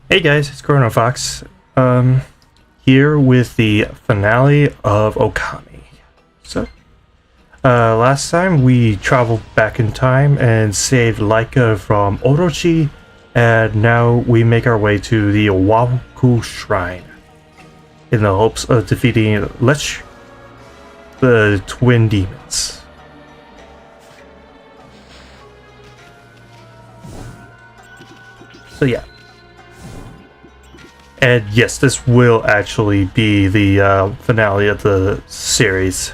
Hey guys, it's Chronofahx. Here with the finale of Okami. So, last time we traveled back in time and saved Laika from Orochi, and now we make our way to the Waku Shrine in the hopes of defeating Lech, the twin demons. So yeah. And yes, this will actually be the finale of the series.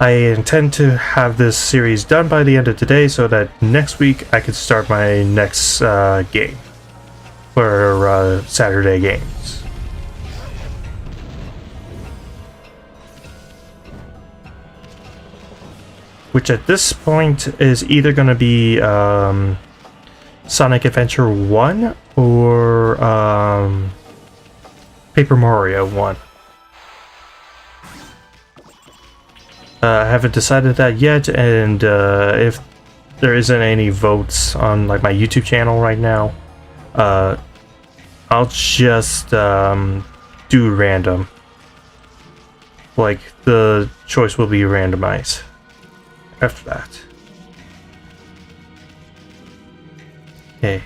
I intend to have this series done by the end of today so that next week I can start my next game for Saturday games. Which at this point is either going to be Sonic Adventure 1 or Paper Mario 1. I haven't decided that yet, and if there isn't any votes on like my YouTube channel right now, I'll just do random. Like the choice will be randomized after that. Okay,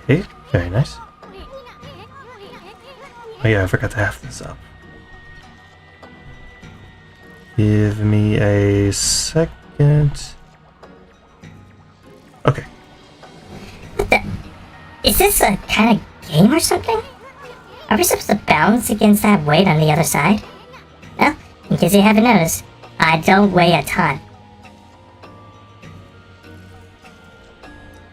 okay, very nice. Oh yeah, I forgot to have this up. Give me a second. Okay. Is this a kind of game or something? Are we supposed to balance against that weight on the other side? Well, in case you haven't noticed, I don't weigh a ton.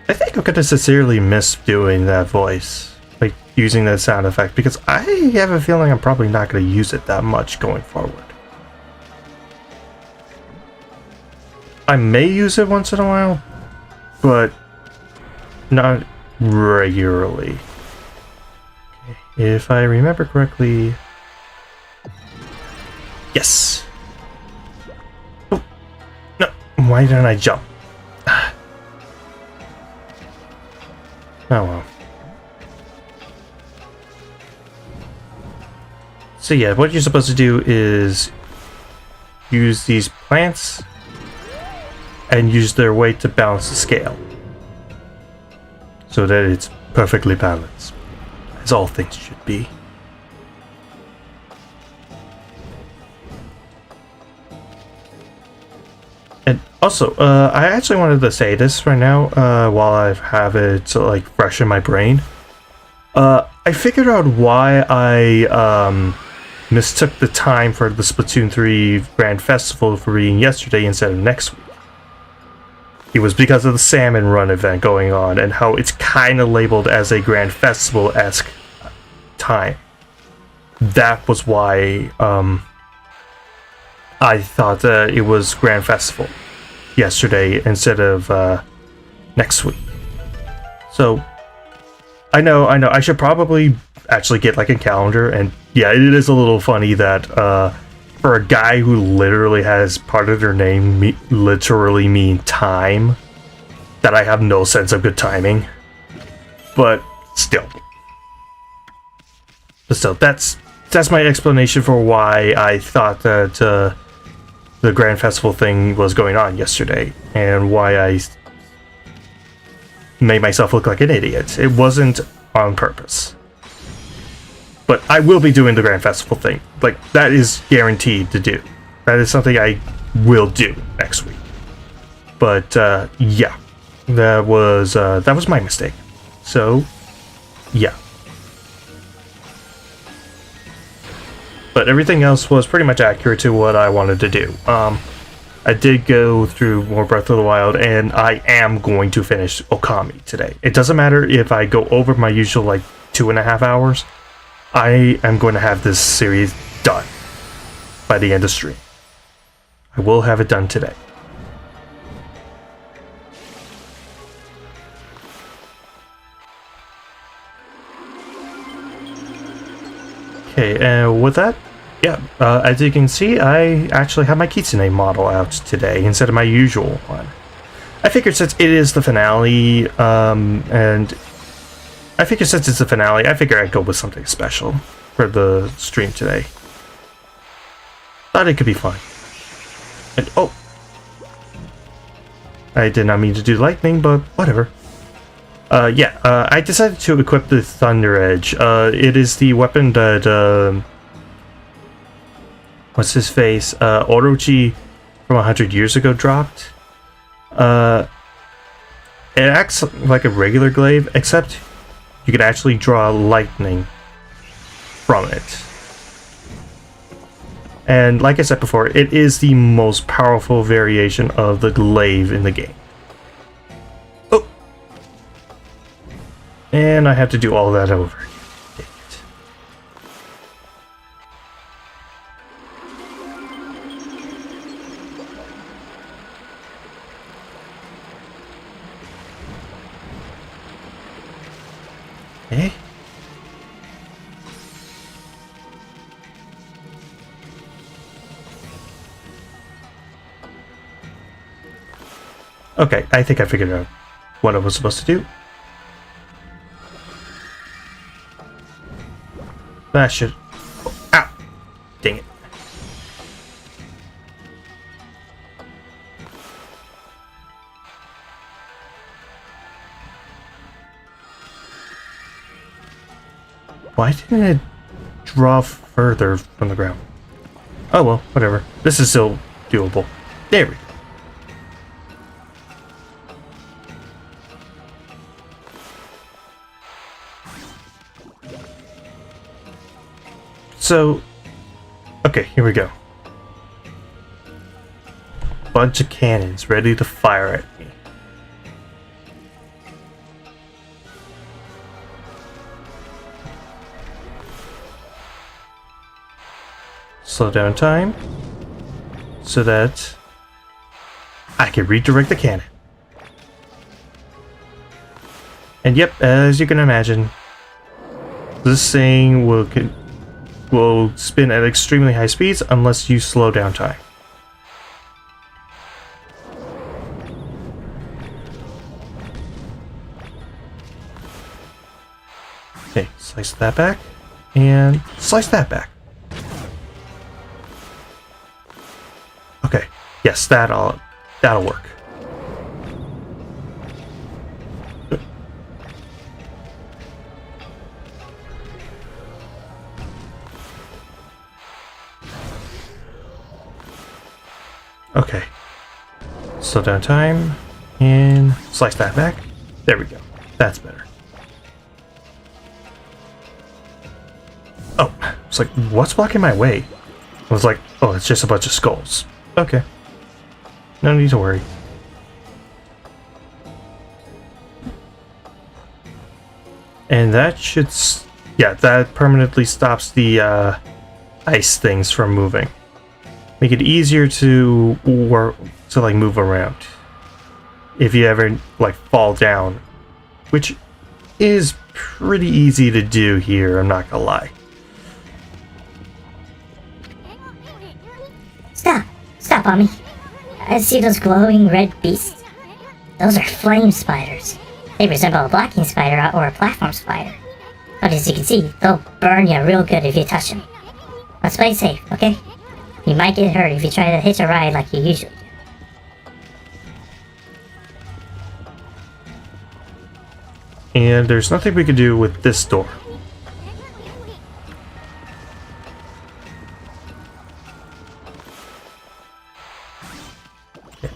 I think I'm gonna sincerely miss doing that voice, like using that sound effect, because I have a feeling I'm probably not gonna use it that much going forward. I may use it once in a while, but not regularly. Okay. If I remember correctly, yes. Oh, no! Why didn't I jump? Oh well. So yeah, what you're supposed to do is use these plants and use their weight to balance the scale so that it's perfectly balanced, as all things should be. And also, I actually wanted to say this right now, while I have it like fresh in my brain. I figured out why I mistook the time for the Splatoon 3 Grand Festival for being yesterday instead of next week. It was because of the Salmon Run event going on and how it's kind of labeled as a Grand Festival-esque time. That was why I thought that it was Grand Festival yesterday instead of next week. So, I know, I should probably actually get like a calendar, and yeah, it is a little funny that for a guy who literally has part of their name literally mean time, that I have no sense of good timing. But still, that's my explanation for why I thought that the Grand Festival thing was going on yesterday, and why I made myself look like an idiot. It wasn't on purpose. But I will be doing the Grand Festival thing. Like, that is guaranteed to do. That is something I will do next week. But, yeah. That was my mistake. So, yeah. But everything else was pretty much accurate to what I wanted to do. I did go through more Breath of the Wild, and I am going to finish Okami today. It doesn't matter if I go over my usual, like, 2.5 hours. I am going to have this series done by the end of stream. I will have it done today. Okay, and with that, yeah, as you can see, I actually have my Kitsune model out today instead of my usual one. I figured since it is the finale, and I figured since it's the finale, I figured I'd go with something special for the stream today. Thought it could be fun. And, oh! I did not mean to do lightning, but whatever. I decided to equip the Thunder Edge. It is the weapon that, what's his face? Orochi from 100 years ago dropped. It acts like a regular glaive, except you could actually draw lightning from it. And like I said before, it is the most powerful variation of the glaive in the game. Oh! And I have to do all that over. Dang it. Eh? Okay, I think I figured out what I was supposed to do. That should... Ow! Dang it. Why didn't it draw further from the ground? Oh well, whatever. This is still doable. There we go. So, okay, here we go. Bunch of cannons ready to fire at me. Slow down time so that I can redirect the cannon. And yep, as you can imagine, this thing will spin at extremely high speeds unless you slow down time. Okay, slice that back, and slice that back. Okay, yes, that'll work. Okay, slow down time, and slice that back. There we go. That's better. Oh, it's like, what's blocking my way? I was like, oh, it's just a bunch of skulls. Okay. No need to worry. And that should... yeah, that permanently stops the ice things from moving. Make it easier to move around if you ever fall down, which is pretty easy to do here, I'm not gonna lie. Stop on me. I see those glowing red beasts. Those are flame spiders. They resemble a blocking spider or a platform spider. But as you can see, they'll burn you real good if you touch them. Let's play safe, okay? You might get hurt if you try to hitch a ride like you usually do. And there's nothing we can do with this door. Okay.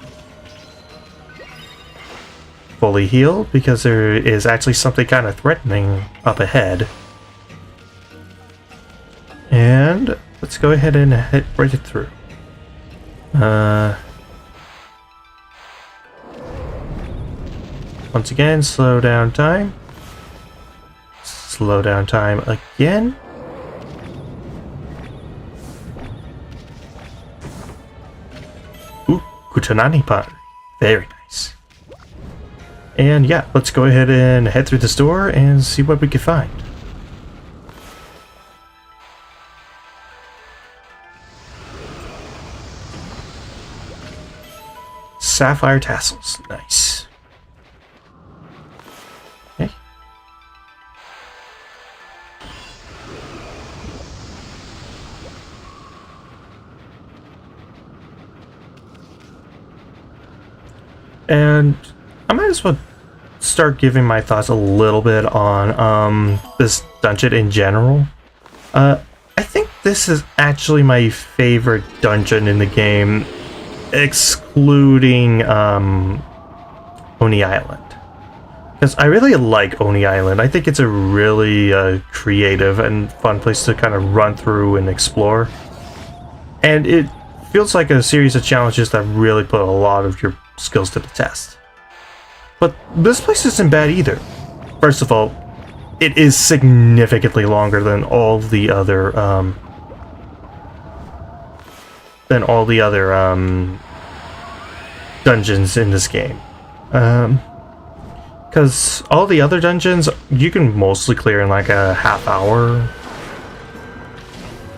Fully healed because there is actually something kind of threatening up ahead. And let's go ahead and hit right it through. Once again, slow down time. Slow down time again. Ooh, Kutanani pot. Very nice. And yeah, let's go ahead and head through this door and see what we can find. sapphire tassels. Nice. Okay. And I might as well start giving my thoughts a little bit on this dungeon in general. I think this is actually my favorite dungeon in the game, excluding Oni Island. Because I really like Oni Island. I think it's a really creative and fun place to kind of run through and explore. And it feels like a series of challenges that really put a lot of your skills to the test. But this place isn't bad either. First of all, it is significantly longer than all the other dungeons in this game. Because all the other dungeons you can mostly clear in like a half hour,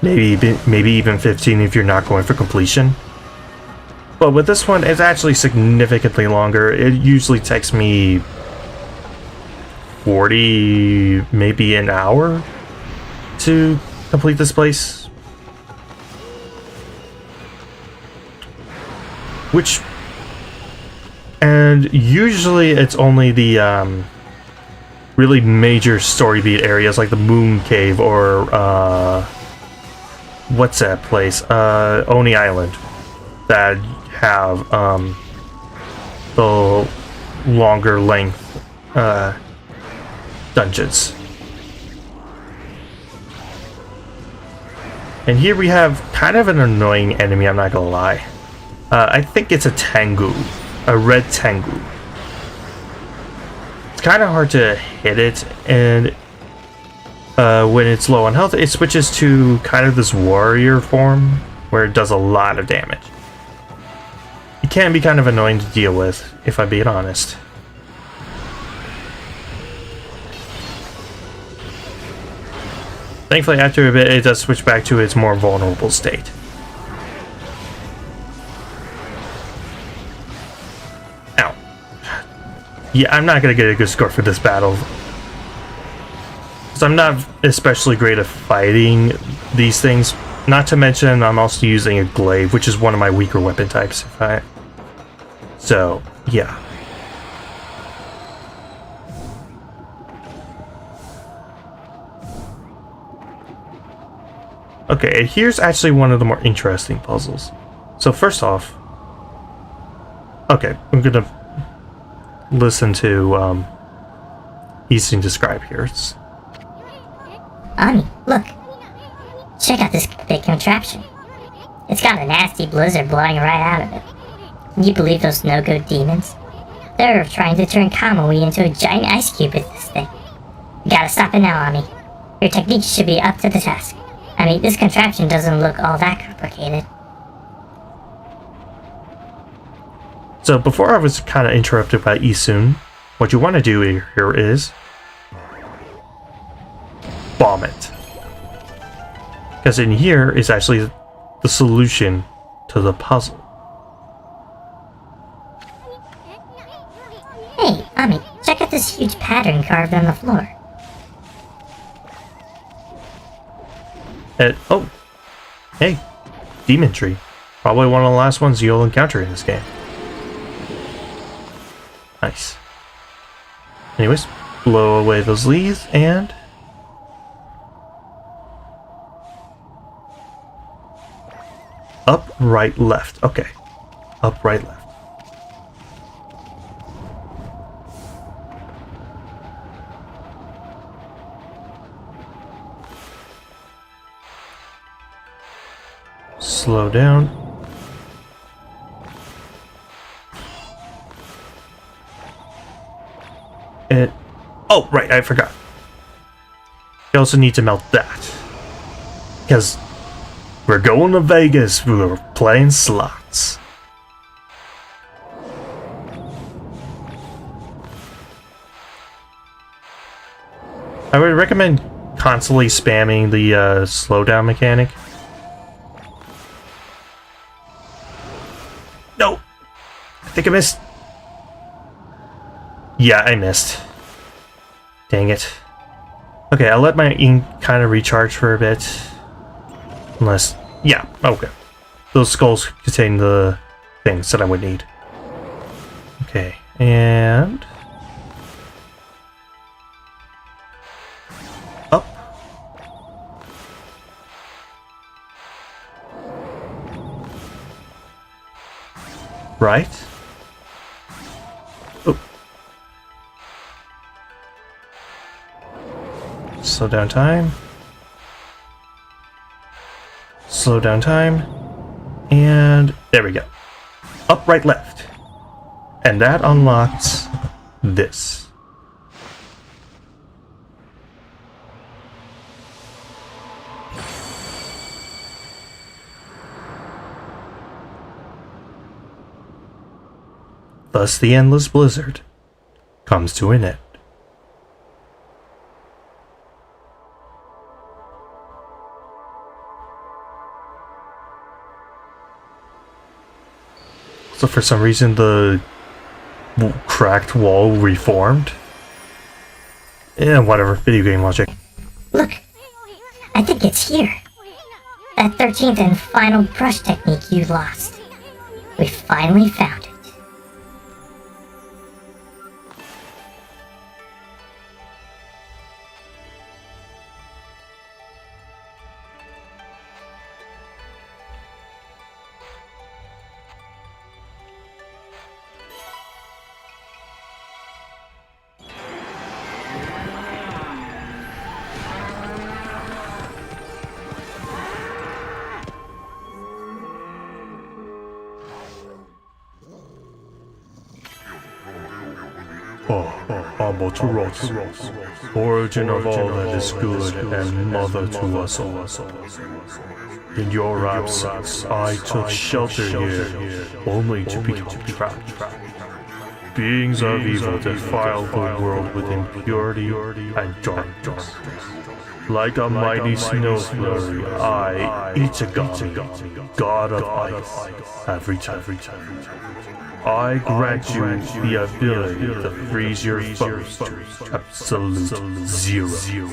maybe even 15 if you're not going for completion. But with this one, it's actually significantly longer. It usually takes me 40, maybe an hour to complete this place. And usually it's only the really major story beat areas like the Moon Cave or what's that place? Oni Island that have the longer length dungeons. And here we have kind of an annoying enemy, I'm not gonna lie. I think it's a Tengu, a red Tengu. It's kind of hard to hit it, and when it's low on health, it switches to kind of this warrior form where it does a lot of damage. It can be kind of annoying to deal with, if I'm being honest. Thankfully, after a bit, it does switch back to its more vulnerable state. Ow. Yeah, I'm not going to get a good score for this battle. Because I'm not especially great at fighting these things. Not to mention, I'm also using a glaive, which is one of my weaker weapon types. So, yeah. Okay, here's actually one of the more interesting puzzles. So first off, okay, I'm gonna listen to Easton describe here. Ani, look. Check out this big contraption. It's got a nasty blizzard blowing right out of it. Can you believe those no-go demons? They're trying to turn Kamui into a giant ice cube with this thing. You gotta stop it now, Ami. Your technique should be up to the task. I mean, this contraption doesn't look all that complicated. So before I was kind of interrupted by Isun, what you want to do here is bomb it. Because in here is actually the solution to the puzzle. Hey, Ami, check out this huge pattern carved on the floor. Oh, hey, Demon Tree. Probably one of the last ones you'll encounter in this game. Nice. Anyways, blow away those leaves and... up, right, left. Okay. Up, right, left. Slow down. Oh, right, I forgot. You also need to melt that. Because we're going to Vegas, we're playing slots. I would recommend constantly spamming the slowdown mechanic. I think I missed. Yeah, I missed. Dang it. Okay, I'll let my ink kind of recharge for a bit. Unless... yeah, okay. Those skulls contain the things that I would need. Okay, and... up. Right. Oh. Slow down time. Slow down time. And there we go. Up, right, left. And that unlocks this. Thus the endless blizzard comes to an end. So for some reason the cracked wall reformed. Yeah, whatever, video game logic. Look, I think it's here. That 13th and final brush technique you lost. We finally found it. Emotes, origin of all that is good and mother to us all. In your absence, I took shelter here, only to become trapped. Beings of evil defile the world with impurity and darkness. Like a mighty snow flurry, I, Okami, god of ice, have returned. I grant you the ability to freeze your foes to absolute zero.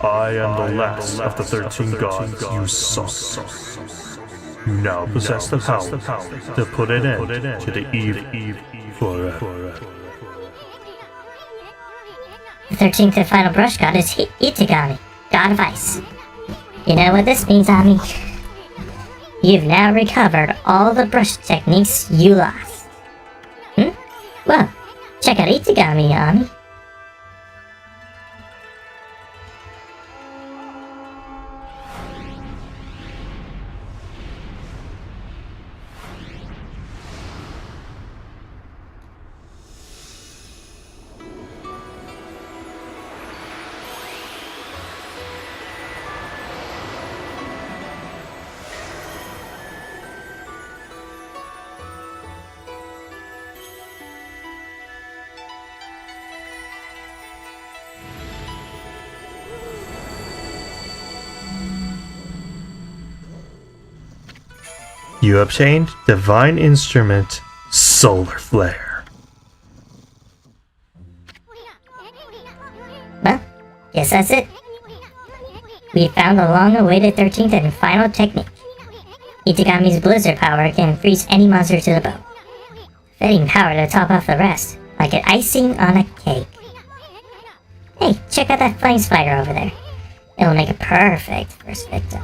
I am the last of the 13 gods you sought. You now possess the power to put an end to the evil forever. The 13th and final brush god is Okami, god of ice. You know what this means, Ami? You've now recovered all the brush techniques you lost. Well, check out Okami, Ami. You obtained Divine Instrument Solar Flare. Well, guess that's it. We found the long-awaited 13th and final technique. Okami's blizzard power can freeze any monster to the bone, adding power to top off the rest, like an icing on a cake. Hey, check out that flame spider over there. It'll make a perfect first victim.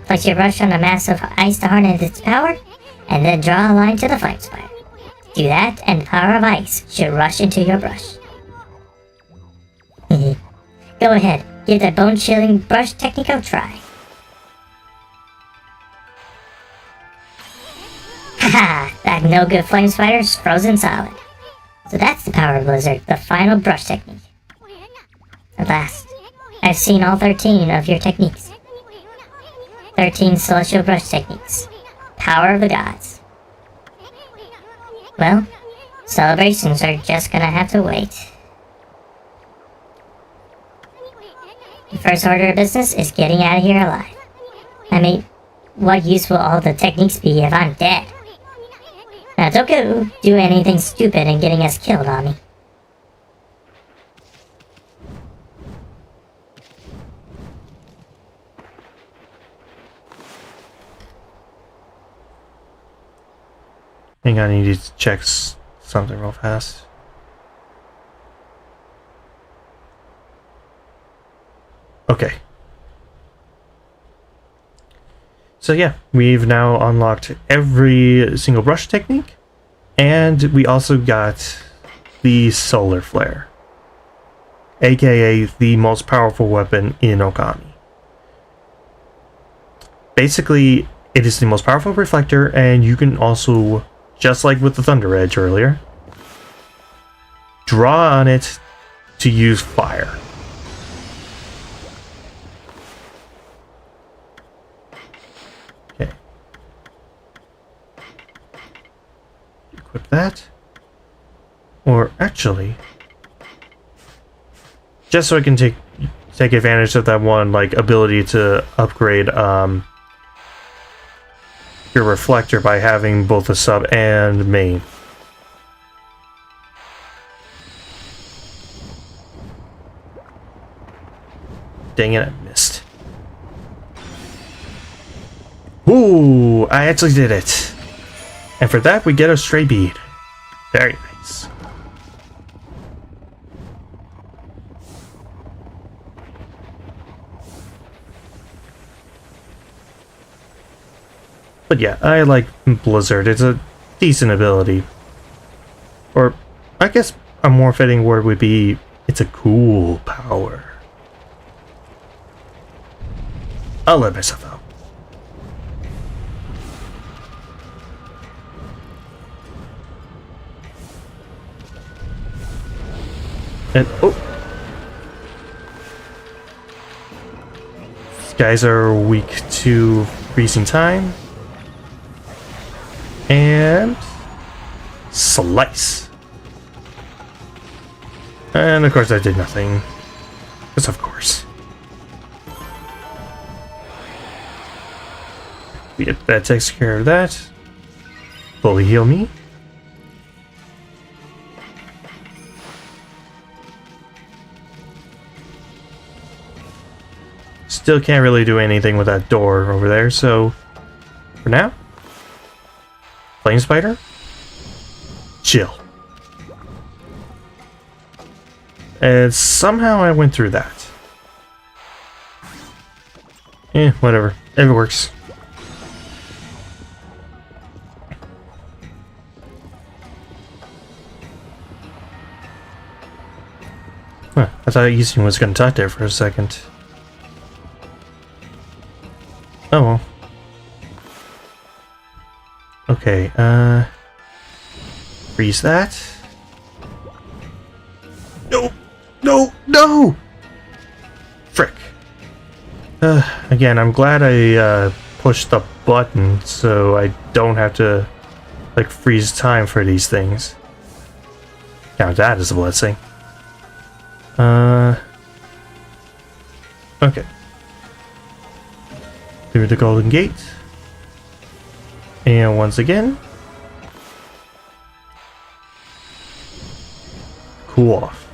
Place your brush on a mass of ice to harness its power, and then draw a line to the flame spider. Do that, and the power of ice should rush into your brush. Go ahead, give that bone-chilling brush technique a try. Haha, that no-good flame spider's frozen solid. So that's the power of Blizzard, the final brush technique. At last, I've seen all 13 of your techniques. 13 celestial brush techniques. Power of the gods. Well, celebrations are just gonna have to wait. The first order of business is getting out of here alive. I mean, what use will all the techniques be if I'm dead? Now don't go do anything stupid and getting us killed on me. Hang on, I need to check something real fast. Okay. So yeah, we've now unlocked every single brush technique, and we also got the solar flare, aka the most powerful weapon in Okami. Basically, it is the most powerful reflector, and you can also, just like with the Thunder Edge earlier, draw on it to use fire. Okay. Equip that. Or actually, just so I can take advantage of that one like ability to upgrade your reflector by having both a sub and main. Dang it, I missed. Ooh, I actually did it. And for that, we get a stray bead. Very nice. But yeah, I like Blizzard. It's a decent ability. Or, I guess a more fitting word would be, it's a cool power. I'll let myself out. And, oh! These guys are weak to freezing time. And slice. And of course I did nothing. Because of course. That takes care of that. Fully heal me. Still can't really do anything with that door over there, so for now, Flame Spider, chill. And somehow I went through that. Whatever. It works. Huh, I thought Easton was going to talk there for a second. Oh well. Okay, freeze that. No! No! No! Frick. Again, I'm glad I, pushed the button so I don't have to, like, freeze time for these things. Now that is a blessing. Okay. Through the Golden Gate. And once again, cool off.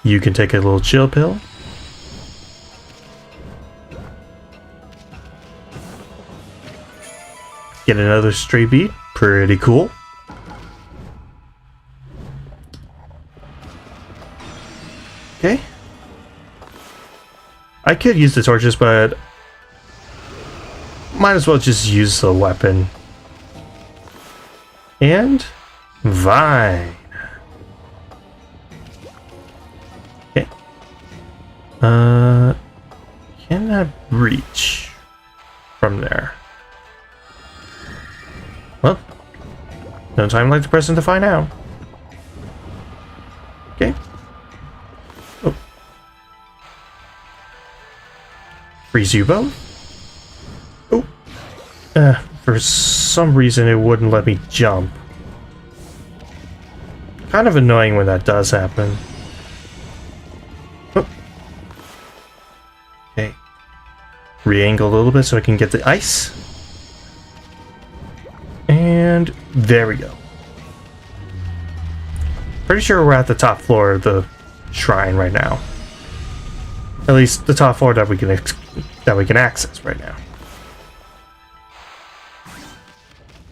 You can take a little chill pill. Get another stray bead. Pretty cool. Okay. I could use the torches, but might as well just use the weapon. And Vine. Okay. Can I reach from there? Well, no time like the present to find out. Okay. Oh. Freeze you both. Oh. For some reason it wouldn't let me jump. Kind of annoying when that does happen. Oh. re-angle a little bit so I can get the ice. And there we go. Pretty sure we're at the top floor of the shrine right now. At least the top floor that we can access right now.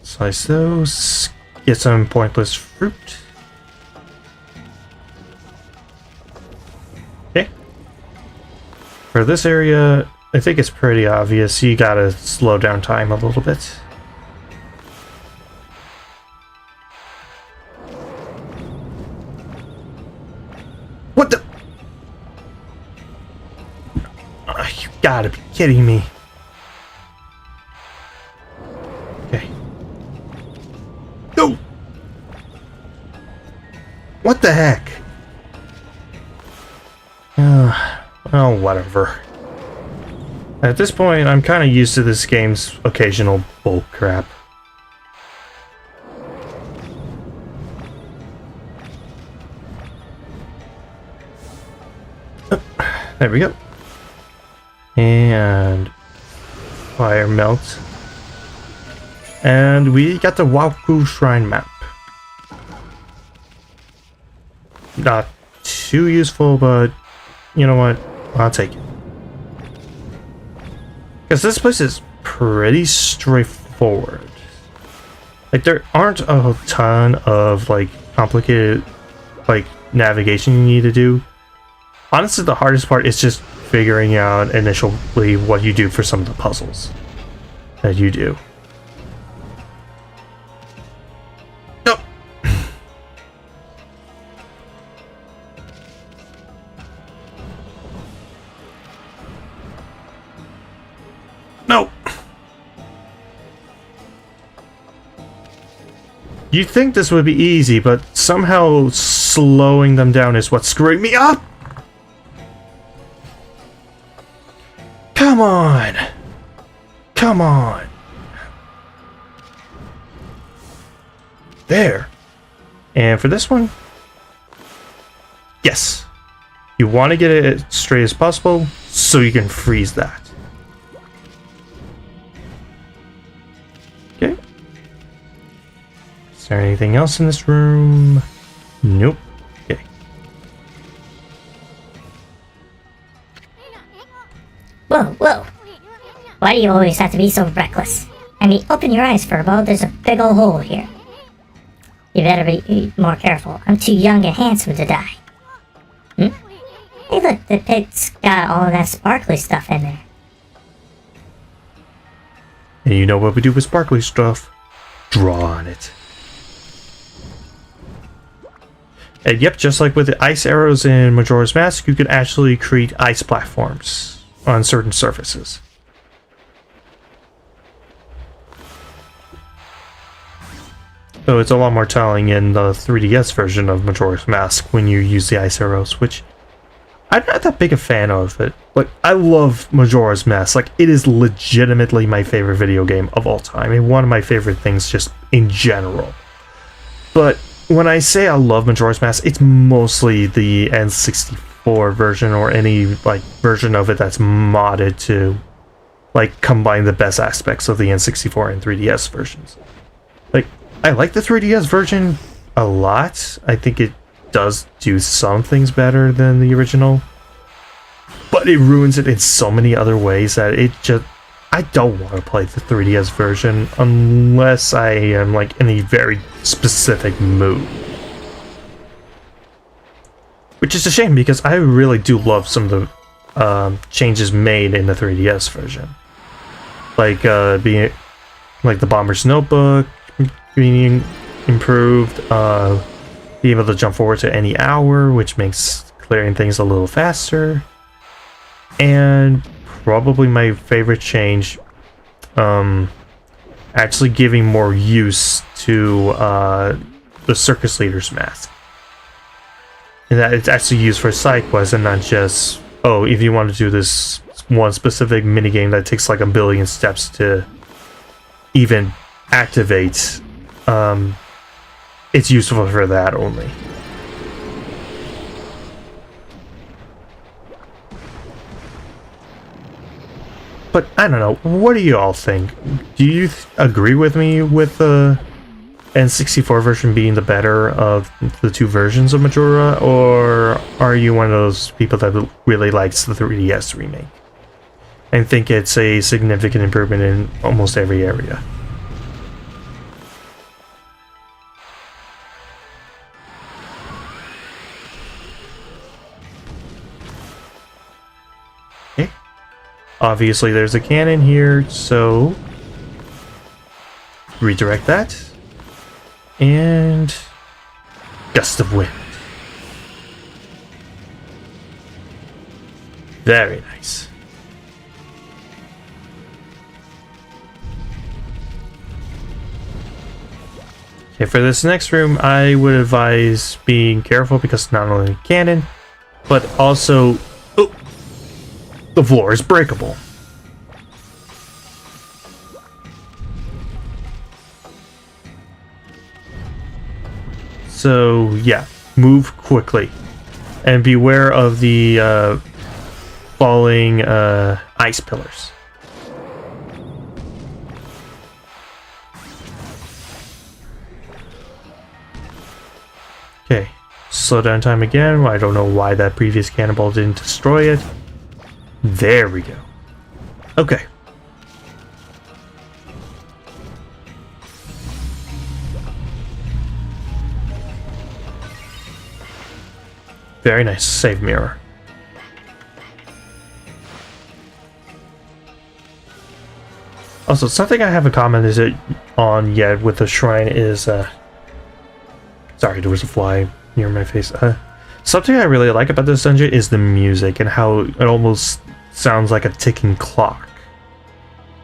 Slice those. Get some pointless fruit. Okay. For this area, I think it's pretty obvious. You gotta slow down time a little bit. What the? Oh, you gotta be kidding me. Okay. No! What the heck? Oh, whatever. At this point, I'm kind of used to this game's occasional bull crap. Oh, there we go. And fire melt. And we got the Waku Shrine map. Not too useful, but you know what? I'll take it. Because this place is pretty straightforward. Like, there aren't a ton of, like, complicated, like, navigation you need to do. Honestly, the hardest part is just figuring out initially what you do for some of the puzzles that you do. Nope. No. You'd think this would be easy, but somehow slowing them down is what's screwing me up. Come on. Come on. There. And for this one, yes. You want to get it as straight as possible so you can freeze that. Okay. Is there anything else in this room? Nope. Okay. Whoa, whoa. Why do you always have to be so reckless? I mean, open your eyes, Furbo. There's a big old hole here. You better be more careful. I'm too young and handsome to die. Hey look, the pit's got all of that sparkly stuff in there. And you know what we do with sparkly stuff? Draw on it. And yep, just like with the ice arrows in Majora's Mask, you can actually create ice platforms on certain surfaces. So it's a lot more telling in the 3DS version of Majora's Mask when you use the ice arrows, which I'm not that big a fan of it. Like, I love Majora's Mask. Like, it is legitimately my favorite video game of all time, and one of my favorite things just in general. But when I say I love Majora's Mask, it's mostly the N64 version or any like version of it that's modded to like combine the best aspects of the N64 and 3DS versions. Like, I like the 3DS version a lot. I think it does do some things better than the original, but it ruins it in so many other ways that it just, I don't want to play the 3DS version unless I am like in a very specific mood. Which is a shame because I really do love some of the changes made in the 3DS version. Like being like the Bomber's Notebook being improved, being able to jump forward to any hour, which makes clearing things a little faster. And probably my favorite change, actually giving more use to the Circus Leader's mask. And that it's actually used for side quests and not just, oh, if you want to do this one specific minigame that takes like a billion steps to even activate, it's useful for that only. But I don't know. What do you all think? Do you agree with me with the N64 version being the better of the two versions of Majora, or are you one of those people that really likes the 3DS remake and think it's a significant improvement in almost every area? Okay. Obviously there's a cannon here, so redirect that. And gust of wind. Very nice. Okay, for this next room, I would advise being careful because not only cannon, but also the floor is breakable. So yeah, move quickly and beware of the falling ice pillars. Okay, slow down time again. I don't know why that previous cannonball didn't destroy it. There we go. Okay. Very nice. Save mirror. Also, something I haven't commented on yet with the shrine is, sorry, there was a fly near my face. Something I really like about this dungeon is the music and how it almost sounds like a ticking clock.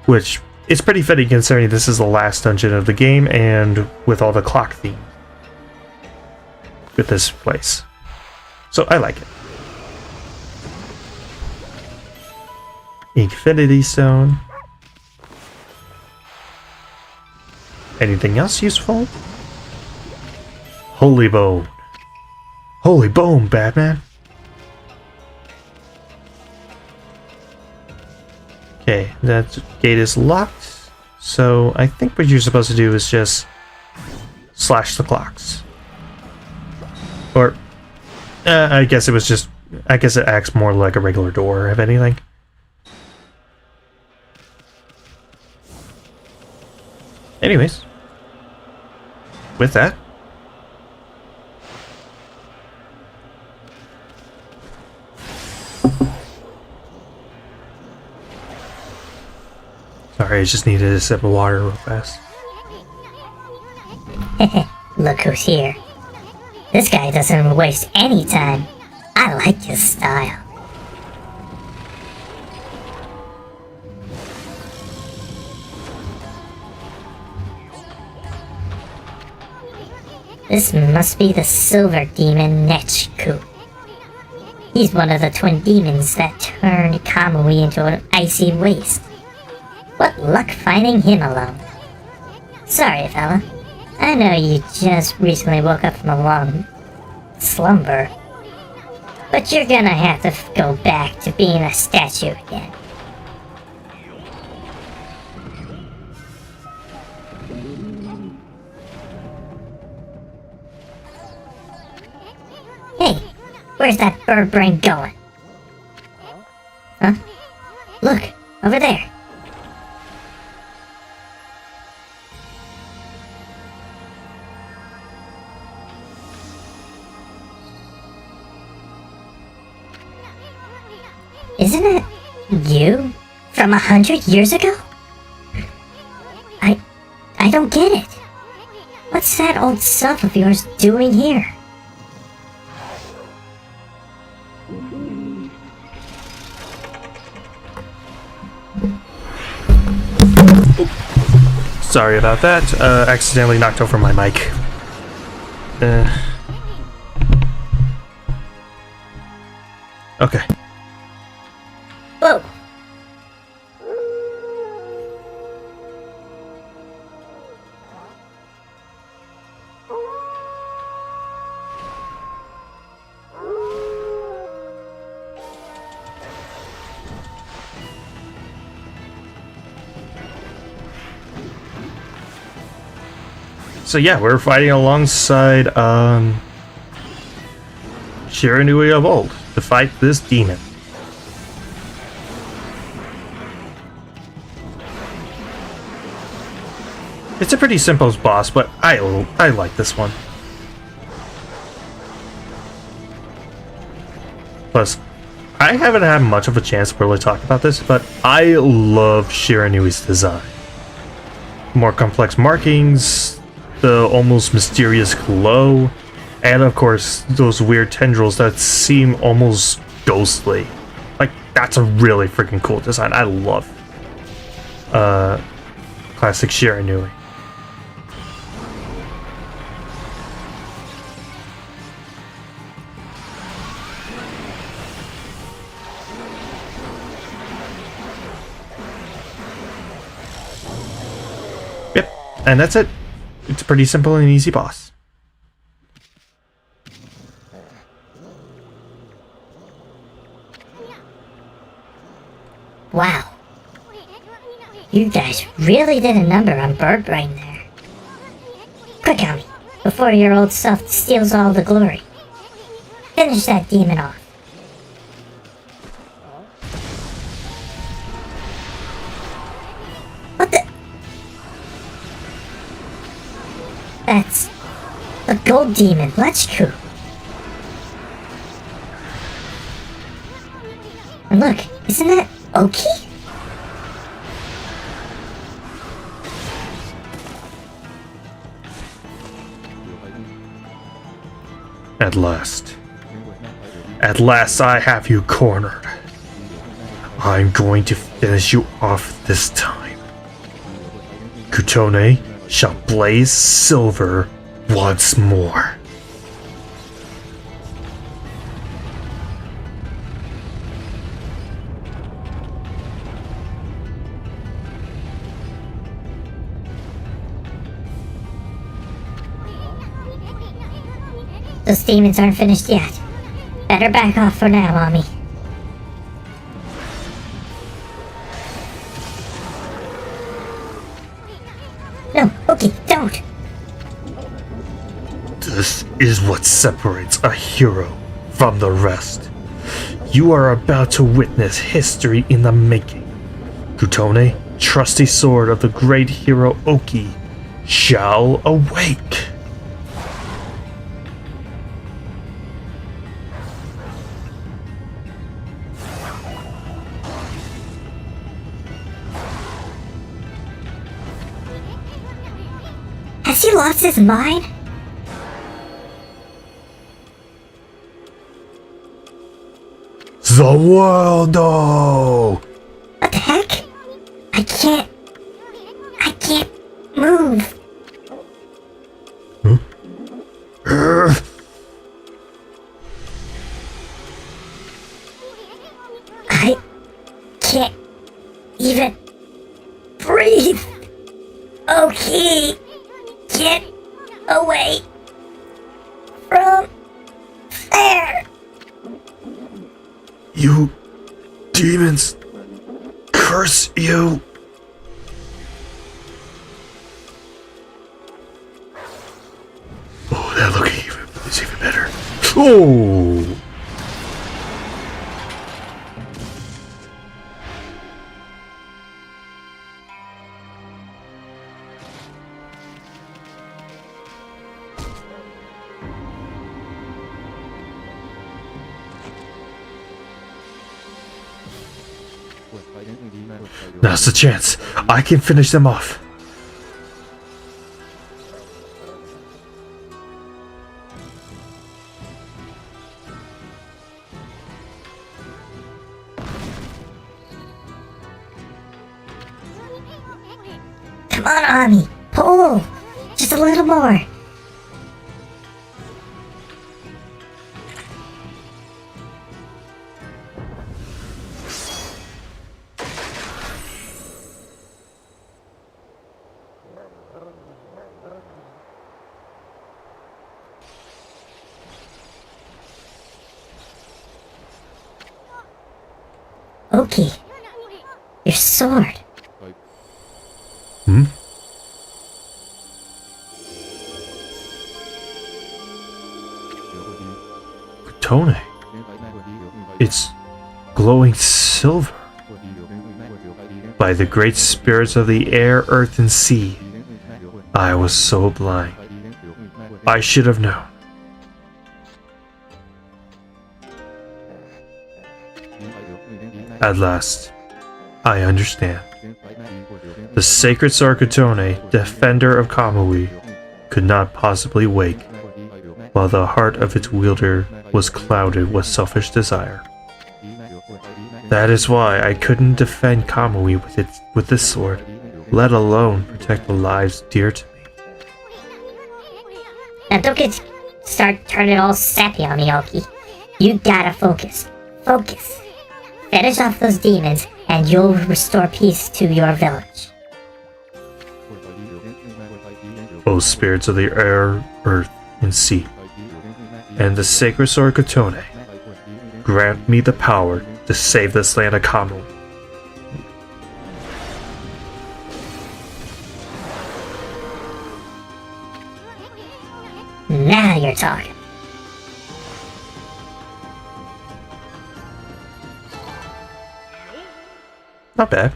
Which is pretty fitting considering this is the last dungeon of the game and with all the clock theme with this place. So I like it. Infinity Stone. Anything else useful? Holy Bone. Holy Bone, Batman. Okay, that gate is locked. So I think what you're supposed to do is just slash the clocks. Or I guess it acts more like a regular door, if anything. Anyways, with that, sorry, I just needed a sip of water real fast. Look who's here. This guy doesn't waste any time. I like his style. This must be the silver demon Nechku. He's one of the twin demons that turned Kamui into an icy waste. What luck finding him alone. Sorry, fella. I know you just recently woke up from a long slumber. But you're gonna have to go back to being a statue again. Hey, where's that bird brain going? Huh? Look, over there. Isn't it you from 100 years ago? I don't get it. What's that old self of yours doing here? Sorry about that. Accidentally knocked over my mic. Okay. Whoa! so yeah, we're fighting alongside Shiranui of old to fight this demon. It's a pretty simple boss, but I like this one. Plus, I haven't had much of a chance to really talk about this, but I love Shiranui's design. More complex markings, the almost mysterious glow, and of course, those weird tendrils that seem almost ghostly. Like, that's a really freaking cool design. I love classic Shiranui. Yep, and that's it. It's a pretty simple and easy boss. Wow. You guys really did a number on Bird Brain there. Quick, Okami, before your old self steals all the glory. Finish that demon off. What the? That's a gold demon, Let's Coup. And look, isn't that Oki? At last. At last I have you cornered. I'm going to finish you off this time. Kitsune shall blaze silver once more. Those demons aren't finished yet. Better back off for now, Mommy. No, okay, don't! This is what separates a hero from the rest. You are about to witness history in the making. Kitsune, trusty sword of the great hero Oki, shall awake. Has he lost his mind? The world, though! What the heck? I can't move. I can't even breathe. Okay, get away from there. You demons, curse you! Oh, that look is even better. Oh! Now's the chance. I can finish them off. Come on, Ami. Pull. Just a little more. Oki, your sword. Hmm? Arkatone. It's glowing silver. By the great spirits of the air, earth, and sea, I was so blind. I should have known. At last, I understand. The sacred Arkatone, defender of Kamui, could not possibly wake, while the heart of its wielder was clouded with selfish desire. That is why I couldn't defend Kamui with this sword, let alone protect the lives dear to me. Now don't start turning all sappy on me, Oki. You gotta focus. Focus. Finish off those demons, and you'll restore peace to your village. O spirits of the air, earth, and sea, and the sacred sword Kitsune, grant me the power to save this land of Kamui. Now you're talking. Not bad.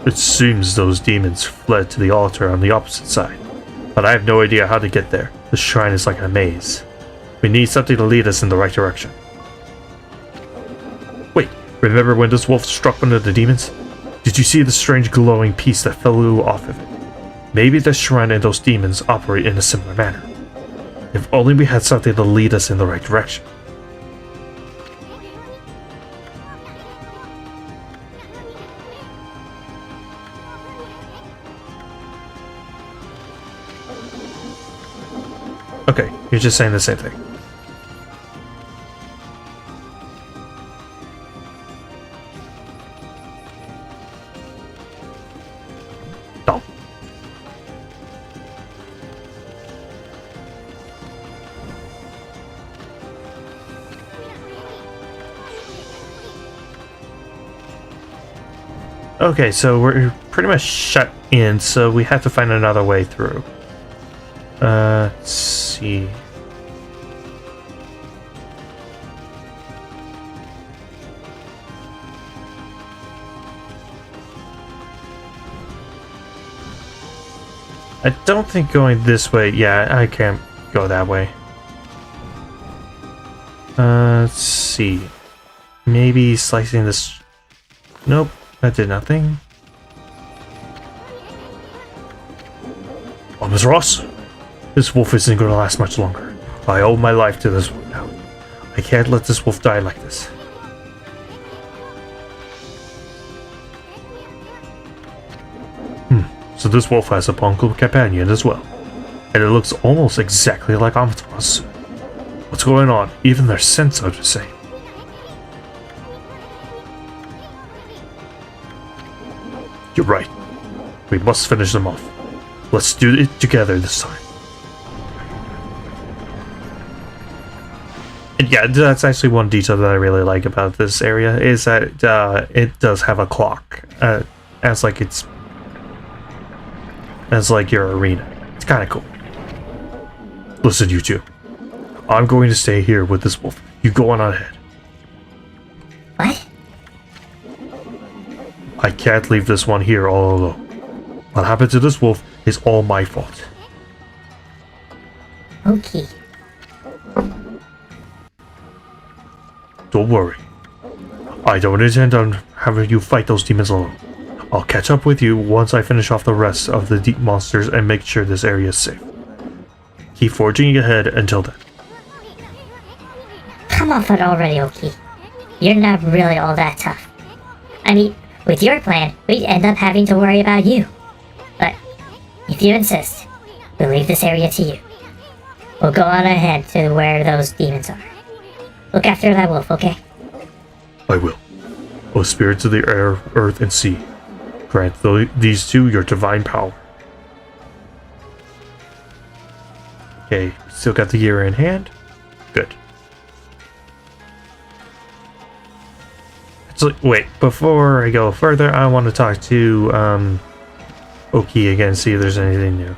It seems those demons fled to the altar on the opposite side, but I have no idea how to get there. The shrine is like a maze. We need something to lead us in the right direction. Wait, remember when this wolf struck one of the demons? Did you see the strange glowing piece that flew off of it? Maybe the shrine and those demons operate in a similar manner. If only we had something to lead us in the right direction. Okay, you're just saying the same thing. Oh. Okay, so we're pretty much shut in, so we have to find another way through. Let's see. I don't think going this way. Yeah, I can't go that way. Let's see. Maybe slicing this. Nope, that did nothing. Oh, Miss Ross. This wolf isn't going to last much longer. I owe my life to this one now. I can't let this wolf die like this. So this wolf has a Ponko companion as well. And it looks almost exactly like Emotes. What's going on? Even their scents are the same. You're right. We must finish them off. Let's do it together this time. And yeah, that's actually one detail that I really like about this area, is that it does have a clock as like your arena. It's kind of cool. Listen, you two. I'm going to stay here with this wolf. You go on ahead. What? I can't leave this one here all alone. What happened to this wolf is all my fault. Okay. Don't worry. I don't intend on having you fight those demons alone. I'll catch up with you once I finish off the rest of the deep monsters and make sure this area is safe. Keep forging ahead until then. Come off it already, Oki. You're not really all that tough. I mean, with your plan, we'd end up having to worry about you. But, if you insist, we'll leave this area to you. We'll go on ahead to where those demons are. Look after that wolf, okay? I will. O spirits of the air, earth, and sea, grant these two your divine power. Okay, still got the gear in hand. Good. Actually, wait, before I go further, I want to talk to Oki again, see if there's anything new.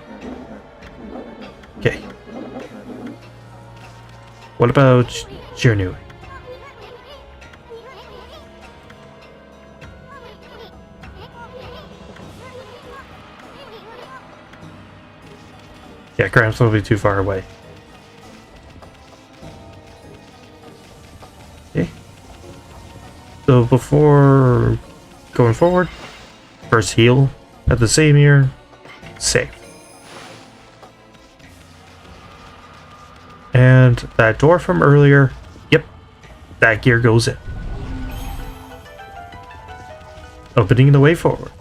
What about Chernui? Yeah, Gramps will be too far away. Okay. So before going forward, first heal at the same ear, save. And that door from earlier, yep, that gear goes in. Opening the way forward.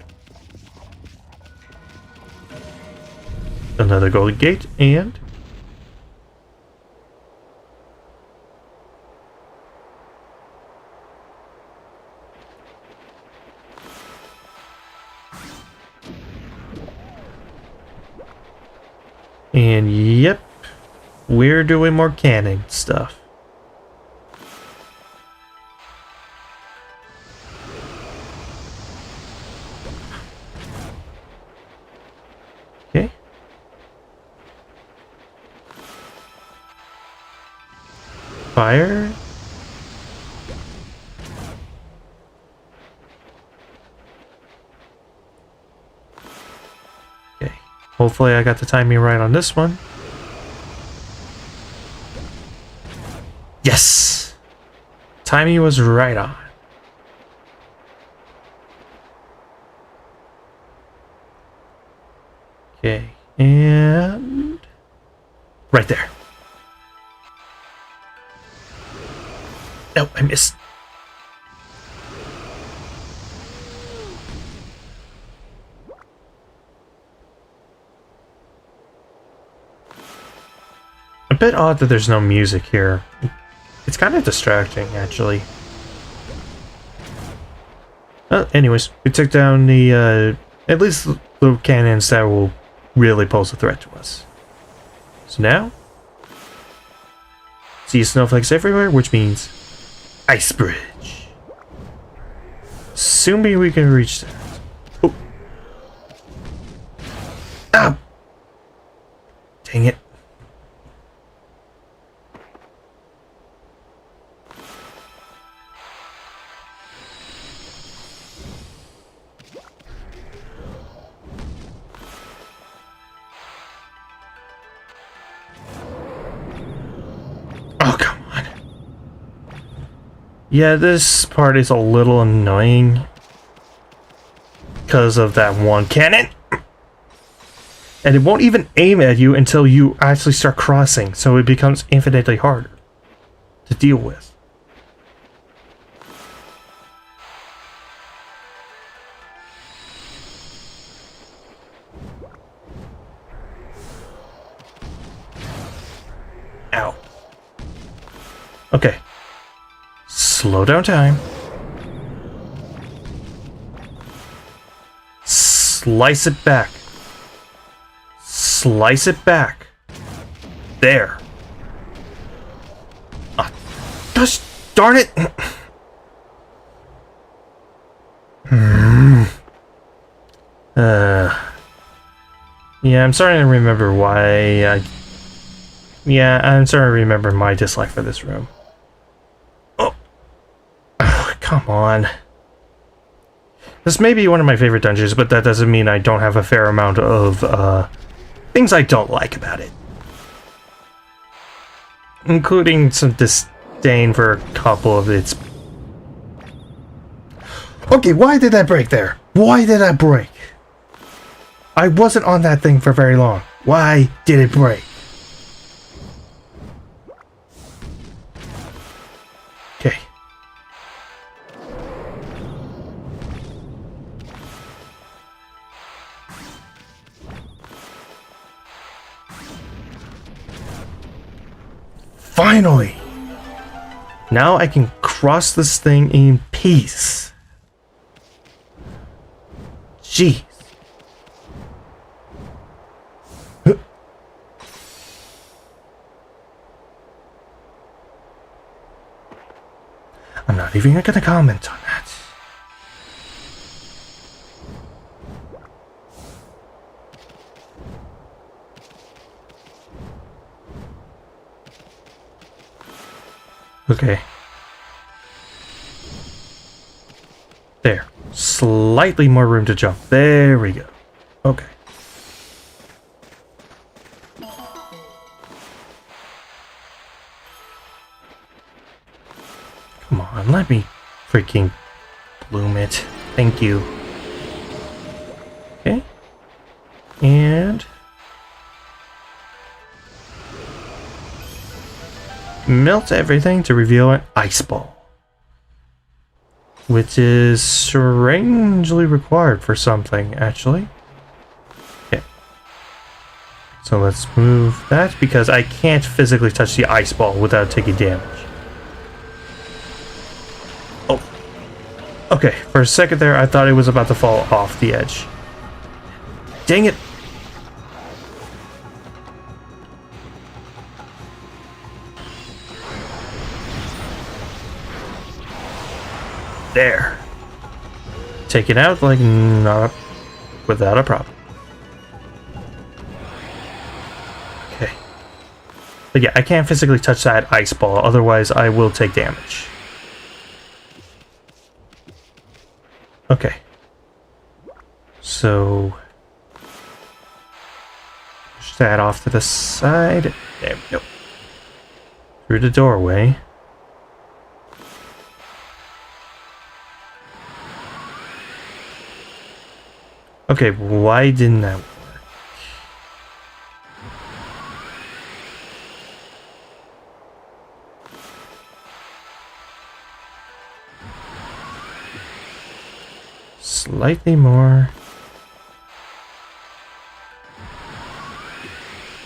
Another golden gate, and... And yep, we're doing more cannon stuff. Okay. Fire. Okay. Hopefully I got the timing right on this one. Yes! Timing was right on. Okay, and... right there. No, I missed. A bit odd that there's no music here. It's kind of distracting, actually. Anyways, we took down the, at least the cannons that will really pose a threat to us. So now, see snowflakes everywhere, which means ice bridge. Assuming we can reach that. Oh. Ah! Dang it. Oh, come on. Yeah, this part is a little annoying because of that one cannon. And it won't even aim at you until you actually start crossing, so it becomes infinitely harder to deal with. Ow. Okay. Slow down time. Slice it back. Slice it back. There. Ah, gosh darn it! Yeah, I'm starting to remember why I... Yeah, I'm starting to remember my dislike for this room. Oh, come on. This may be one of my favorite dungeons, but that doesn't mean I don't have a fair amount of, things I don't like about it. Including some disdain for a couple of its... Okay, why did that break there? Why did that break? I wasn't on that thing for very long. Why did it break? Okay. Finally! Now I can cross this thing in peace. Jeez. I'm not even gonna comment on that. Okay. There. Slightly more room to jump. There we go. Okay. Come on, let me freaking bloom it. Thank you. Okay. And melt everything to reveal an ice ball, which is strangely required for something, actually. Okay. So let's move that because I can't physically touch the ice ball without taking damage. Oh. Okay, for a second there, I thought it was about to fall off the edge. Dang it! There. Take it out like not without a problem. Okay. But yeah, I can't physically touch that ice ball, otherwise I will take damage. Okay. So push that off to the side. There we go. Through the doorway. Okay, why didn't that work? Slightly more.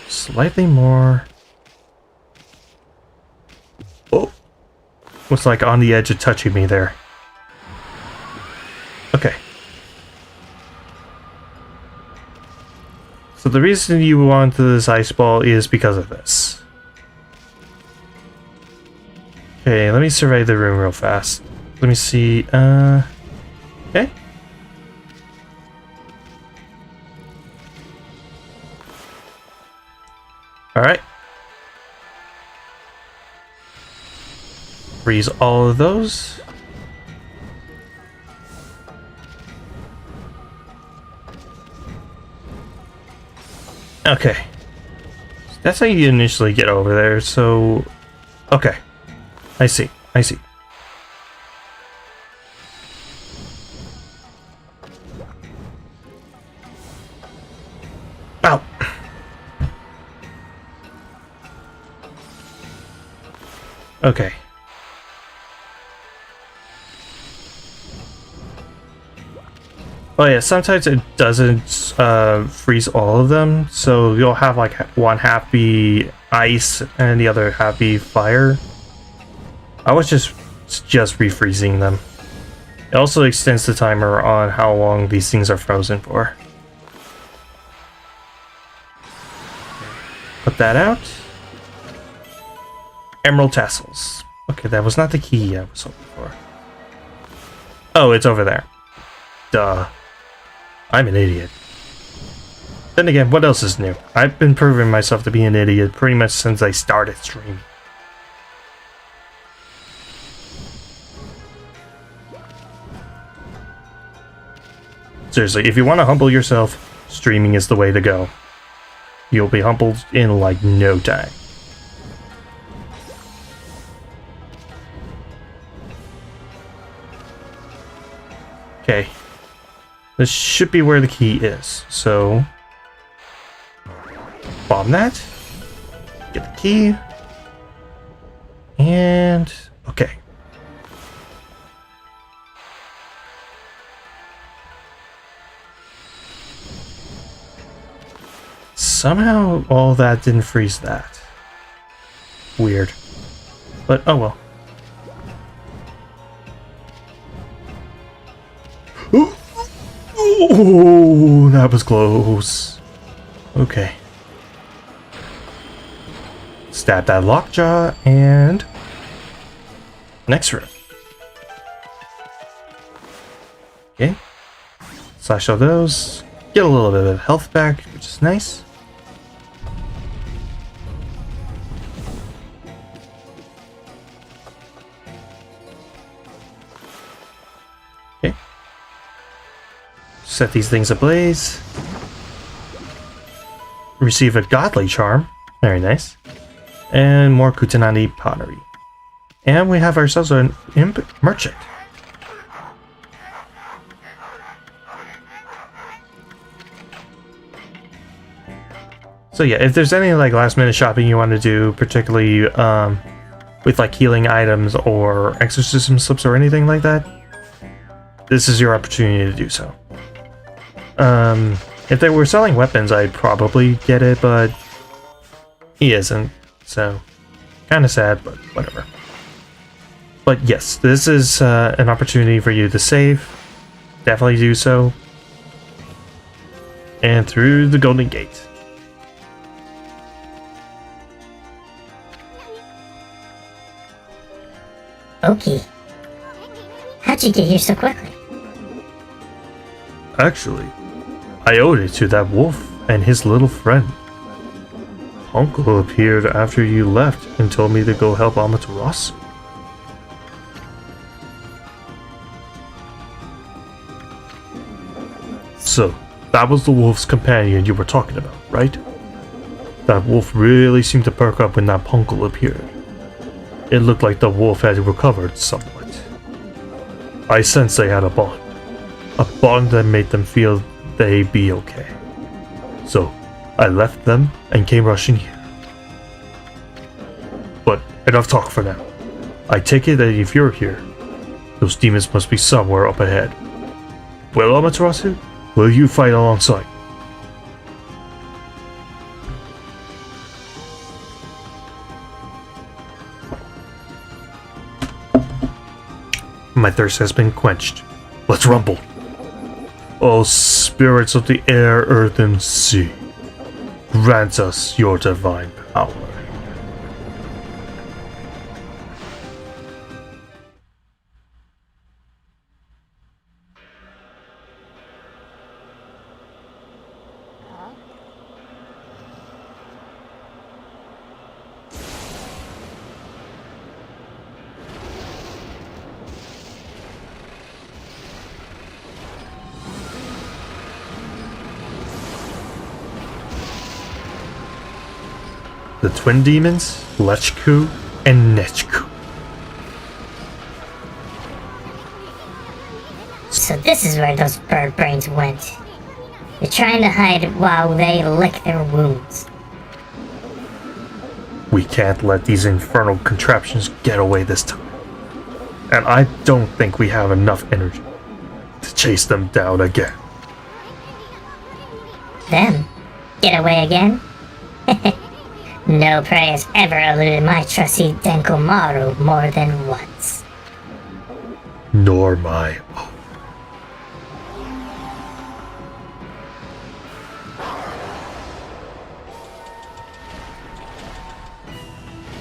Slightly more. Oh! Was like on the edge of touching me there. Okay. So the reason you want this ice ball is because of this. Okay, let me survey the room real fast. Let me see, okay. Alright. Freeze all of those. Okay. That's how you initially get over there, so... Okay. I see. I see. Ow! Okay. Oh yeah, sometimes it doesn't freeze all of them, so you'll have like one happy ice and the other happy fire. I was just refreezing them. It also extends the timer on how long these things are frozen for. Put that out. Emerald tassels. Okay, that was not the key I was hoping for. Oh, it's over there. Duh. I'm an idiot. Then again, what else is new? I've been proving myself to be an idiot pretty much since I started streaming. Seriously, if you want to humble yourself, streaming is the way to go. You'll be humbled in like no time. Okay. This should be where the key is, so... bomb that. Get the key. And... okay. Somehow all that didn't freeze that. Weird. But oh well. Oh, that was close. Okay. Stab that lockjaw and next room. Okay. Slash all those. Get a little bit of health back, which is nice. set these things ablaze. Receive a godly charm. Very nice. And more Kutanani pottery. And we have ourselves an imp merchant. So yeah, if there's any like last minute shopping you want to do, particularly with like healing items or exorcism slips or anything like that, this is your opportunity to do so. If they were selling weapons, I'd probably get it, but he isn't, so kind of sad, but whatever. But yes, this is an opportunity for you to save. Definitely do so. And through the Golden Gate. Okie, how'd you get here so quickly? Actually, I owed it to that wolf and his little friend. Uncle appeared after you left and told me to go help Amaterasu. So, that was the wolf's companion you were talking about, right? That wolf really seemed to perk up when that Punkle appeared. It looked like the wolf had recovered somewhat. I sensed they had a bond that made them feel they'd be okay. So, I left them and came rushing here. But enough talk for now. I take it that if you're here, those demons must be somewhere up ahead. Well, Amaterasu, will you fight alongside? My thirst has been quenched. Let's rumble. O spirits of the air, earth, and sea, grant us your divine power. The twin demons, Lechku and Nechku. So this is where those bird brains went. They're trying to hide while they lick their wounds. We can't let these infernal contraptions get away this time. And I don't think we have enough energy to chase them down again. Them? Get away again? No prey has ever eluded my trusty Denkomaru more than once. Nor my own.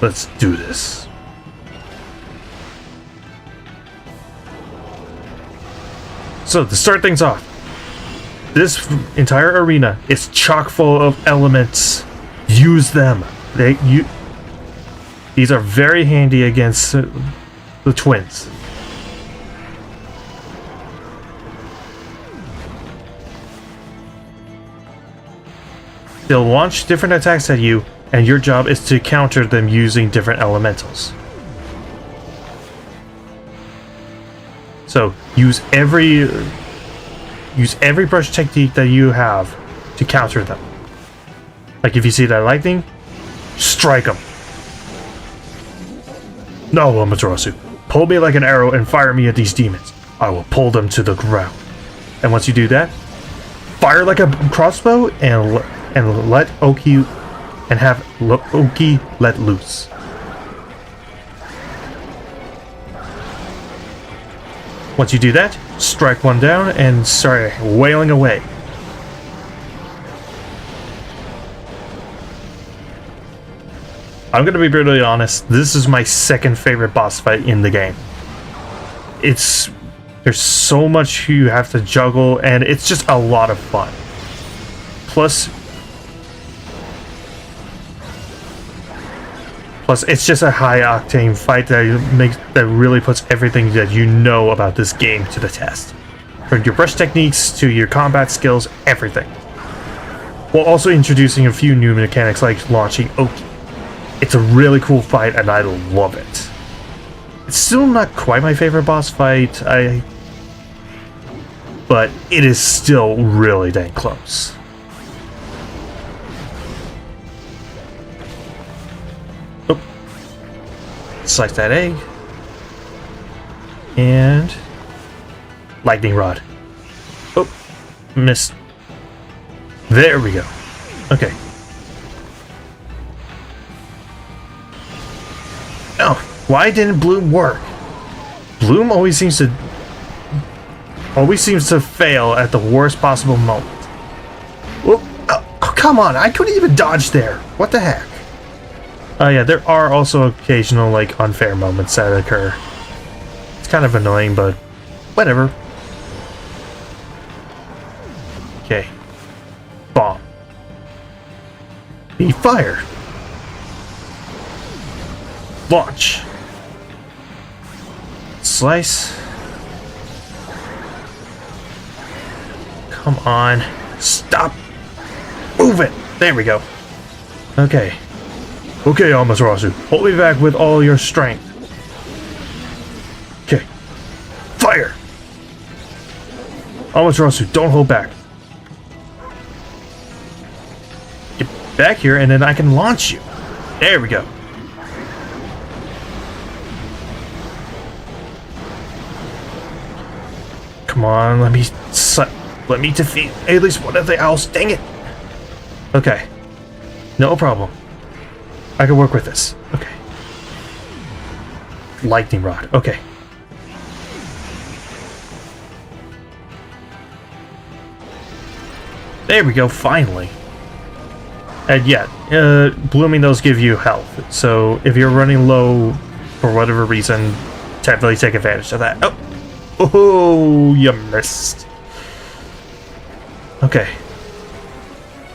Let's do this. So, to start things off, this entire arena is chock full of elements. Use them. These are very handy against the twins. They'll launch different attacks at you, and your job is to counter them using different elementals. So use every brush technique that you have to counter them. Like if you see that lightning, strike them. No, Amaterasu, pull me like an arrow and fire me at these demons. I will pull them to the ground. And once you do that, fire like a crossbow and let Oki and have Oki let loose. Once you do that, strike one down and start wailing away. I'm gonna be brutally honest, this is my second favorite boss fight in the game. There's so much you have to juggle, and it's just a lot of fun. Plus, it's just a high-octane fight that really puts everything that you know about this game to the test. From your brush techniques to your combat skills, everything. While also introducing a few new mechanics like launching Oki. It's a really cool fight and I love it. It's still not quite my favorite boss fight, but it is still really dang close. Oh. Slice that egg. And lightning rod. Oh, missed. There we go. Okay. Oh, why didn't Bloom work? Bloom always seems to fail at the worst possible moment. Oh, come on, I couldn't even dodge there. What the heck? Oh yeah, there are also occasional like unfair moments that occur. It's kind of annoying, but whatever. Okay. Bomb. Be fire. Launch. Slice. Come on. Stop. Move it. There we go. Okay. Okay, Amaterasu. Hold me back with all your strength. Okay. Fire. Amaterasu, don't hold back. Get back here and then I can launch you. There we go. Come on, let me defeat at least one of the owls. Dang it. Okay. No problem. I can work with this. Okay. Lightning rod. Okay. There we go, finally. And yeah, blooming those give you health. So if you're running low for whatever reason, definitely take advantage of that. Oh, you missed. Okay.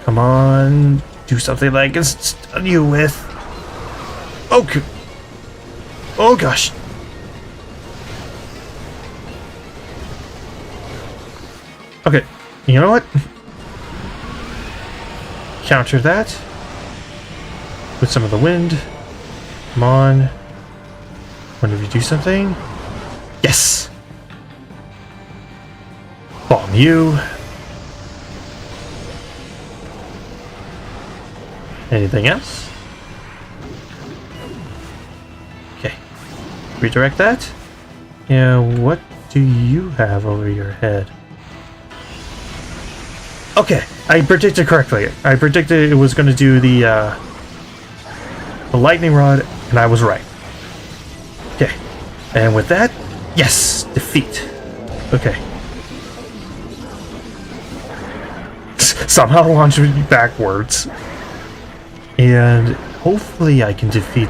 Come on. Do something that I can stun you with. Okay. Oh gosh. Okay. You know what? Counter that with some of the wind. Come on. Whenever you do something. Yes. Bomb you. Anything else? Okay. Redirect that. Yeah, what do you have over your head? Okay, I predicted correctly. I predicted it was going to do the lightning rod, and I was right. Okay, and with that, yes, defeat. Okay. Somehow launch me backwards. And hopefully I can defeat...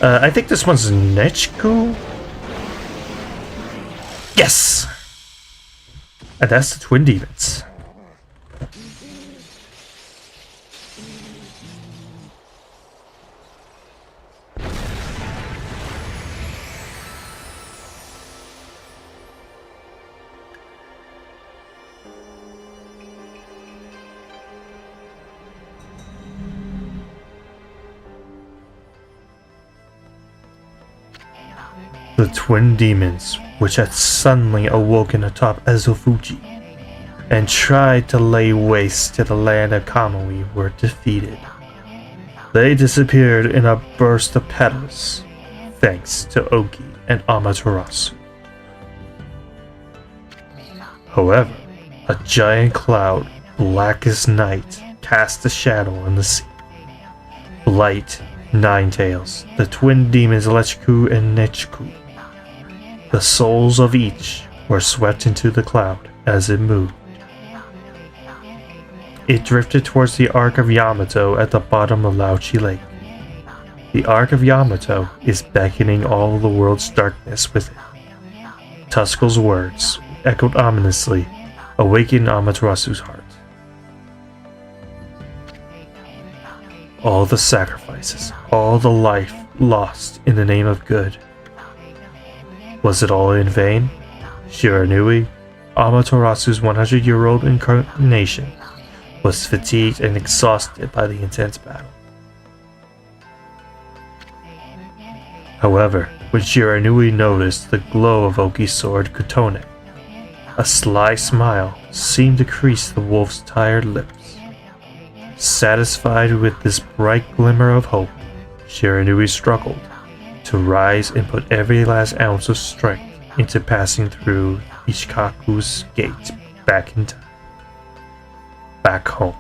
I think this one's Nechku? Yes! And that's the Twin Demons. The twin demons, which had suddenly awoken atop Ezofuji and tried to lay waste to the land of Okami, were defeated. They disappeared in a burst of petals, thanks to Oki and Amaterasu. However, a giant cloud, black as night, cast a shadow on the sea. Blight, Ninetails, the twin demons Lechku and Nechku. The souls of each were swept into the cloud as it moved. It drifted towards the Ark of Yamato at the bottom of Lauchi Lake. The Ark of Yamato is beckoning all the world's darkness with it. Tuskel's words, echoed ominously, awakened Amaterasu's heart. All the sacrifices, all the life lost in the name of good. Was it all in vain? Shiranui, Amaterasu's 100-year-old incarnation was fatigued and exhausted by the intense battle. However, when Shiranui noticed the glow of Oki's sword Kitsune, a sly smile seemed to crease the wolf's tired lips. Satisfied with this bright glimmer of hope, Shiranui struggled to rise and put every last ounce of strength into passing through Ishikaku's gate back in time. Back home.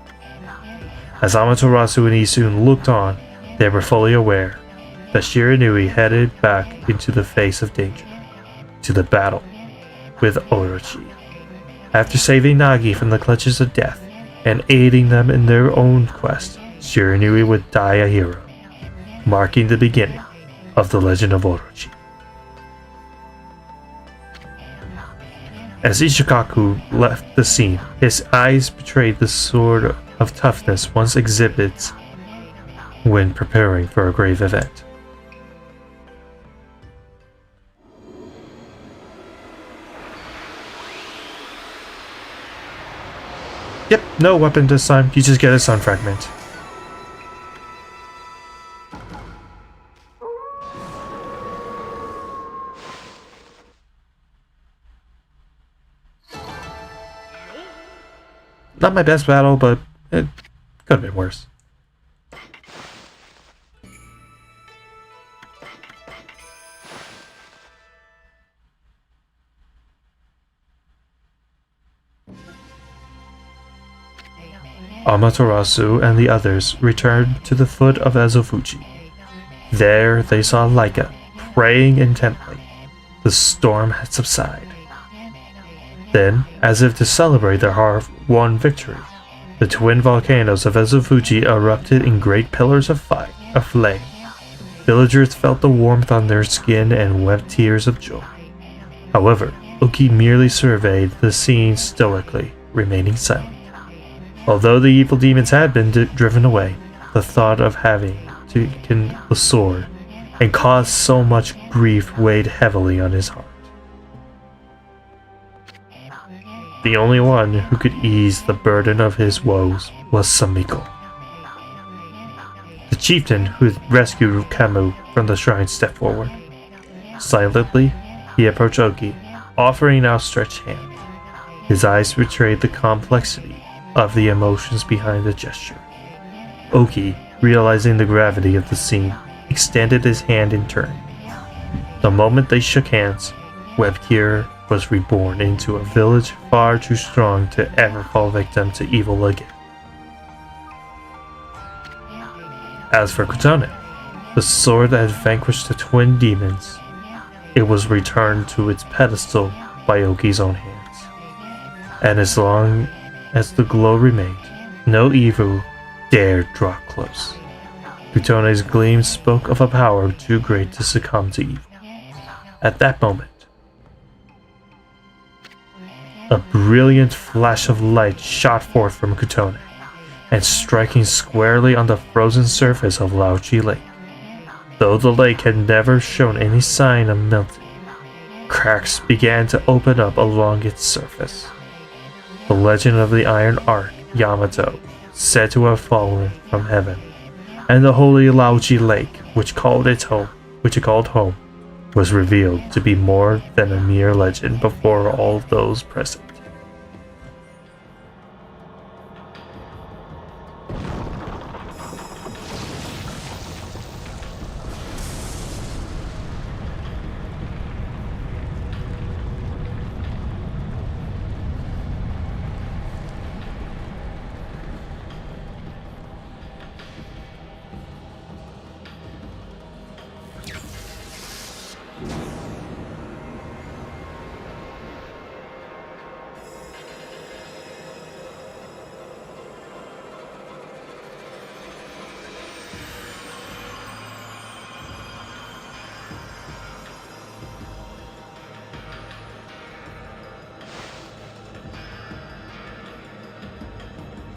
As Amaterasu and Isun looked on, they were fully aware that Shiranui headed back into the face of danger, to the battle with Orochi. After saving Nagi from the clutches of death and aiding them in their own quest, Shiranui would die a hero, marking the beginning of the legend of Orochi. As Ishikaku left the scene, his eyes betrayed the sort of toughness one exhibits when preparing for a grave event. Yep, no weapon this time, you just get a sun fragment. Not my best battle, but it could have been worse. Amaterasu and the others returned to the foot of Ezofuji. There they saw Laika, praying intently. The storm had subsided. Then, as if to celebrate their hard-won victory, the twin volcanoes of Ezofuji erupted in great pillars of flame. Villagers felt the warmth on their skin and wept tears of joy. However, Oki merely surveyed the scene stoically, remaining silent. Although the evil demons had been driven away, the thought of having taken the sword and caused so much grief weighed heavily on his heart. The only one who could ease the burden of his woes was Samiko. The chieftain who rescued Camus from the shrine stepped forward. Silently, he approached Oki, offering an outstretched hand. His eyes betrayed the complexity of the emotions behind the gesture. Oki, realizing the gravity of the scene, extended his hand in turn. The moment they shook hands, Webkir was reborn into a village far too strong to ever fall victim to evil again. As for Kitsune, the sword that had vanquished the twin demons, it was returned to its pedestal by Oki's own hands. And as long as the glow remained, no evil dared draw close. Kitsune's gleam spoke of a power too great to succumb to evil. At that moment, a brilliant flash of light shot forth from Kitsune, and striking squarely on the frozen surface of Laochi Lake. Though the lake had never shown any sign of melting, cracks began to open up along its surface. The legend of the Iron Ark, Yamato, said to have fallen from heaven, and the holy Laochi Lake, which it called home, was revealed to be more than a mere legend before all those present.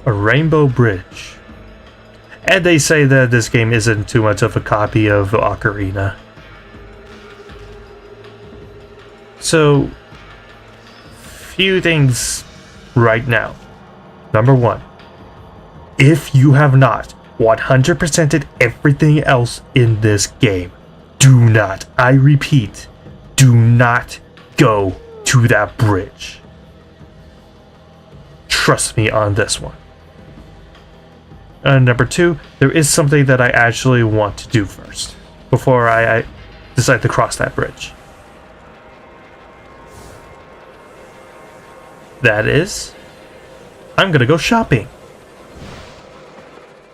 A rainbow bridge. And they say that this game isn't too much of a copy of Ocarina. So, few things right now. Number one, if you have not 100%ed everything else in this game, do not, I repeat, do not go to that bridge. Trust me on this one. Number two, there is something that I actually want to do first, before I decide to cross that bridge. That is, I'm gonna go shopping.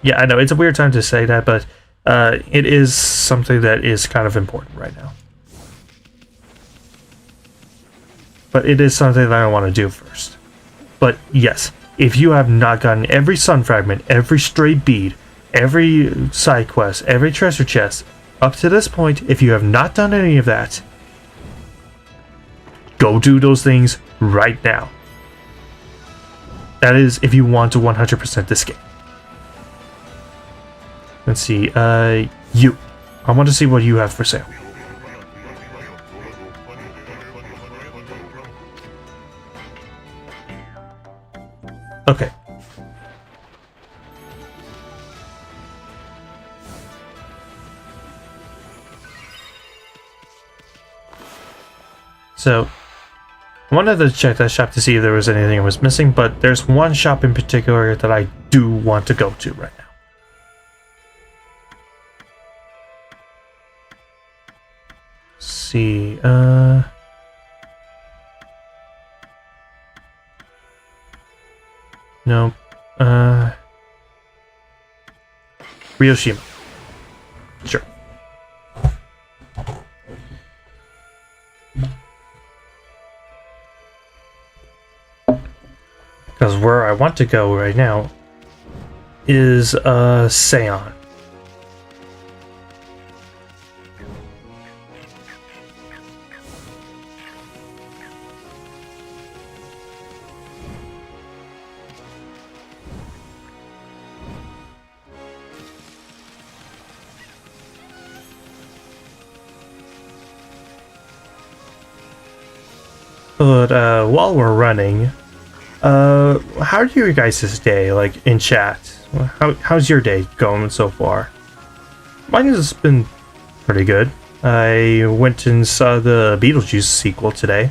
Yeah, I know, it's a weird time to say that, but it is something that is kind of important right now. But it is something that I want to do first. But yes, if you have not gotten every sun fragment, every stray bead, every side quest, every treasure chest, up to this point, if you have not done any of that, go do those things right now. That is if you want to 100% this game. Let's see, you. I want to see what you have for sale. Okay. So, I wanted to check that shop to see if there was anything I was missing, but there's one shop in particular that I do want to go to right now. Let's see, no, Ryoshima. Sure. Because where I want to go right now is Seon. But while we're running, how are your guys' day, like, in chat? How's your day going so far? Mine has been pretty good. I went and saw the Beetlejuice sequel today.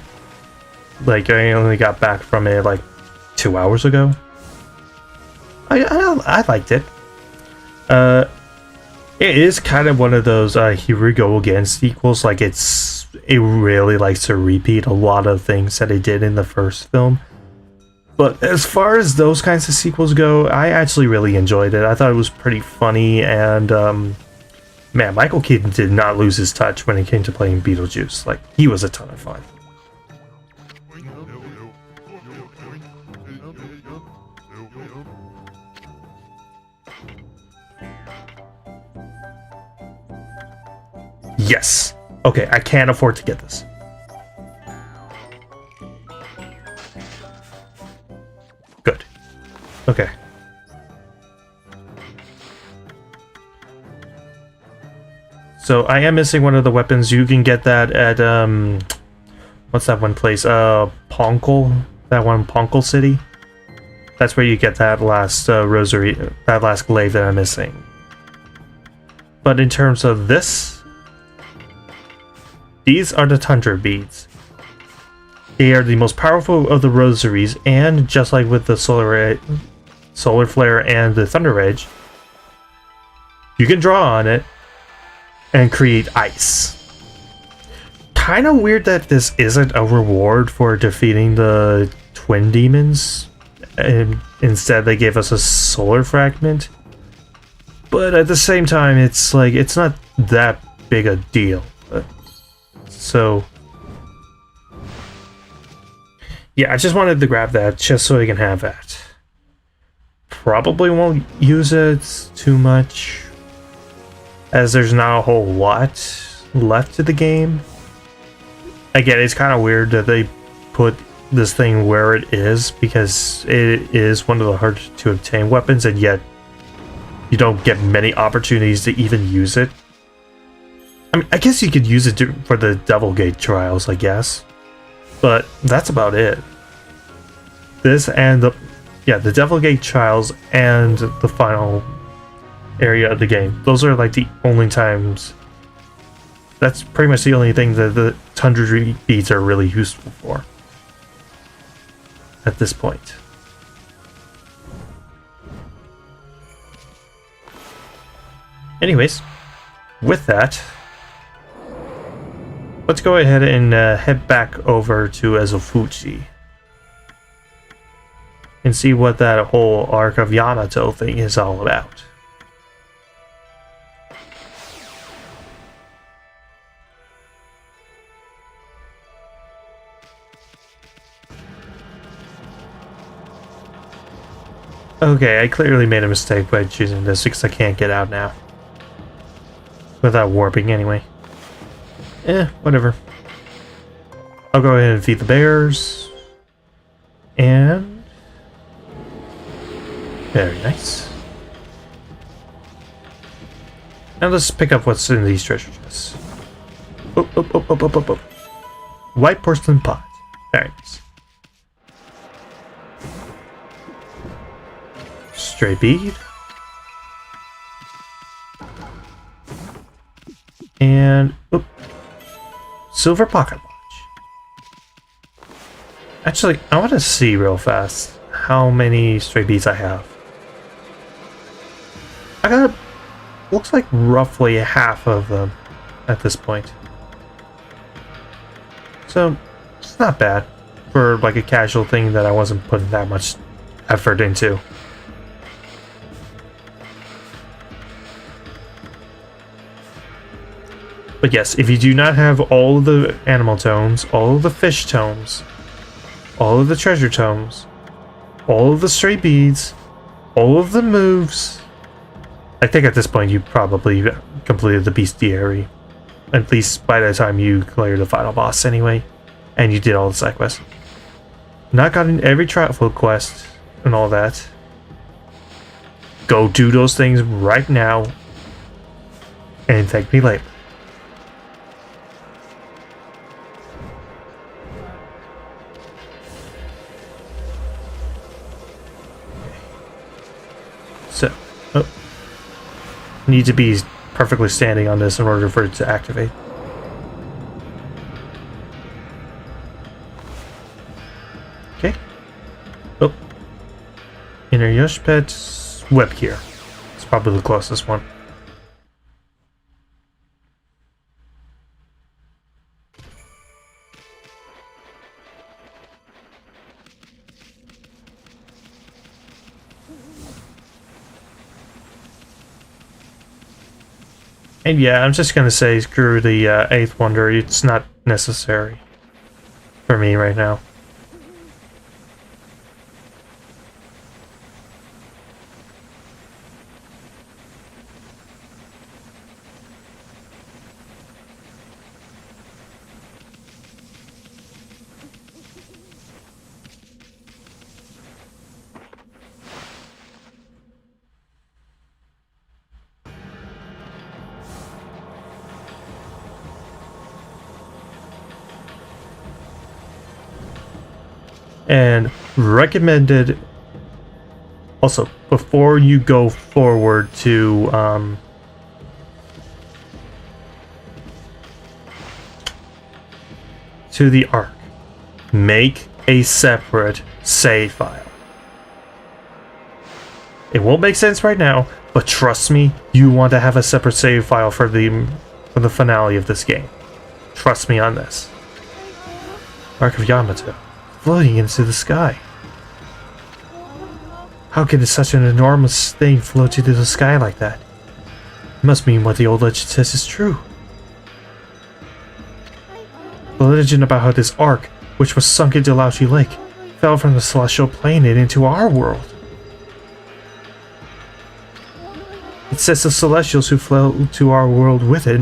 Like, I only got back from it, like, 2 hours ago. I liked it. It is kind of one of those, here we go again sequels. Like, it really likes to repeat a lot of things that it did in the first film. But as far as those kinds of sequels go, I actually really enjoyed it. I thought it was pretty funny, and man, Michael Keaton did not lose his touch when it came to playing Beetlejuice. Like, he was a ton of fun. Yes. Okay, I can't afford to get this. Good. Okay. So I am missing one of the weapons. You can get that at what's that one place? Ponkel. That one, Ponkel City. That's where you get that last rosary, that last glaive that I'm missing. But in terms of this, these are the Tundra beads. They are the most powerful of the rosaries, and just like with the solar flare and the thunder edge, you can draw on it and create ice. Kind of weird that this isn't a reward for defeating the twin demons, and instead they gave us a solar fragment. But at the same time, it's like, it's not that big a deal. So yeah, I just wanted to grab that just so I can have that. Probably won't use it too much, as there's not a whole lot left to the game. Again, it's kind of weird that they put this thing where it is, because it is one of the hardest to obtain weapons, and yet you don't get many opportunities to even use it. I mean, I guess you could use it for the Devil Gate trials, I guess. But that's about it. this and the Devil Gate Trials and the final area of the game. Those are like the only times. That's pretty much the only thing that the Tundra beads are really useful for at this point. Anyways, with that, let's go ahead and head back over to Ezofuchi and see what that whole Arc of Yamato thing is all about. Okay, I clearly made a mistake by choosing this because I can't get out now. Without warping, anyway. Whatever. I'll go ahead and feed the bears. And... very nice. Now let's pick up what's in these treasure chests. Oh. White porcelain pot. Very nice. Stray bead. And silver pocket watch. Actually, I want to see real fast how many stray beads I have. I got, looks like roughly half of them at this point. So it's not bad for like a casual thing that I wasn't putting that much effort into. But yes, if you do not have all of the animal tomes, all of the fish tomes, all of the treasure tomes, all of the stray beads, all of the moves, I think at this point you probably completed the bestiary. At least by the time you cleared the final boss anyway, and you did all the side quests. Not gotten every trial quest and all that. Go do those things right now, and thank me later. So, need to be perfectly standing on this in order for it to activate. Okay. Oh. Inner Yoshpet whip here. It's probably the closest one. And yeah, I'm just gonna say screw the Eighth Wonder. It's not necessary for me right now. And recommended also before you go forward to the Ark, make a separate save file. It won't make sense right now, but trust me, you want to have a separate save file for the finale of this game. Trust me on this. Ark of Yamato. Floating into the sky. How can such an enormous thing float into the sky like that? It must mean what the old legend says is true. The legend about how this Ark, which was sunk into Laoshi Lake, fell from the celestial plane and into our world. It says the celestials who fell to our world with it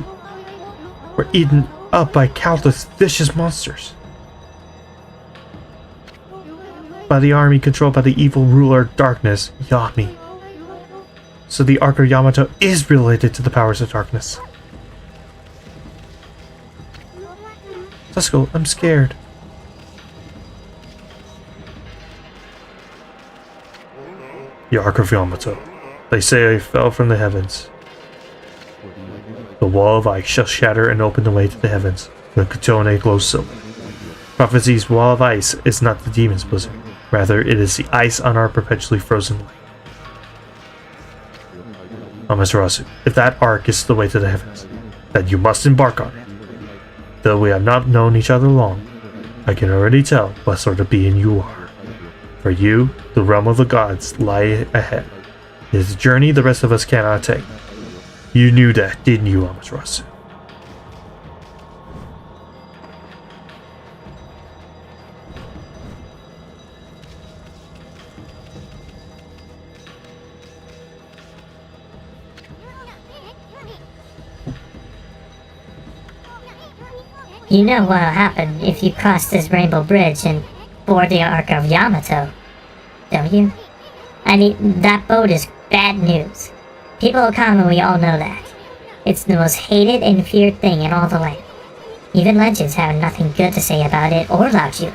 were eaten up by countless vicious monsters. By the army controlled by the evil ruler Darkness, Yami. So the Ark of Yamato is related to the powers of darkness. Sasuke, I'm scared. The Ark of Yamato. They say I fell from the heavens. The wall of ice shall shatter and open the way to the heavens. The Kitsune glows silver. Prophecy's wall of ice is not the demon's blizzard. Rather, it is the ice on our perpetually frozen land. Amaterasu, if that ark is the way to the heavens, then you must embark on it. Though we have not known each other long, I can already tell what sort of being you are. For you, the realm of the gods lie ahead. It is a journey the rest of us cannot take. You knew that, didn't you, Amaterasu? You know what'll happen if you cross this rainbow bridge and board the Ark of Yamato, don't you? I mean, that boat is bad news. People of Okami, we all know that. It's the most hated and feared thing in all the land. Even legends have nothing good to say about it or about you.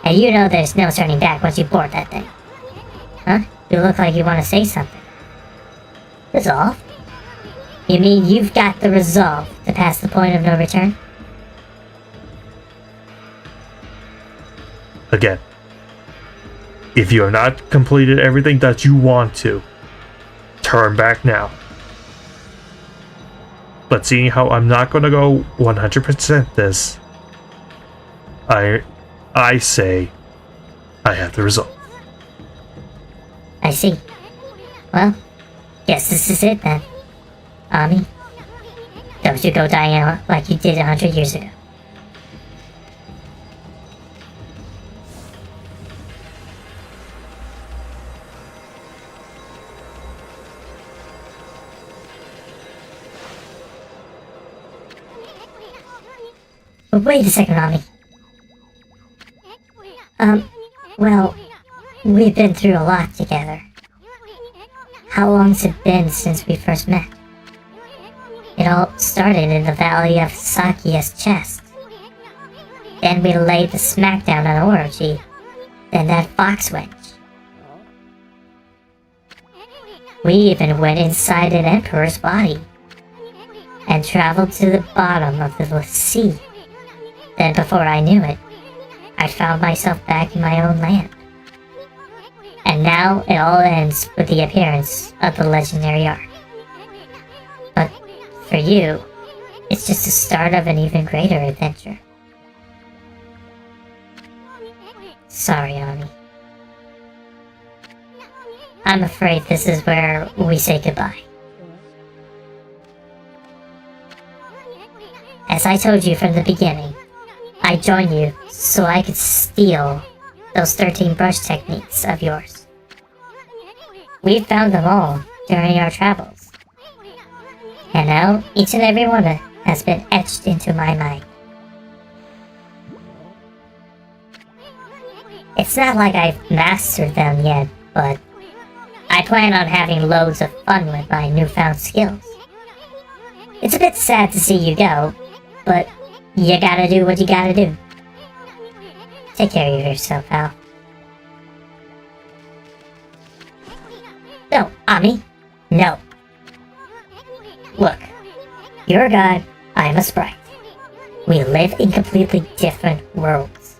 And you know there's no turning back once you board that thing. Huh? You look like you want to say something. Resolve? You mean you've got the resolve to pass the point of no return? Again, if you have not completed everything that you want to, turn back now. But seeing how I'm not going to go 100% this, I say I have the result. I see. Well, guess this is it then. Ami, don't you go dying out like you did 100 years ago. But wait a second, Ami. Well, we've been through a lot together. How long's it been since we first met? It all started in the valley of Sakia's chest. Then we laid the smackdown on Orochi. Then that Fahx wench. We even went inside an emperor's body. And traveled to the bottom of the sea. Then before I knew it, I found myself back in my own land. And now it all ends with the appearance of the legendary ark. But for you, it's just the start of an even greater adventure. Sorry, Ami. I'm afraid this is where we say goodbye. As I told you from the beginning, I joined you so I could steal those 13 brush techniques of yours. We found them all during our travels. And now, each and every one has been etched into my mind. It's not like I've mastered them yet, but I plan on having loads of fun with my newfound skills. It's a bit sad to see you go, but you gotta do what you gotta do. Take care of yourself, pal. No, Ami. No. Look, you're a god, I'm a sprite. We live in completely different worlds.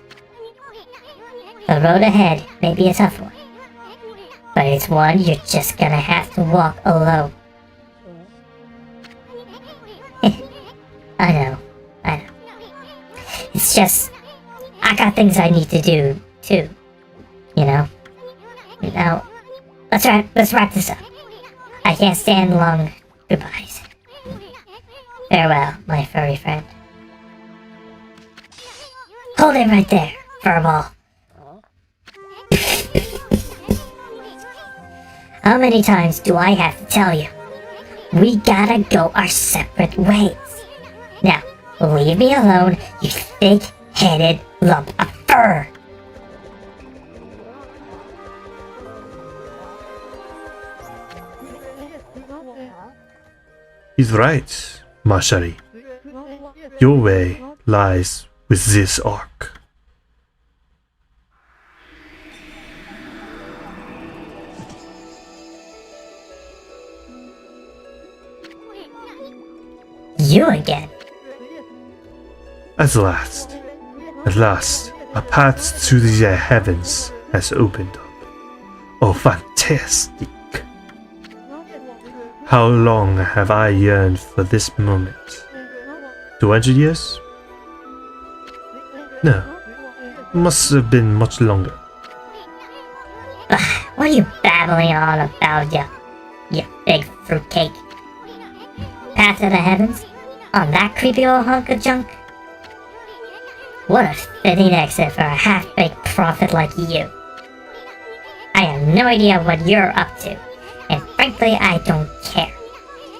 The road ahead may be a tough one, but it's one you're just gonna have to walk alone. I know. It's just, I got things I need to do, too. You know? Now, let's wrap this up. I can't stand long goodbyes. Farewell, my furry friend. Hold it right there, furball. How many times do I have to tell you? We gotta go our separate ways. Now, leave me alone, you thick-headed lump of fur! He's right, Mashari. Your way lies with this ark. You again? At last, a path to the heavens has opened up. Oh, fantastic! How long have I yearned for this moment? 200 years? No, must have been much longer. What are you babbling on about, you big fruitcake? Path to the heavens? On that creepy old hunk of junk? What a fitting exit for a half-baked prophet like you. I have no idea what you're up to, and frankly I don't care.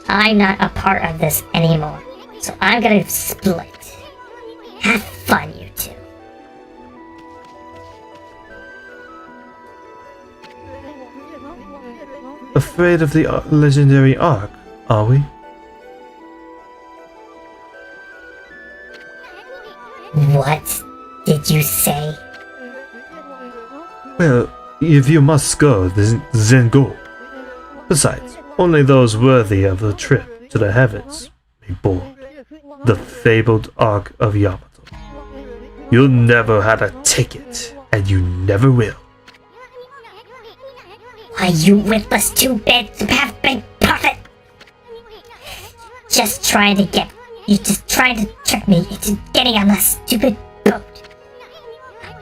I'm not a part of this anymore, so I'm gonna split. Have fun, you two. Afraid of the legendary arc, are we? What did you say? Well, if you must go, then go. Besides, only those worthy of the trip to the heavens may board the fabled Ark of Yamato. You never had a ticket, and you never will. Why, you witless two-bit half-baked prophet! Just trying to trick me into getting on that stupid boat.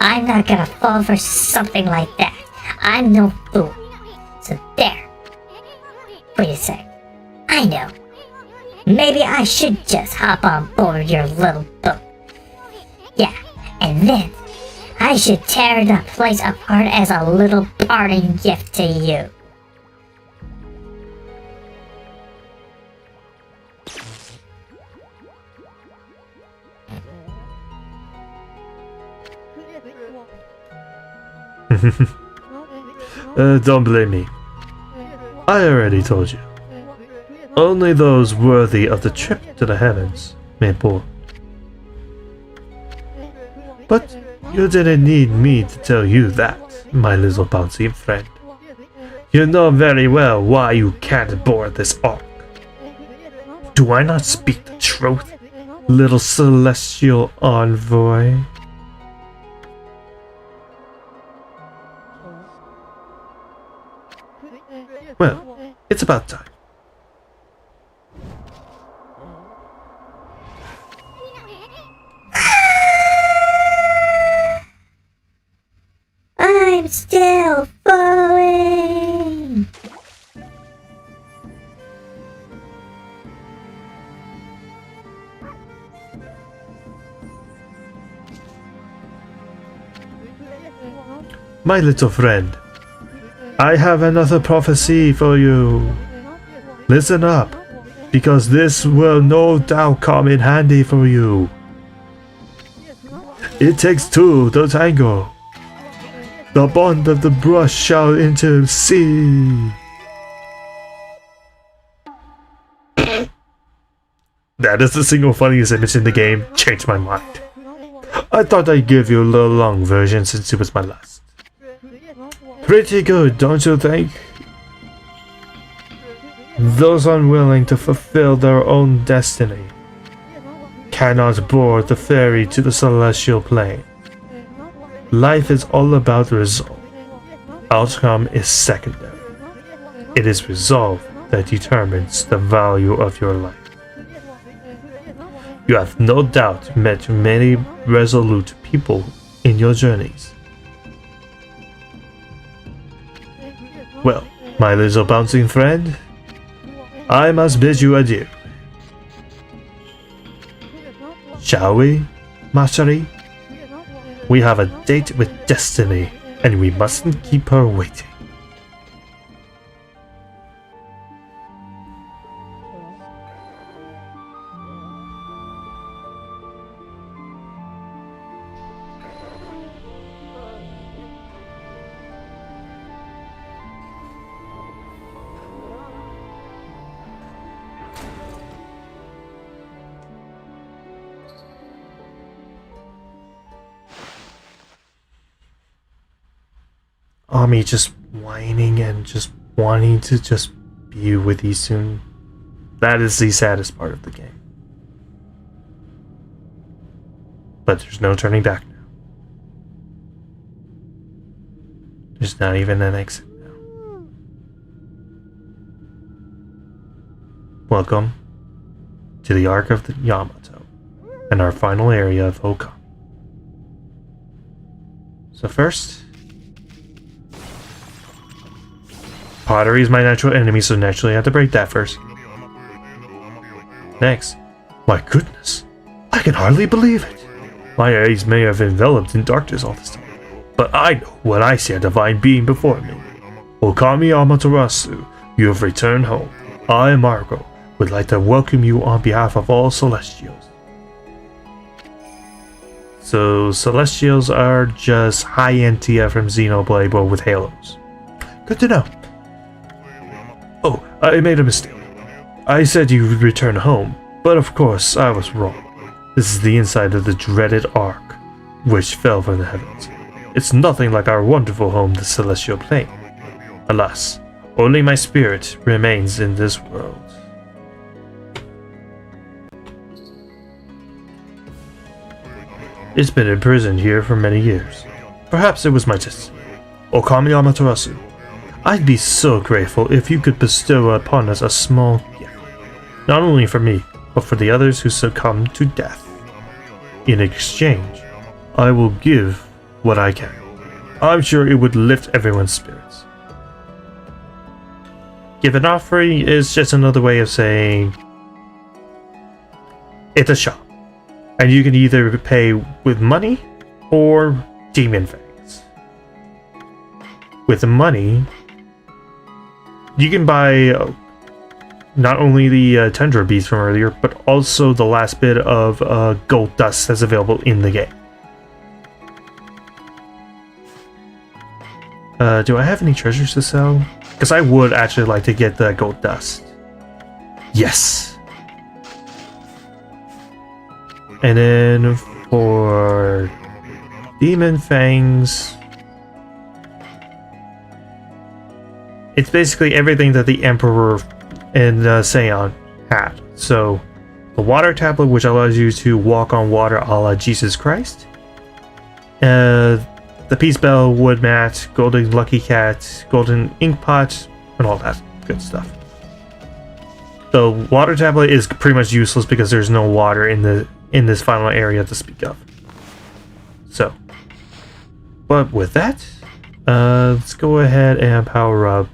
I'm not gonna fall for something like that. I'm no fool. So there. Wait a sec. I know. Maybe I should just hop on board your little boat. Yeah, and then I should tear the place apart as a little parting gift to you. Don't blame me. I already told you. Only those worthy of the trip to the heavens may board. But you didn't need me to tell you that, my little bouncy friend. You know very well why you can't board this ark. Do I not speak the truth, little celestial envoy? Well, it's about time. I'm still falling! My little friend, I have another prophecy for you. Listen up, because this will no doubt come in handy for you. It takes two to tango. The bond of the brush shall into sea. That is the single funniest image in the game. Changed my mind. I thought I'd give you a little long version since it was my last. Pretty good, don't you think? Those unwilling to fulfill their own destiny cannot board the ferry to the celestial plane. Life is all about resolve. Outcome is secondary. It is resolve that determines the value of your life. You have no doubt met many resolute people in your journeys. Well, my little bouncing friend, I must bid you adieu. Shall we, Mastery? We have a date with destiny, and we mustn't keep her waiting. Ami just whining and just wanting to just be with you soon. That is the saddest part of the game. But there's no turning back now. There's not even an exit now. Welcome to the Ark of the Yamato and our final area of Okami. So first, pottery is my natural enemy, so naturally I have to break that first. Next, my goodness, I can hardly believe it. My eyes may have enveloped in darkness all this time, but I know when I see a divine being before me. Okami Amaterasu, you have returned home. I, Margo, would like to welcome you on behalf of all Celestials. So, Celestials are just high-end TF from Xenoblade, but with halos. Good to know. Oh, I made a mistake. I said you would return home, but of course I was wrong. This is the inside of the dreaded Ark, which fell from the heavens. It's nothing like our wonderful home, the Celestial Plane. Alas, only my spirit remains in this world. It's been imprisoned here for many years. Perhaps it was my destiny. Okami Amaterasu, I'd be so grateful if you could bestow upon us a small gift. Not only for me, but for the others who succumbed to death. In exchange, I will give what I can. I'm sure it would lift everyone's spirits. Give an offering is just another way of saying it's a shop. And you can either pay with money or demon fangs. With the money, you can buy not only the Tundra Beast from earlier, but also the last bit of gold dust that's available in the game. Do I have any treasures to sell? Because I would actually like to get the gold dust. Yes! And then for Demon Fangs, it's basically everything that the Emperor and Seon had. So the water tablet, which allows you to walk on water a la Jesus Christ. The Peace Bell, Wood Mat, Golden Lucky Cat, Golden Ink Pot, and all that good stuff. The water tablet is pretty much useless because there's no water in this final area to speak of. So, but with that, let's go ahead and power up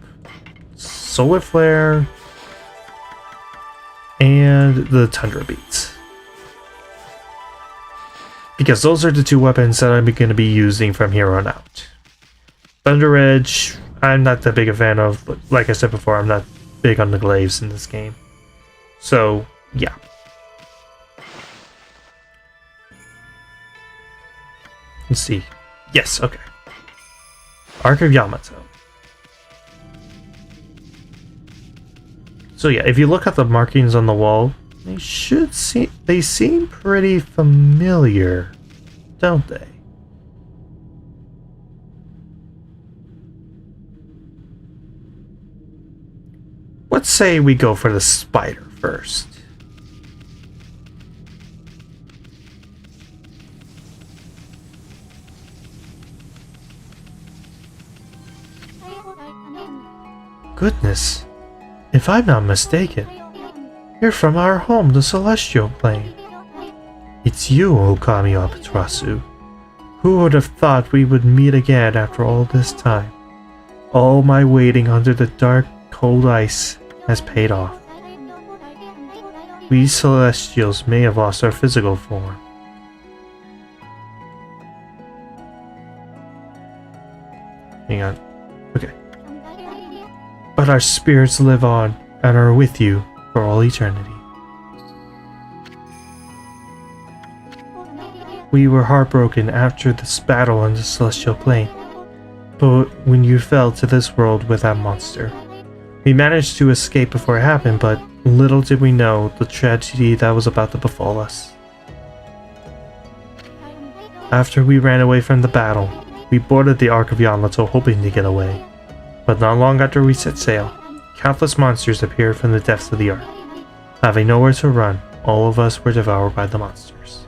Solar Flare and the Tundra Beats. Because those are the two weapons that I'm going to be using from here on out. Thunder Edge, I'm not that big a fan of. Like I said before, I'm not big on the glaives in this game. So, yeah. Let's see. Yes, okay. Ark of Yamato. So yeah, if you look at the markings on the wall, they seem pretty familiar, don't they? Let's say we go for the spider first. Goodness, if I'm not mistaken, you're from our home, the Celestial Plane. It's you, Okami Amaterasu. Who would have thought we would meet again after all this time? All my waiting under the dark, cold ice has paid off. We Celestials may have lost our physical form. Hang on. Okay. But our spirits live on and are with you for all eternity. We were heartbroken after this battle on the Celestial Plane, but when you fell to this world with that monster, we managed to escape before it happened, but little did we know the tragedy that was about to befall us. After we ran away from the battle, we boarded the Ark of Yamato hoping to get away. But not long after we set sail, countless monsters appeared from the depths of the Ark. Having nowhere to run, all of us were devoured by the monsters.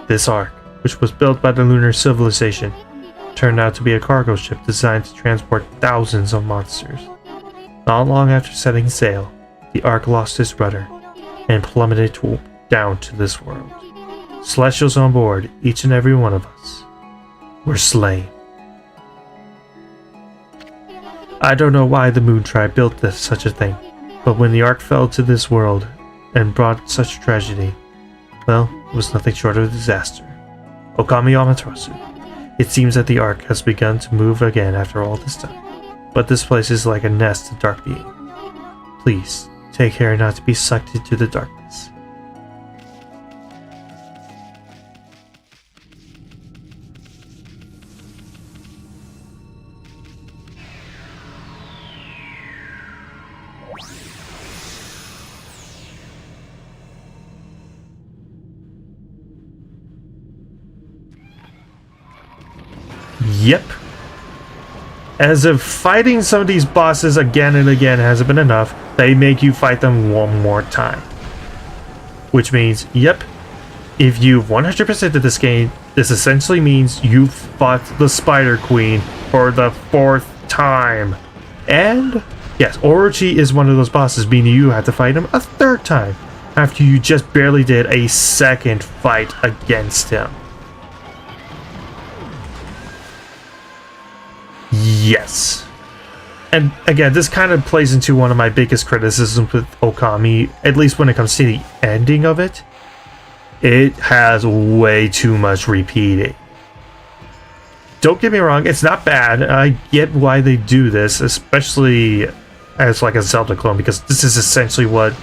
This Ark, which was built by the lunar civilization, turned out to be a cargo ship designed to transport thousands of monsters. Not long after setting sail, the Ark lost its rudder and plummeted down to this world. Celestials on board, each and every one of us, were slain. I don't know why the Moon Tribe built such a thing, but when the Ark fell to this world and brought such tragedy, well, it was nothing short of a disaster. Okami Amaterasu. It seems that the Ark has begun to move again after all this time, but this place is like a nest of dark being. Please, take care not to be sucked into the darkness. Yep. As if fighting some of these bosses again and again hasn't been enough, they make you fight them one more time. Which means, yep, if you've 100%ed this game, this essentially means you've fought the Spider Queen for the 4th time. And, yes, Orochi is one of those bosses, meaning you have to fight him a 3rd time, after you just barely did a 2nd fight against him. Yes. And again, this kind of plays into one of my biggest criticisms with Okami, at least when it comes to the ending of it. It has way too much repeating. Don't get me wrong, it's not bad. I get why they do this, especially as like a Zelda clone, because this is essentially what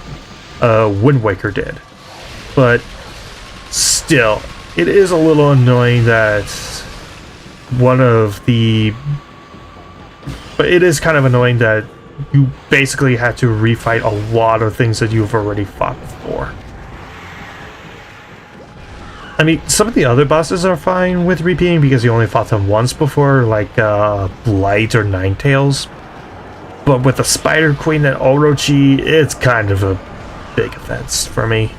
Wind Waker did. But still, it is a little annoying that But it is kind of annoying that you basically had to refight a lot of things that you've already fought before. I mean, some of the other bosses are fine with repeating because you only fought them once before, like Blight or Ninetales. But with the Spider Queen and Orochi, it's kind of a big offense for me.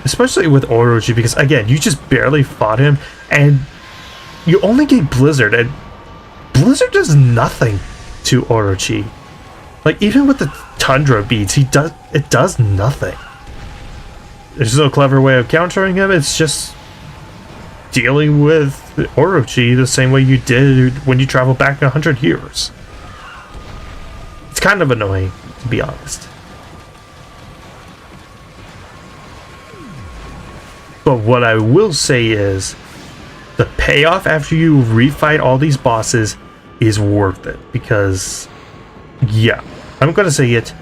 Especially with Orochi, because again, you just barely fought him, and you only get Blizzard, and Blizzard does nothing to Orochi. Like, even with the Tundra beats, it does nothing. There's no clever way of countering him, it's just dealing with Orochi the same way you did when you travel back 100 years. It's kind of annoying, to be honest. But what I will say is, the payoff after you refight all these bosses is worth it, because, yeah, I'm gonna say it,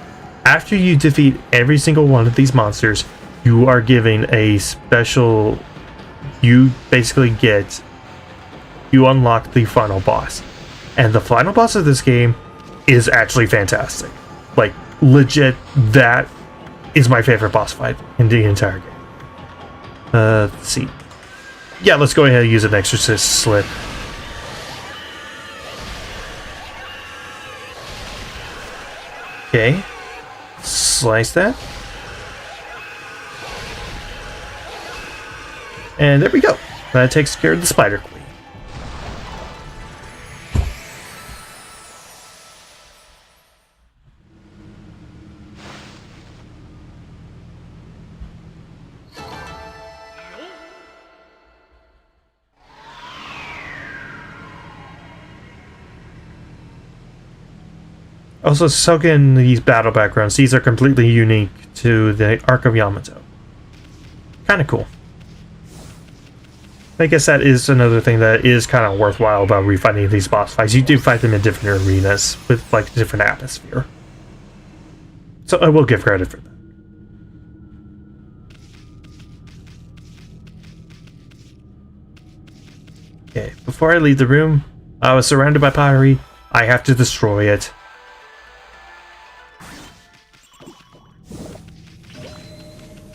after you defeat every single one of these monsters, you are given a special, you unlock the final boss. And the final boss of this game is actually fantastic. Like, legit, that is my favorite boss fight in the entire game. Let's see. Yeah, let's go ahead and use an Exorcist slip. Okay. Slice that. And there we go. That takes care of the Spider Queen. Also, soak in these battle backgrounds. These are completely unique to the Arc of Yamato. Kind of cool. I guess that is another thing that is kind of worthwhile about refighting these boss fights. You do fight them in different arenas with like a different atmosphere. So I will give credit for that. Okay, before I leave the room, I was surrounded by pottery. I have to destroy it.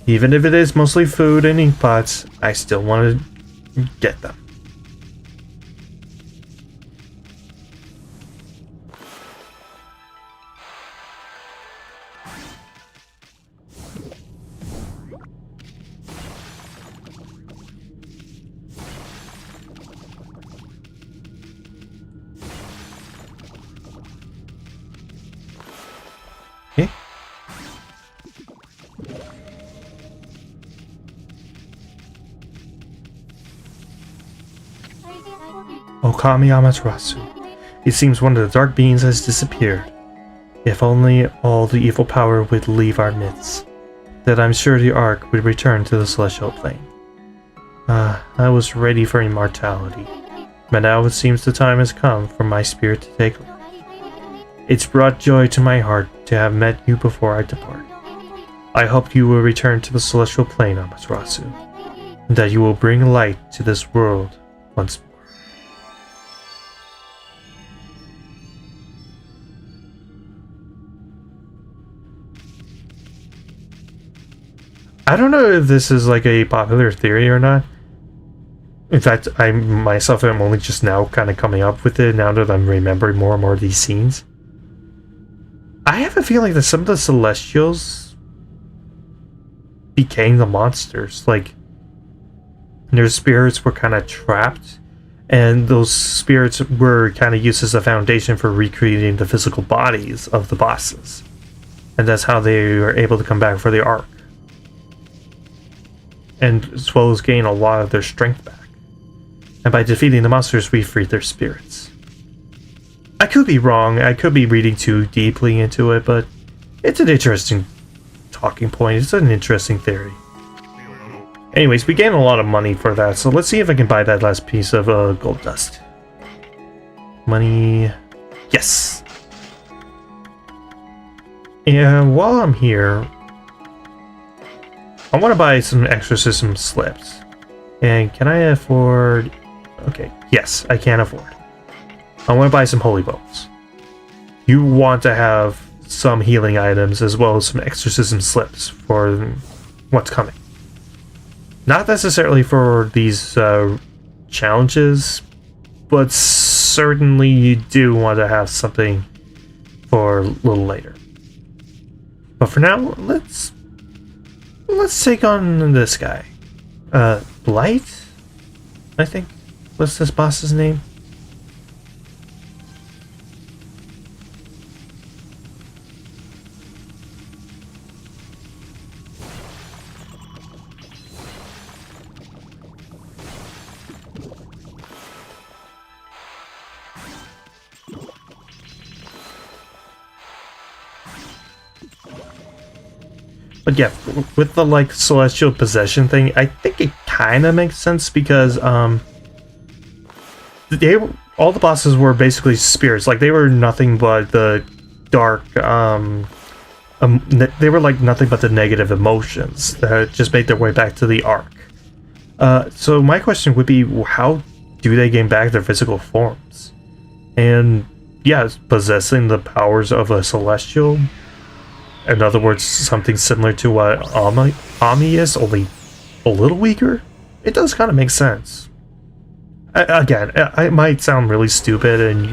Even if it is mostly food and ink pots, I still want to get them. Okami Amaterasu. It seems one of the dark beings has disappeared. If only all the evil power would leave our midst, then I'm sure the Ark would return to the celestial plane. I was ready for immortality, but now it seems the time has come for my spirit to take over. It's brought joy to my heart to have met you before I depart. I hope you will return to the celestial plane, Amaterasu, and that you will bring light to this world once more. I don't know if this is like a popular theory or not. In fact, I myself am only just now kind of coming up with it now that I'm remembering more and more of these scenes. I have a feeling that some of the Celestials became the monsters. Like, their spirits were kind of trapped, and those spirits were kind of used as a foundation for recreating the physical bodies of the bosses. And that's how they were able to come back for the Ark. And as well as gain a lot of their strength back. And by defeating the monsters, we freed their spirits. I could be wrong, I could be reading too deeply into it, but it's an interesting talking point, it's an interesting theory. Anyways, we gained a lot of money for that, so let's see if I can buy that last piece of gold dust. Money... yes! And while I'm here, I want to buy some exorcism slips. And can I afford... okay, yes, I can afford. I want to buy some holy bones. You want to have some healing items as well as some exorcism slips for what's coming. Not necessarily for these challenges, but certainly you do want to have something for a little later. But for now, let's take on this guy. Blight? I think. What's this boss's name? But yeah, with the like celestial possession thing, I think it kind of makes sense because all the bosses were basically spirits. Like they were nothing but the dark. They were like nothing but the negative emotions that just made their way back to the Ark. So my question would be, how do they gain back their physical forms? And yeah, possessing the powers of a celestial. In other words, something similar to what Ami is, only a little weaker? It does kind of make sense. Again, it might sound really stupid, and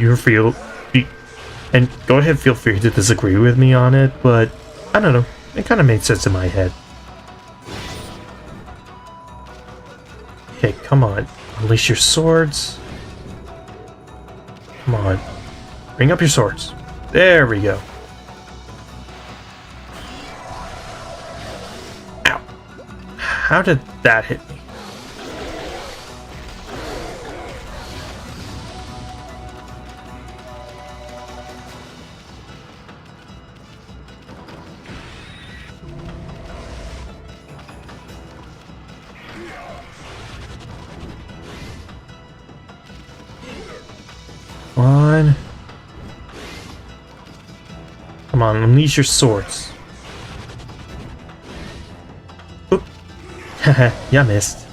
and go ahead, feel free to disagree with me on it, but I don't know, it kind of made sense in my head. Okay, come on, unleash your swords. Come on, bring up your swords. There we go. How did that hit me? Come on, unleash your swords. Oop. Haha, ya missed.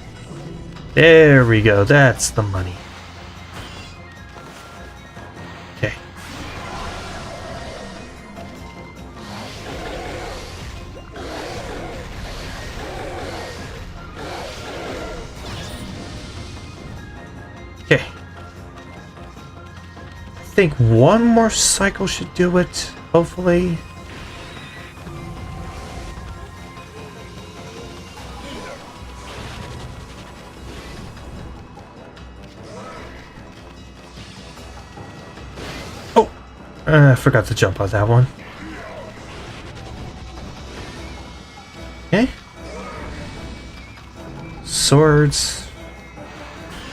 There we go, that's the money. Okay. Okay. I think one more cycle should do it, hopefully. Oh! I forgot to jump on that one. Okay. Swords.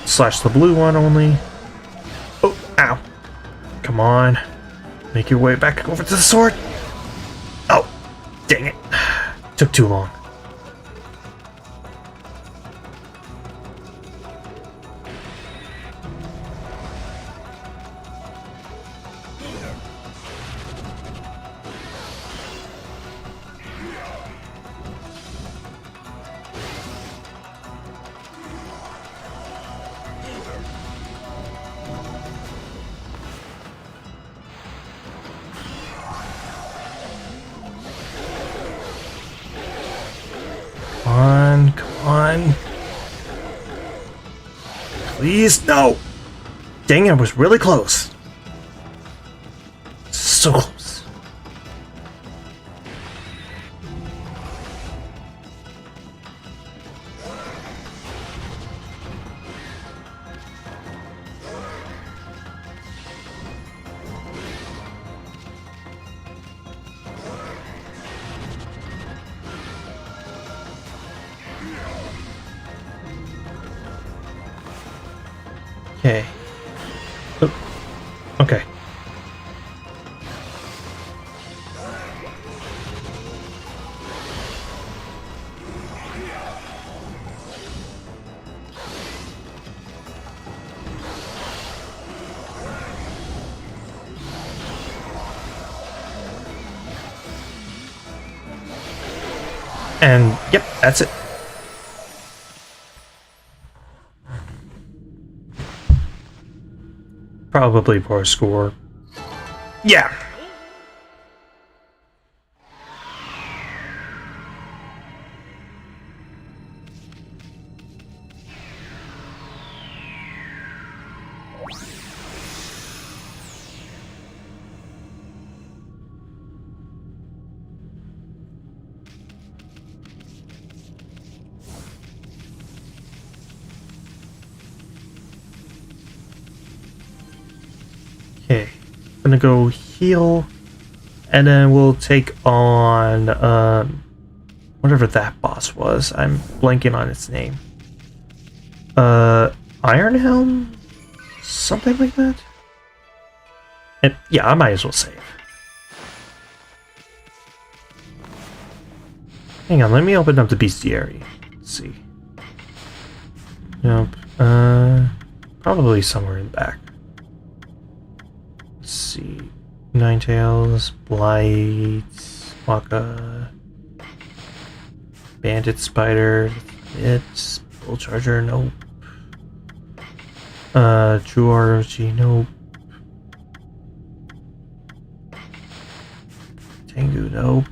Slash the blue one only. come on. Make your way back over to the sword. Oh, dang it. Took too long. Come on. Please, no! Dang it, I was really close. So close. Okay. Oh, okay. And yep, that's it. Probably poor score. Yeah. Okay, I'm gonna go heal, and then we'll take on whatever that boss was. I'm blanking on its name. Iron Helm? Something like that? And yeah, I might as well save. Hang on, let me open up the bestiary. Let's see. Nope. Probably somewhere in the back. Let's see. Ninetales, Blight, Waka, Bandit Spider, it's Bull Charger, nope. True ROG, nope. Tengu, nope.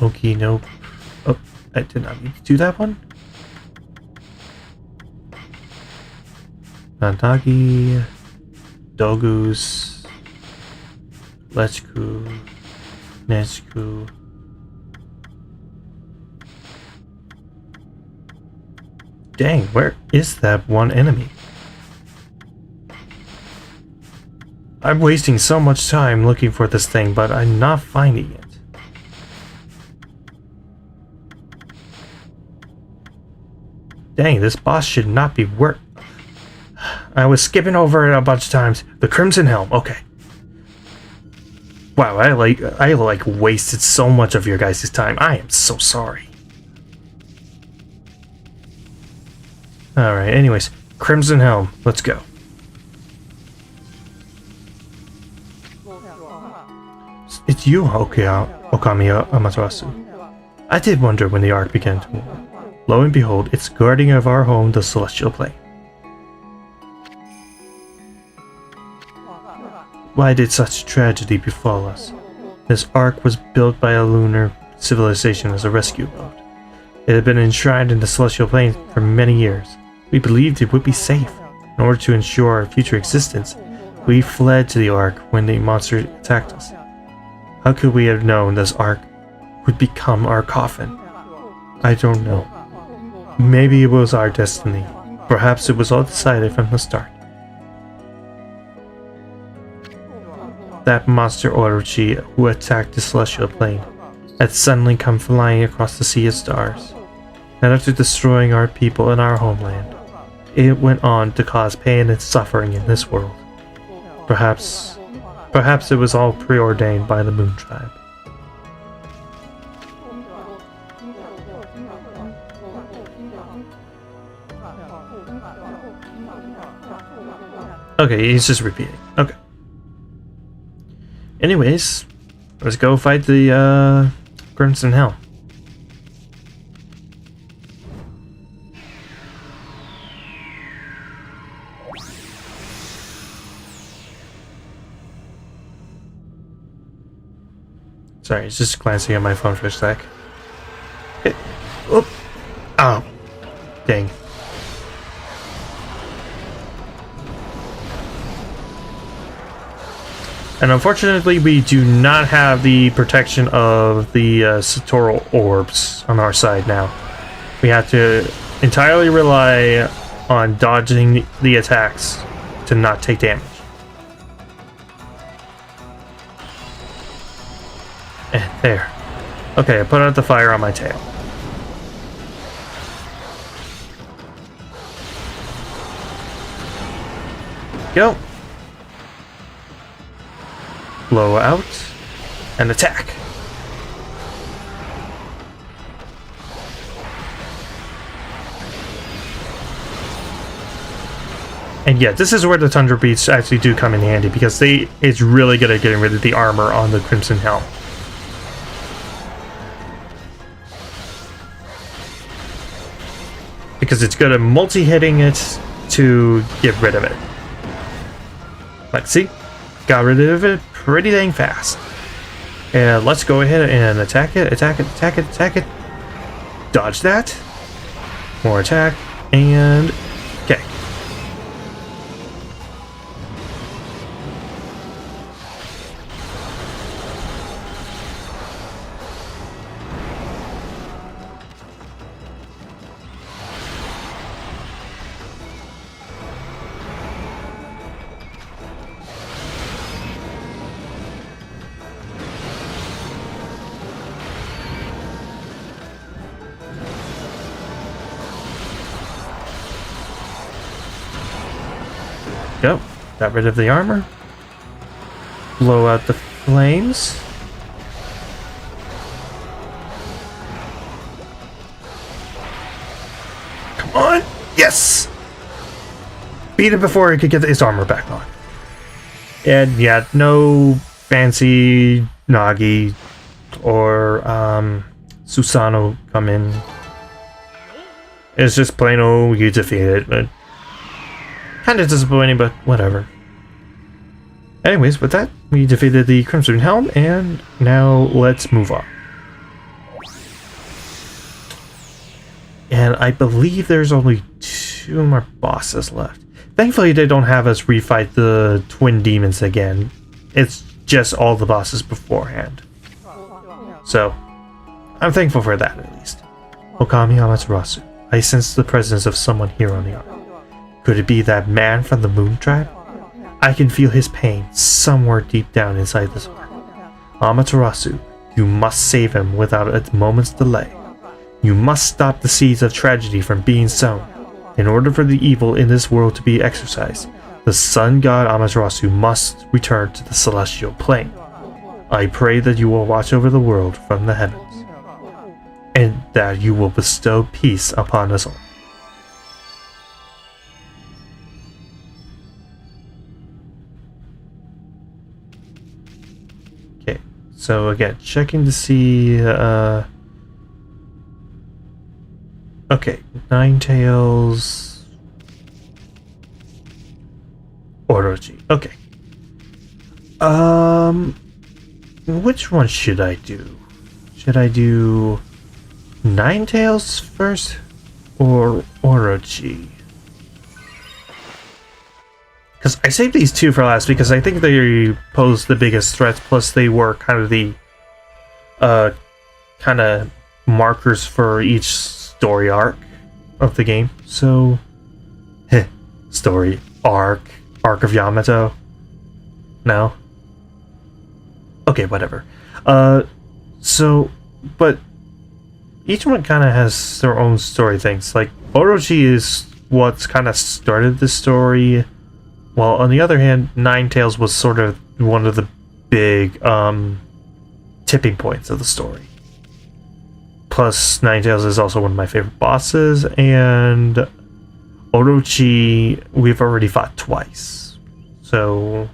Loki, nope. Oh, I did not need to do that one. Nantagi, Dogus, Lechku, Nesku. Dang, where is that one enemy? I'm wasting so much time looking for this thing, but I'm not finding it. Dang, this boss should not be worth. I was skipping over it a bunch of times. The Crimson Helm, okay. Wow, I wasted so much of your guys' time. I am so sorry. Alright, anyways. Crimson Helm, let's go. It's you, Okami Amaterasu. I did wonder when the arc began to move. Lo and behold, it's the guardian of our home, the Celestial Plane. Why did such tragedy befall us? This ark was built by a lunar civilization as a rescue boat. It had been enshrined in the Celestial Plane for many years. We believed it would be safe. In order to ensure our future existence, we fled to the ark when the monster attacked us. How could we have known this ark would become our coffin? I don't know. Maybe it was our destiny. Perhaps it was all decided from the start. That monster Orochi who attacked the Celestial Plane had suddenly come flying across the sea of stars, and after destroying our people and our homeland. it went on to cause pain and suffering in this world. Perhaps it was all preordained by the Moon Tribe. Okay, he's just repeating. Okay. Anyways, let's go fight the Crimson Helm. Sorry, just glancing at my phone for a sec. Okay. Oh. Oh. Dang. And unfortunately, we do not have the protection of the Satoral orbs on our side now. We have to entirely rely on dodging the attacks to not take damage. There. Okay, I put out the fire on my tail. Go. Blow out and attack. And yeah, this is where the Tundra Beasts actually do come in handy, because it's really good at getting rid of the armor on the Crimson Helm. Because it's good at multi-hitting it to get rid of it. Like, see? Got rid of it pretty dang fast. And let's go ahead and attack it, attack it, attack it, attack it. Dodge that. More attack, and... okay. Go. Got rid of the armor. Blow out the flames. Come on! Yes! Beat it before he could get his armor back on. And yeah, no fancy Nagi or Susano come in. It's just plain old you defeat it, but kind of disappointing, but whatever. Anyways, with that, we defeated the Crimson Helm, and now let's move on. And I believe there's only 2 more bosses left. Thankfully, they don't have us refight the twin demons again. It's just all the bosses beforehand. So, I'm thankful for that, at least. Okami Amaterasu, I sense the presence of someone here on the island. Could it be that man from the Moon Tribe? I can feel his pain somewhere deep down inside this heart. Amaterasu, you must save him without a moment's delay. You must stop the seeds of tragedy from being sown. In order for the evil in this world to be exorcised, the sun god Amaterasu must return to the celestial plane. I pray that you will watch over the world from the heavens, and that you will bestow peace upon us all. So again, checking to see, okay, Ninetales, Orochi, okay. Which one should I do? Should I do Ninetales first, or Orochi? Because I saved these 2 for last because I think they pose the biggest threats, plus they were kind of the kind of markers for each story arc of the game. So, story arc of Yamato. No. Okay, whatever. So, but each one kind of has their own story things. Like Orochi is what's kind of started the story. While on the other hand, Ninetales was sort of one of the big tipping points of the story. Plus, Ninetales is also one of my favorite bosses, and Orochi we've already fought twice. So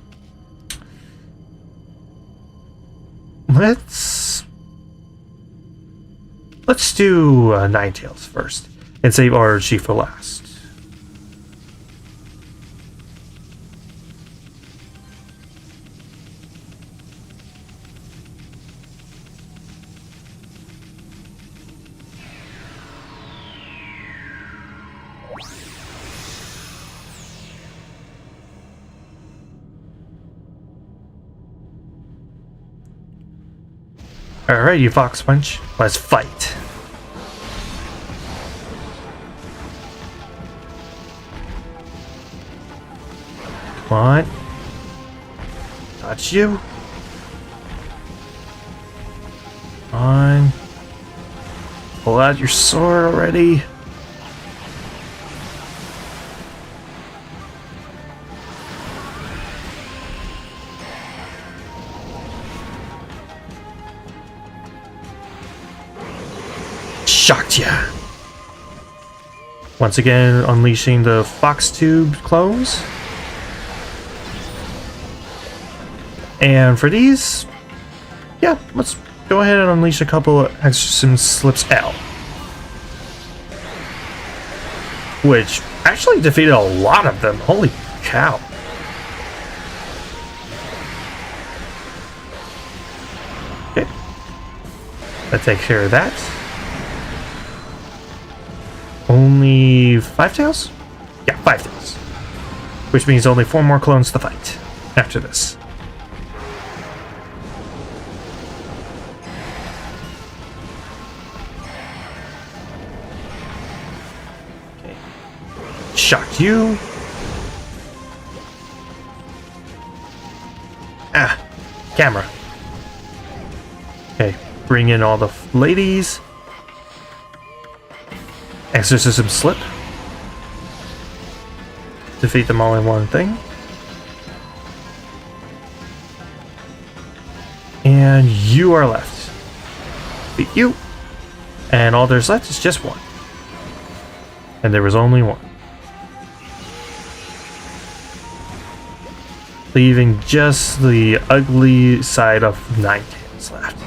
let's do Ninetales first and save Orochi for last. Alright, you Fox Punch, let's fight. Come on. Touch you. Come on. Pull out your sword already. Shocked ya! Once again, unleashing the Fox Tube clones. And for these, yeah, let's go ahead and unleash a couple of Exorcism Slips L. Which actually defeated a lot of them. Holy cow. Okay. That takes care of that. Only 5 tails? Yeah, 5 tails. Which means only 4 more clones to fight after this. Okay. Shocked you. Ah, camera. Okay, bring in all the ladies. Exorcism Slip. Defeat them all in one thing. And you are left. Beat you. And all there's left is just one. And there was only one. Leaving just the ugly side of Ninetales left.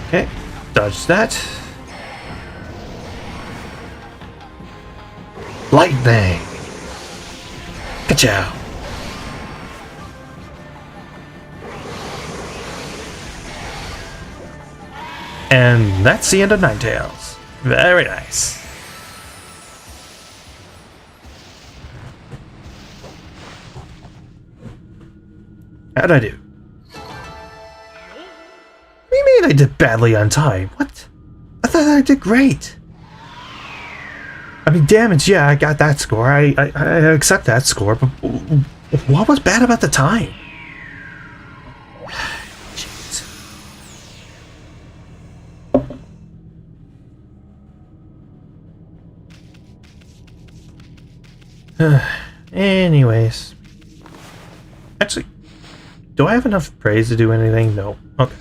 Okay, dodge that. Lightning! Ka-chow! And that's the end of Ninetales. Very nice. How'd I do? What do you mean I did badly on time? What? I thought I did great. I mean, damage, yeah, I got that score. I accept that score, but what was bad about the time? Jeez. Anyways. Actually, do I have enough praise to do anything? No. Okay.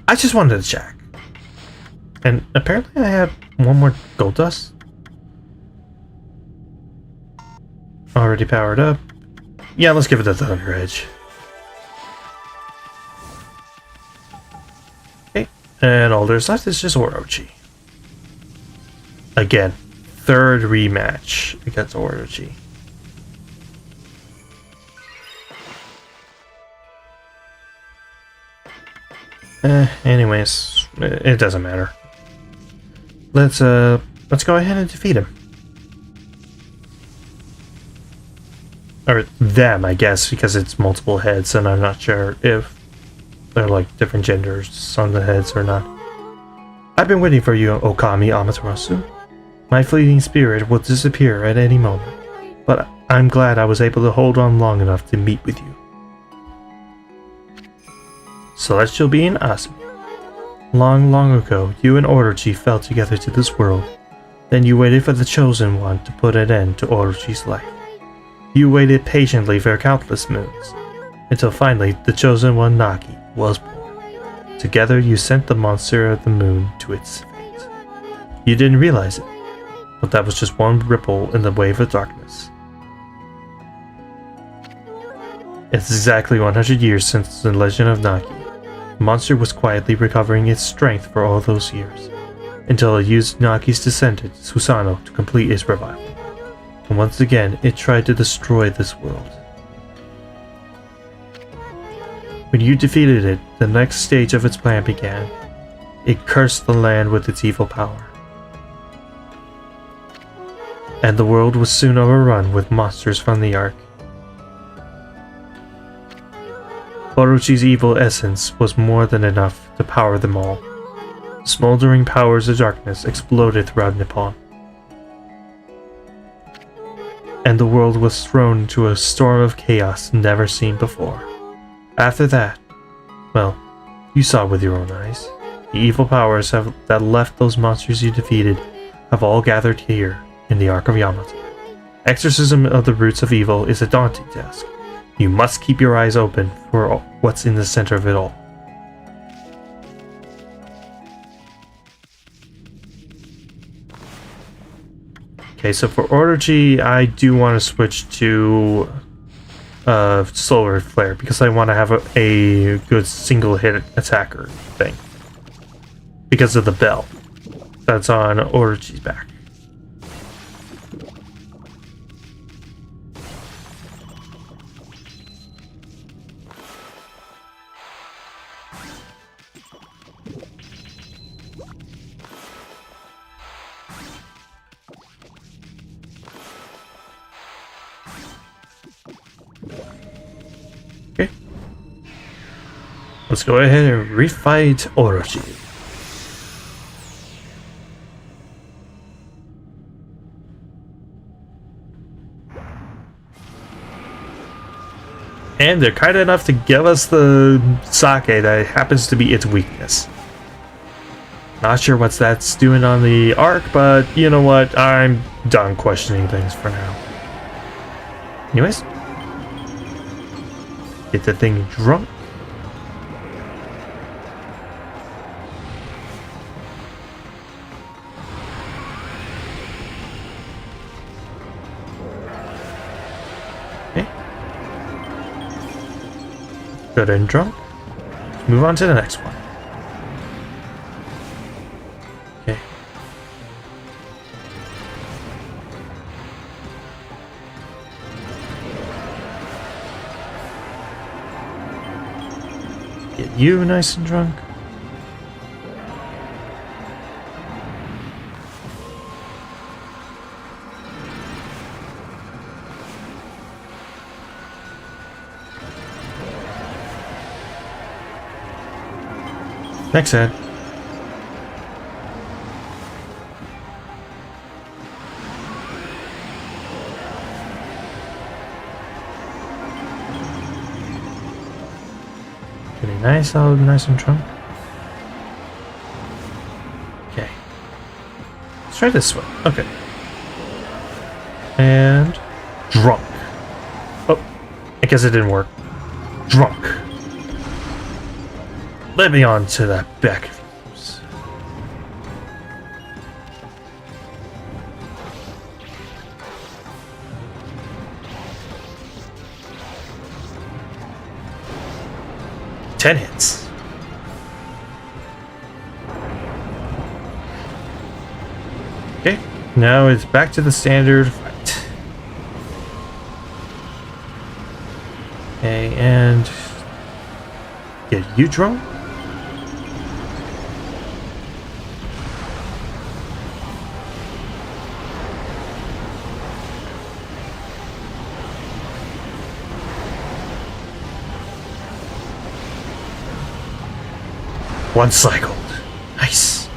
I just wanted to check. And apparently I have one more gold dust. Already powered up. Yeah, let's give it a Thunder Edge. Okay. And all there's left is just Orochi. Again, third rematch against Orochi. Anyways, it doesn't matter. Let's go ahead and defeat him. Or them, I guess, because it's multiple heads, and I'm not sure if they're like different genders on the heads or not. I've been waiting for you, Okami Amaterasu. My fleeting spirit will disappear at any moment, but I'm glad I was able to hold on long enough to meet with you. Celestial Being Asumi. Long, long ago, you and Orochi fell together to this world. Then you waited for the Chosen One to put an end to Orochi's life. You waited patiently for countless moons, until finally the Chosen One Nagi was born. Together you sent the monster of the moon to its fate. You didn't realize it, but that was just one ripple in the wave of darkness. It's exactly 100 years since the legend of Nagi. The monster was quietly recovering its strength for all those years, until it used Nagi's descendant, Susanoo, to complete its revival. And once again, it tried to destroy this world. When you defeated it, the next stage of its plan began. It cursed the land with its evil power. And the world was soon overrun with monsters from the Ark. Orochi's evil essence was more than enough to power them all. Smoldering powers of darkness exploded throughout Nippon. And the world was thrown into a storm of chaos never seen before. After that, well, you saw with your own eyes. The evil powers that left those monsters you defeated have all gathered here in the Ark of Yamato. Exorcism of the roots of evil is a daunting task. You must keep your eyes open for what's in the center of it all. Okay, so for Orochi, I do want to switch to Solar Flare because I want to have a good single hit attacker thing. Because of the bell that's on Orochi's back. Okay. Let's go ahead and refight Orochi. And they're kind enough to give us the sake that happens to be its weakness. Not sure what that's doing on the arc, but you know what? I'm done questioning things for now. Anyways. Get the thing drunk. Okay. Good and drunk. Move on to the next one. Okay. Get you nice and drunk. Next head. Getting nice, all nice and drunk. Okay. Let's try this one. Okay. And drunk. Oh, I guess it didn't work. Drunk. Let me on to that back of yours. Ten hits. Okay, now it's back to the standard fight. Okay, and get you drunk? One cycled. Nice.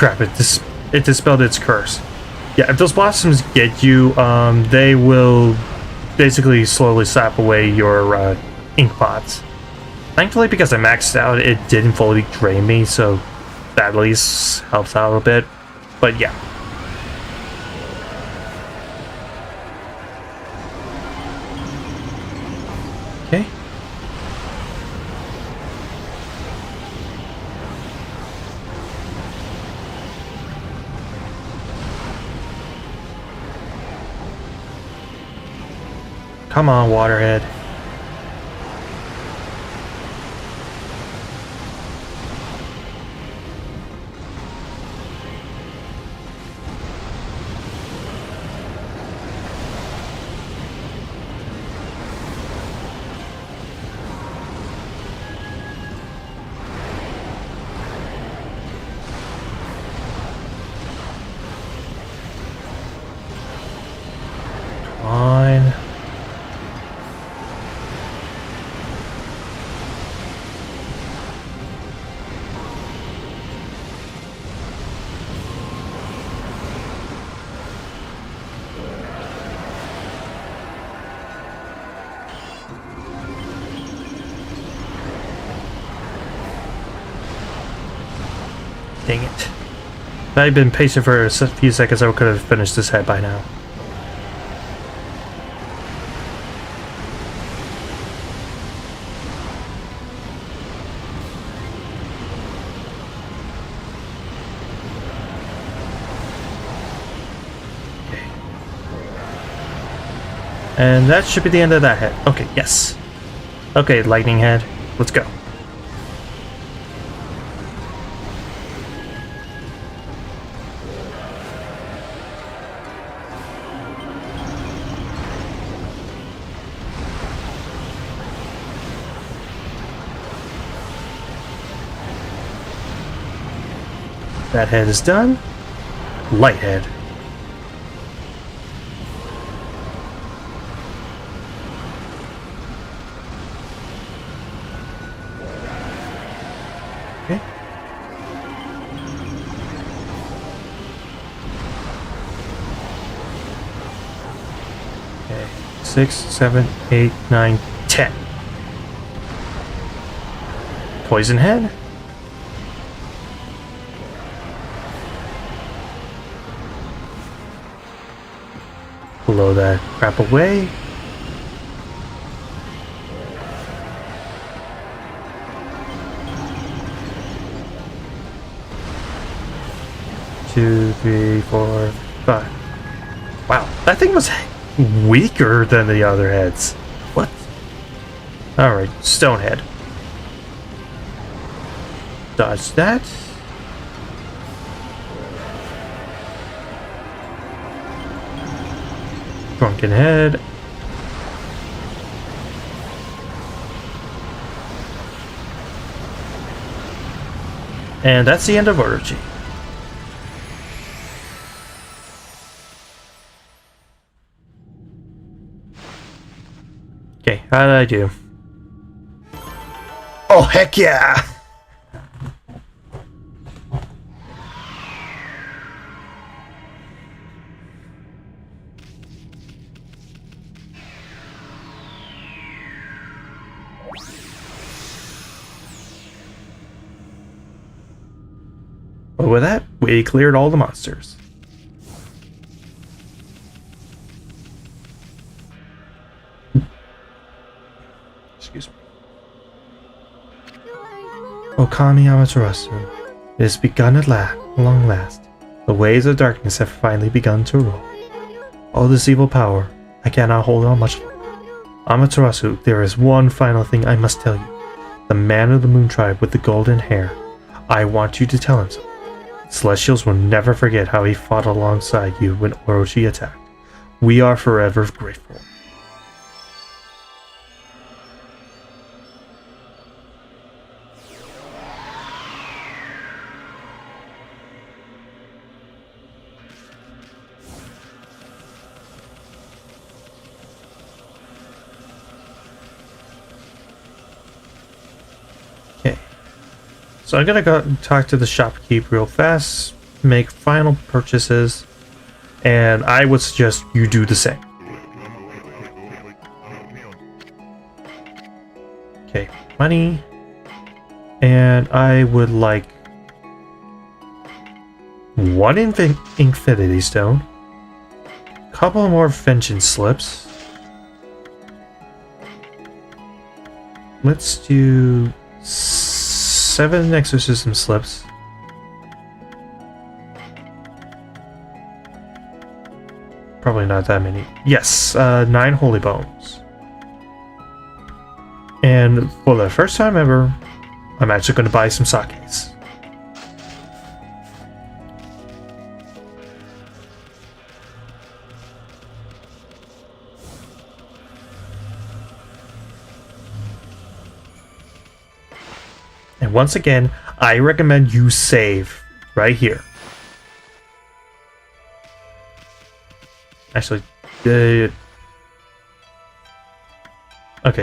crap, it dispelled its curse. Yeah, if those blossoms get you, they will basically slowly sap away your ink pots. Thankfully, because I maxed out, it didn't fully drain me, so that at least helps out a bit. But yeah. Okay. Come on, Waterhead. On. Dang it. If I'd been patient for a few seconds, I could have finished this head by now. And that should be the end of that head. Okay, yes. Okay, lightning head. Let's go. That head is done. Light head. Okay. Okay. 6, 7, 8, 9, 10. Poison head. Blow that crap away. Two, three, four, five. Wow, that thing was weaker than the other heads. What? Alright, Stonehead. Dodge that. Drunken head. And that's the end of Order G. Okay, how did I do? Oh, heck yeah! But with that, we cleared all the monsters. Excuse me. Okami Amaterasu. It has begun at long last. The waves of darkness have finally begun to roll. All this evil power, I cannot hold on much longer. Amaterasu, there is one final thing I must tell you. The man of the Moon Tribe with the golden hair. I want you to tell him so. Celestials will never forget how he fought alongside you when Orochi attacked. We are forever grateful. Okay. So I'm gonna go talk to the shopkeep real fast. make final purchases, and I would suggest you do the same. Okay, money, and I would like one Infinity Stone, couple more Vengeance Slips. Let's do 7 Exorcism Slips. Probably not that many. Yes, 9 Holy Bones. And for the first time ever, I'm actually going to buy some sakes. And once again, I recommend you save right here. Actually, okay,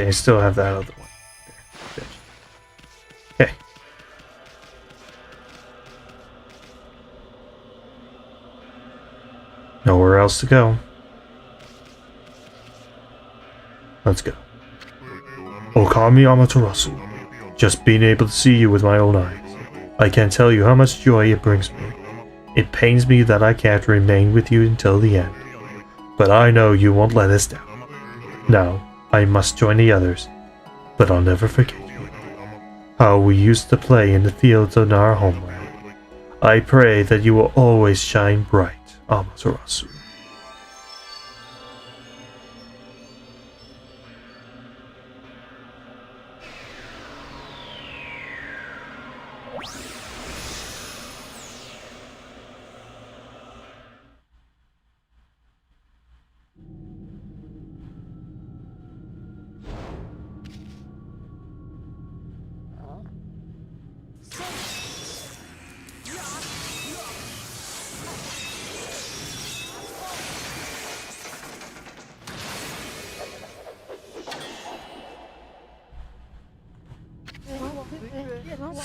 I still have that other one. Okay. Nowhere else to go. Let's go. Okami Amaterasu. Just being able to see you with my own eyes. I can't tell you how much joy it brings me. It pains me that I can't remain with you until the end. But I know you won't let us down. Now, I must join the others. But I'll never forget you. How we used to play in the fields on our homeland. I pray that you will always shine bright, Amaterasu.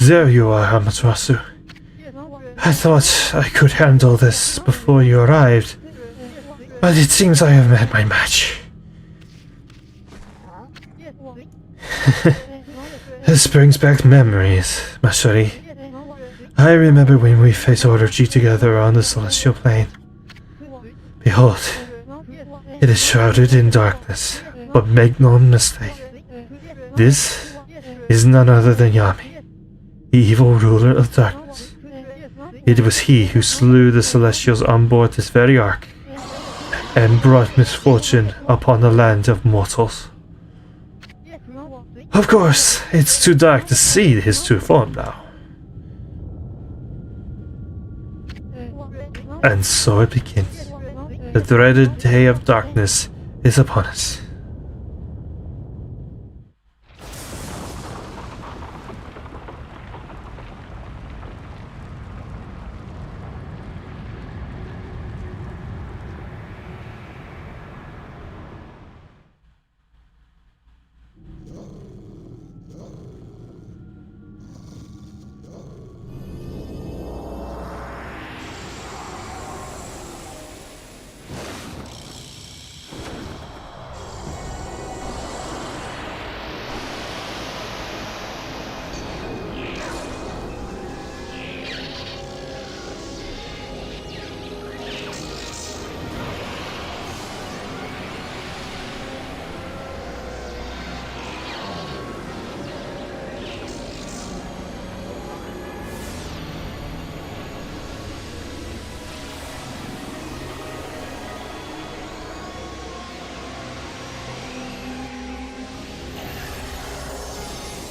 There you are, Amaterasu. I thought I could handle this before you arrived, but it seems I have met my match. This brings back memories, Mashuri. I remember when we faced Order G together on the Celestial Plane. Behold, it is shrouded in darkness, but make no mistake. This is none other than Yami, the evil ruler of darkness. It was he who slew the Celestials on board this very ark, and brought misfortune upon the land of mortals. Of course, it's too dark to see his true form now. And so it begins. The dreaded day of darkness is upon us.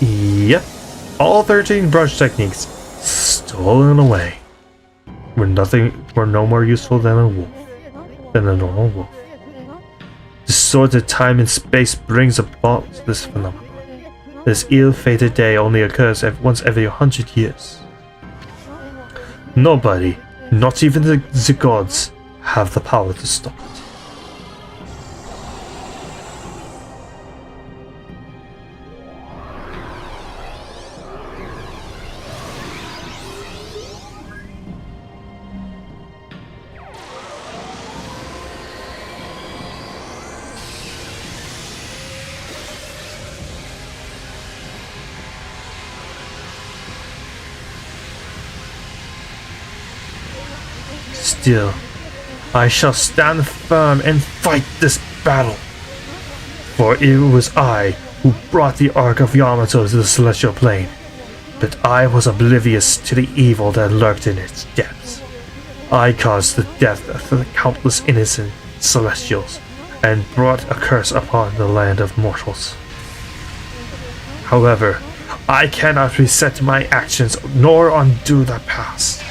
Yep, all 13 brush techniques stolen away. Were no more useful than a normal wolf. Distorted time and space brings about this phenomenon. This ill-fated day only occurs once every 100 years. Nobody, not even the gods, have the power to stop it. Still, I shall stand firm and fight this battle. For it was I who brought the Ark of Yamato to the Celestial Plane, but I was oblivious to the evil that lurked in its depths. I caused the death of the countless innocent Celestials, and brought a curse upon the land of mortals. However, I cannot reset my actions nor undo the past.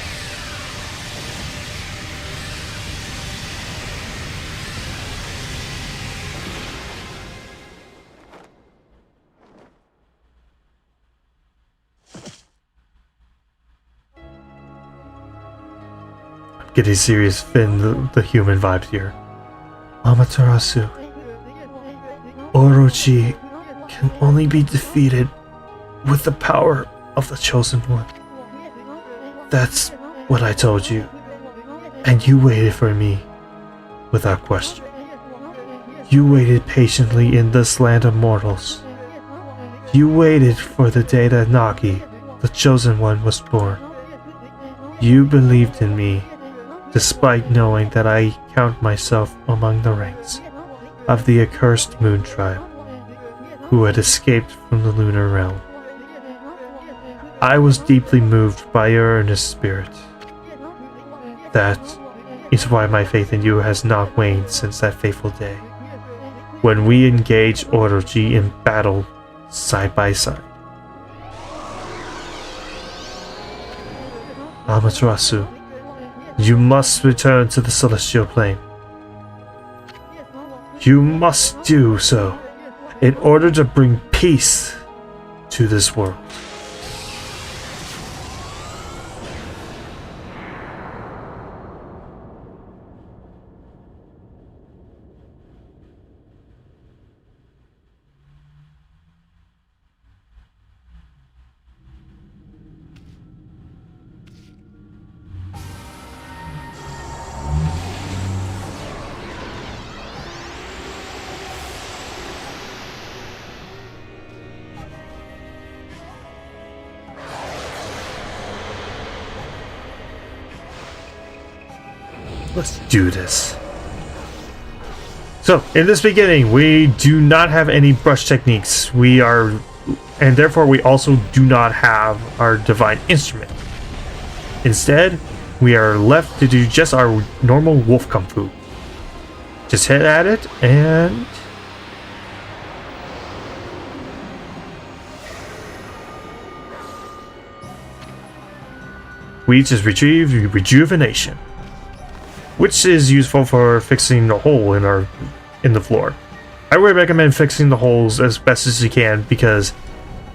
I'm getting serious Finn the human vibes here. Amaterasu. Orochi can only be defeated with the power of the Chosen One. That's what I told you, and you waited for me without question. You waited patiently in this land of mortals. You waited for the day that Nagi, the Chosen One, was born. You believed in me, despite knowing that I count myself among the ranks of the accursed Moon Tribe, who had escaped from the lunar realm. I was deeply moved by your earnest spirit. That is why my faith in you has not waned since that fateful day, when we engaged Orochi in battle side by side. Amaterasu, you must return to the Celestial Plane. You must do so in order to bring peace to this world. Let's do this. So, in this beginning, we do not have any brush techniques. And therefore we also do not have our divine instrument. Instead, we are left to do just our normal wolf kung fu. Just hit at it, and we just retrieve rejuvenation, which is useful for fixing the hole in the floor. I would recommend fixing the holes as best as you can, because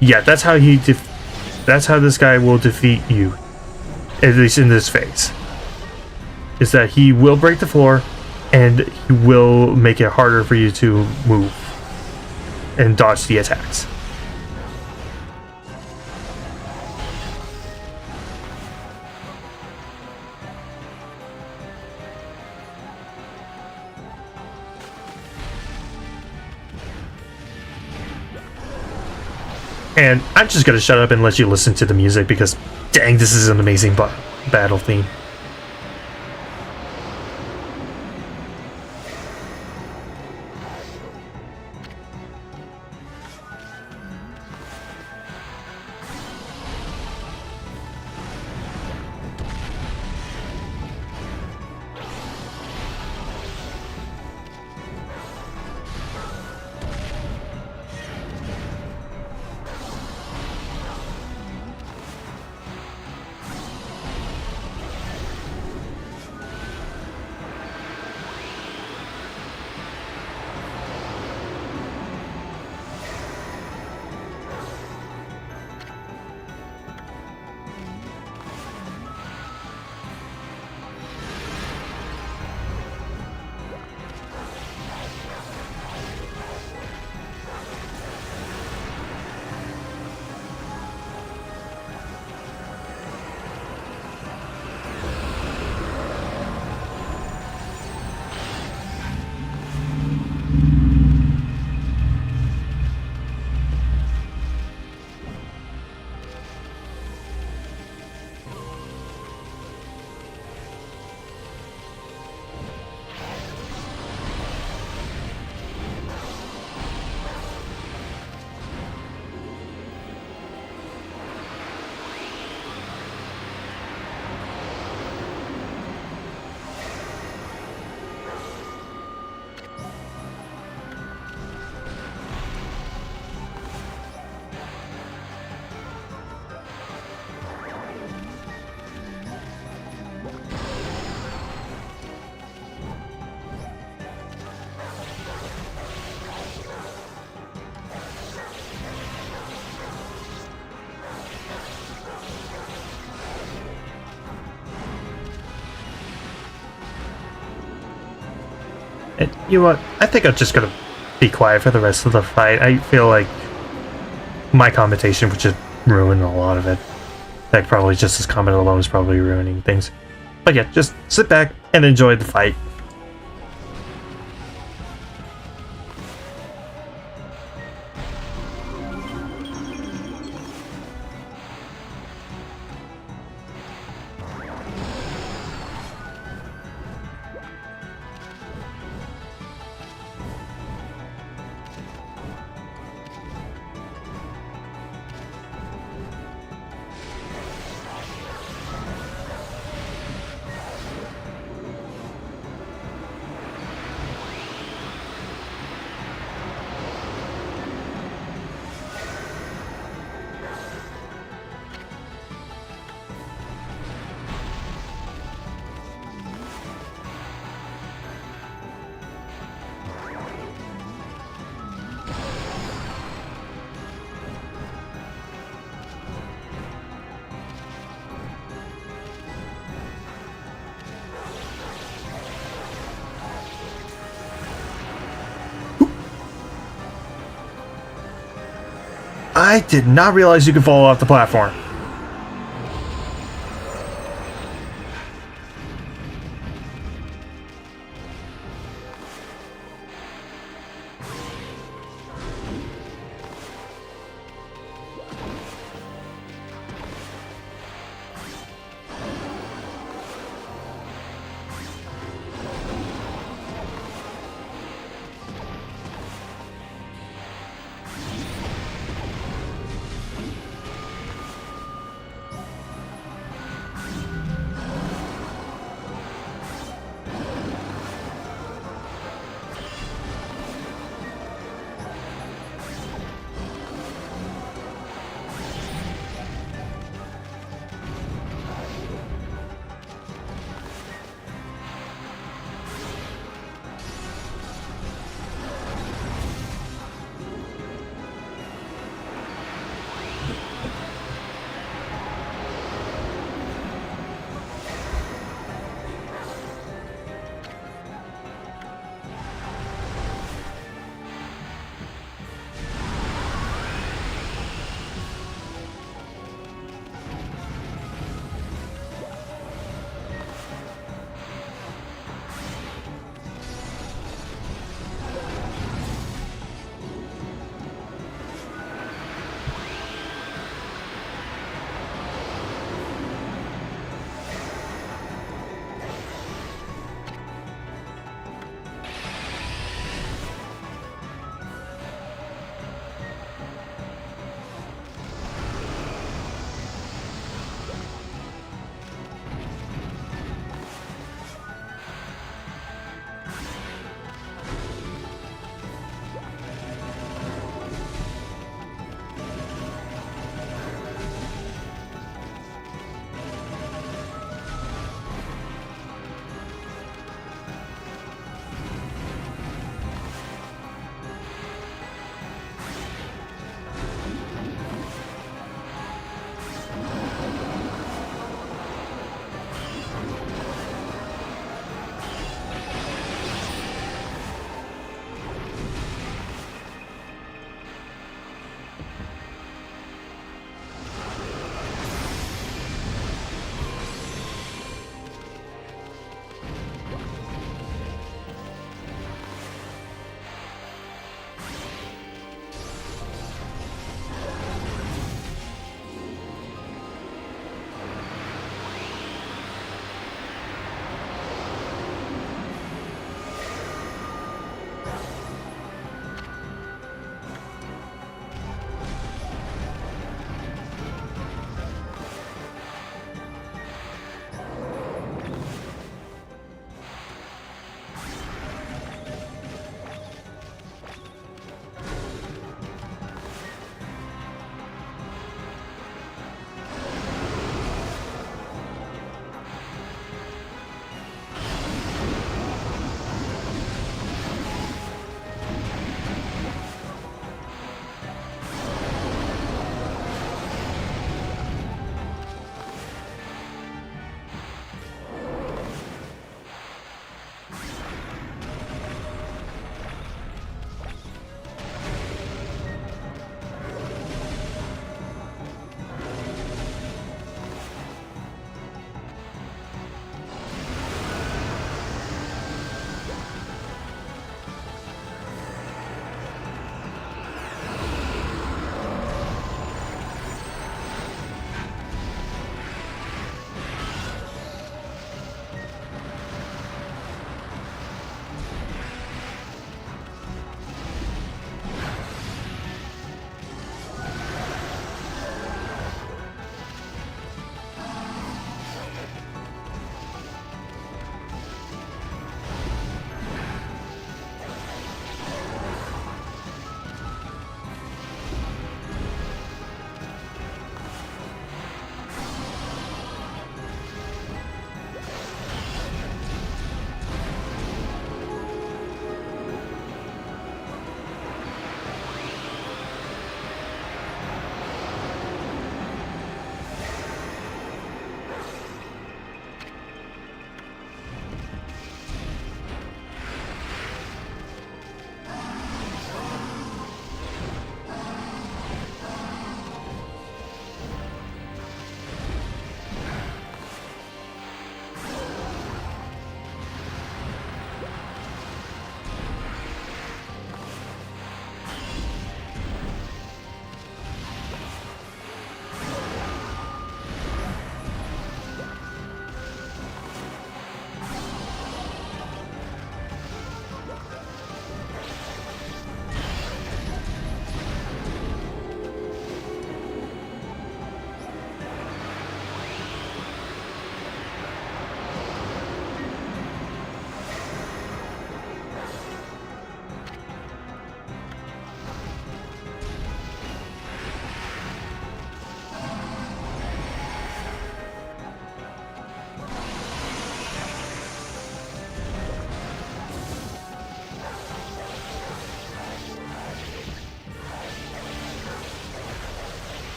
yeah, that's how this guy will defeat you, at least in this phase. Is that he will break the floor, and he will make it harder for you to move and dodge the attacks. And I'm just gonna shut up and let you listen to the music, because dang, this is an amazing battle theme. And you know what? I think I'm just gonna be quiet for the rest of the fight. I feel like my commentation would just ruin a lot of it. Like, probably just this comment alone is probably ruining things. But yeah, just sit back and enjoy the fight. I did not realize you could fall off the platform.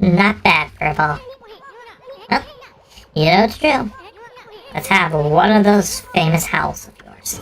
Not bad, Furball. Well, you know it's true. Let's have one of those famous howls of yours.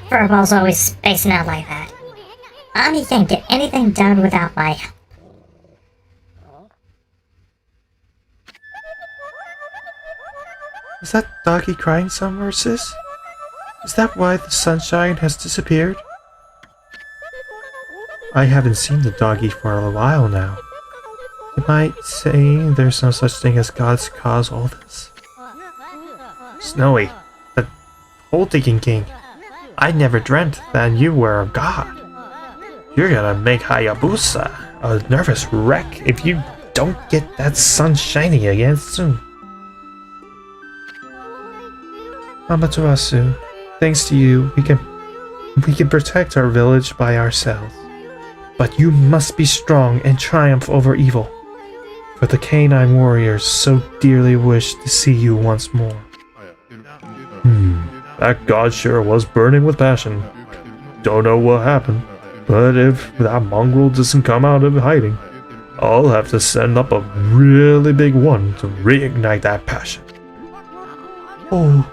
Furball's always spacing out like that. Ami can't get anything done without my help. Is that doggy crying somewhere, sis? Is that why the sunshine has disappeared? I haven't seen the doggy for a while now. Am I saying there's no such thing as gods cause all this? Snowy, the hole-digging king. I never dreamt that you were a god. You're gonna make Hayabusa a nervous wreck if you don't get that sun shining again soon. Amaterasu, thanks to you, we can protect our village by ourselves. But you must be strong and triumph over evil. For the canine warriors so dearly wish to see you once more. That god sure was burning with passion. Don't know what happened, but if that mongrel doesn't come out of hiding, I'll have to send up a really big one to reignite that passion. Oh,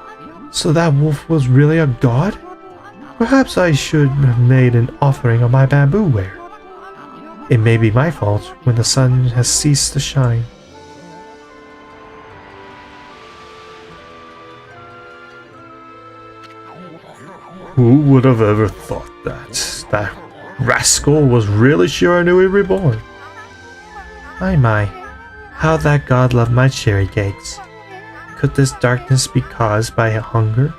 so that wolf was really a god? Perhaps I should have made an offering of my bamboo ware. It may be my fault when the sun has ceased to shine. Who would have ever thought that rascal was really Shiranui reborn? My, how that god loved my cherry cakes. Could this darkness be caused by hunger?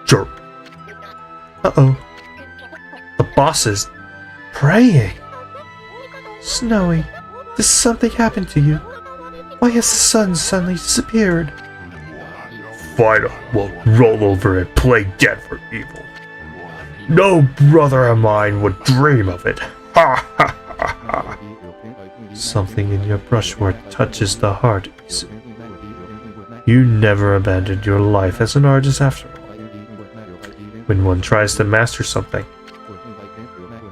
Chirp. Uh-oh. The boss is praying. Snowy, did something happen to you? Why has the sun suddenly disappeared? Fighter will roll over and play dead for evil. No brother of mine would dream of it. Ha ha ha ha. Something in your brushwork touches the heart, Isu. You never abandoned your life as an artist after all. When one tries to master something,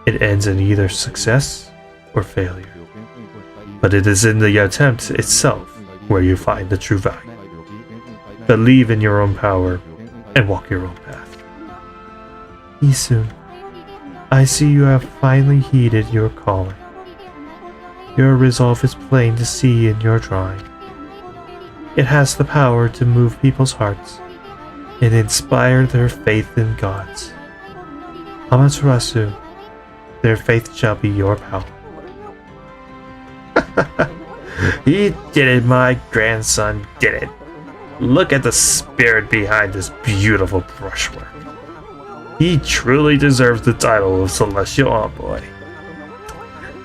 it ends in either success or failure. But it is in the attempt itself where you find the true value. Believe in your own power and walk your own path. Isu, I see you have finally heeded your calling. Your resolve is plain to see in your drawing. It has the power to move people's hearts and inspire their faith in gods. Amaterasu, their faith shall be your power. He did it, my grandson did it. Look at the spirit behind this beautiful brushwork. He truly deserves the title of Celestial Envoy.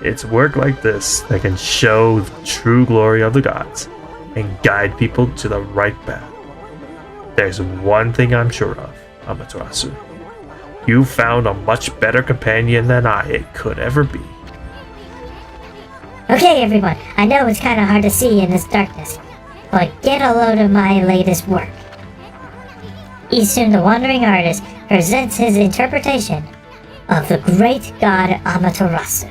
It's work like this that can show the true glory of the gods and guide people to the right path. There's one thing I'm sure of, Amaterasu. You found a much better companion than I could ever be. Okay, everyone, I know it's kind of hard to see in this darkness, but get a load of my latest work. Isun the Wandering Artist presents his interpretation of the great god Amaterasu.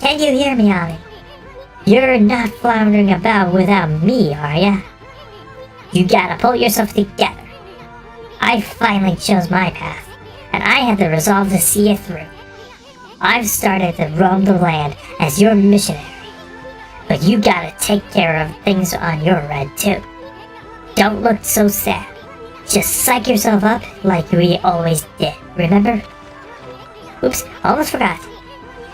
Can you hear me, Ami? You're not floundering about without me, are ya? You gotta pull yourself together. I finally chose my path, and I had the resolve to see it through. I've started to roam the land as your missionary, but you gotta take care of things on your end too. Don't look so sad. Just psych yourself up like we always did, remember? Oops, almost forgot.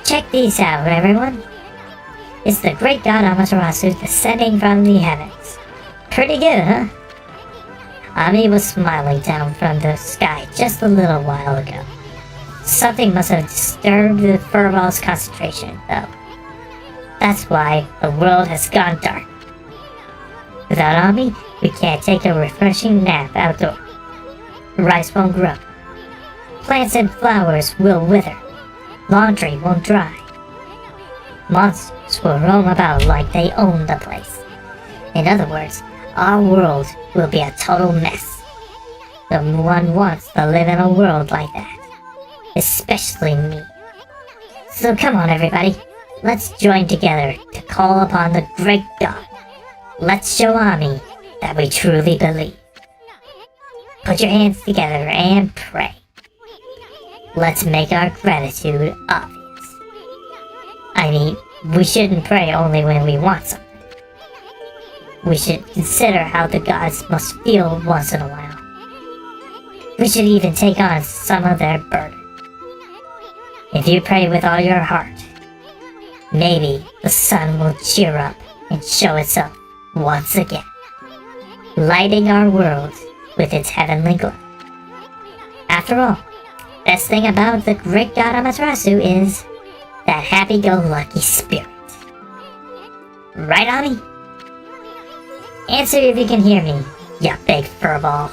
Check these out, everyone. It's the great god Amaterasu descending from the heavens. Pretty good, huh? Ami was smiling down from the sky just a little while ago. Something must have disturbed the furball's concentration, though. That's why the world has gone dark. Without Ami, we can't take a refreshing nap outdoors. Rice won't grow. Plants and flowers will wither. Laundry won't dry. Monsters will roam about like they own the place. In other words, our world will be a total mess. No one wants to live in a world like that. Especially me. So come on everybody, let's join together to call upon the great god. Let's show Ami that we truly believe. Put your hands together and pray. Let's make our gratitude obvious. I mean, we shouldn't pray only when we want something. We should consider how the gods must feel once in a while. We should even take on some of their burden. If you pray with all your heart, maybe the sun will cheer up and show itself once again, lighting our world with its heavenly glow. After all, best thing about the great god Amaterasu is that happy-go-lucky spirit. Right, Ami? Answer if you can hear me, you big furball.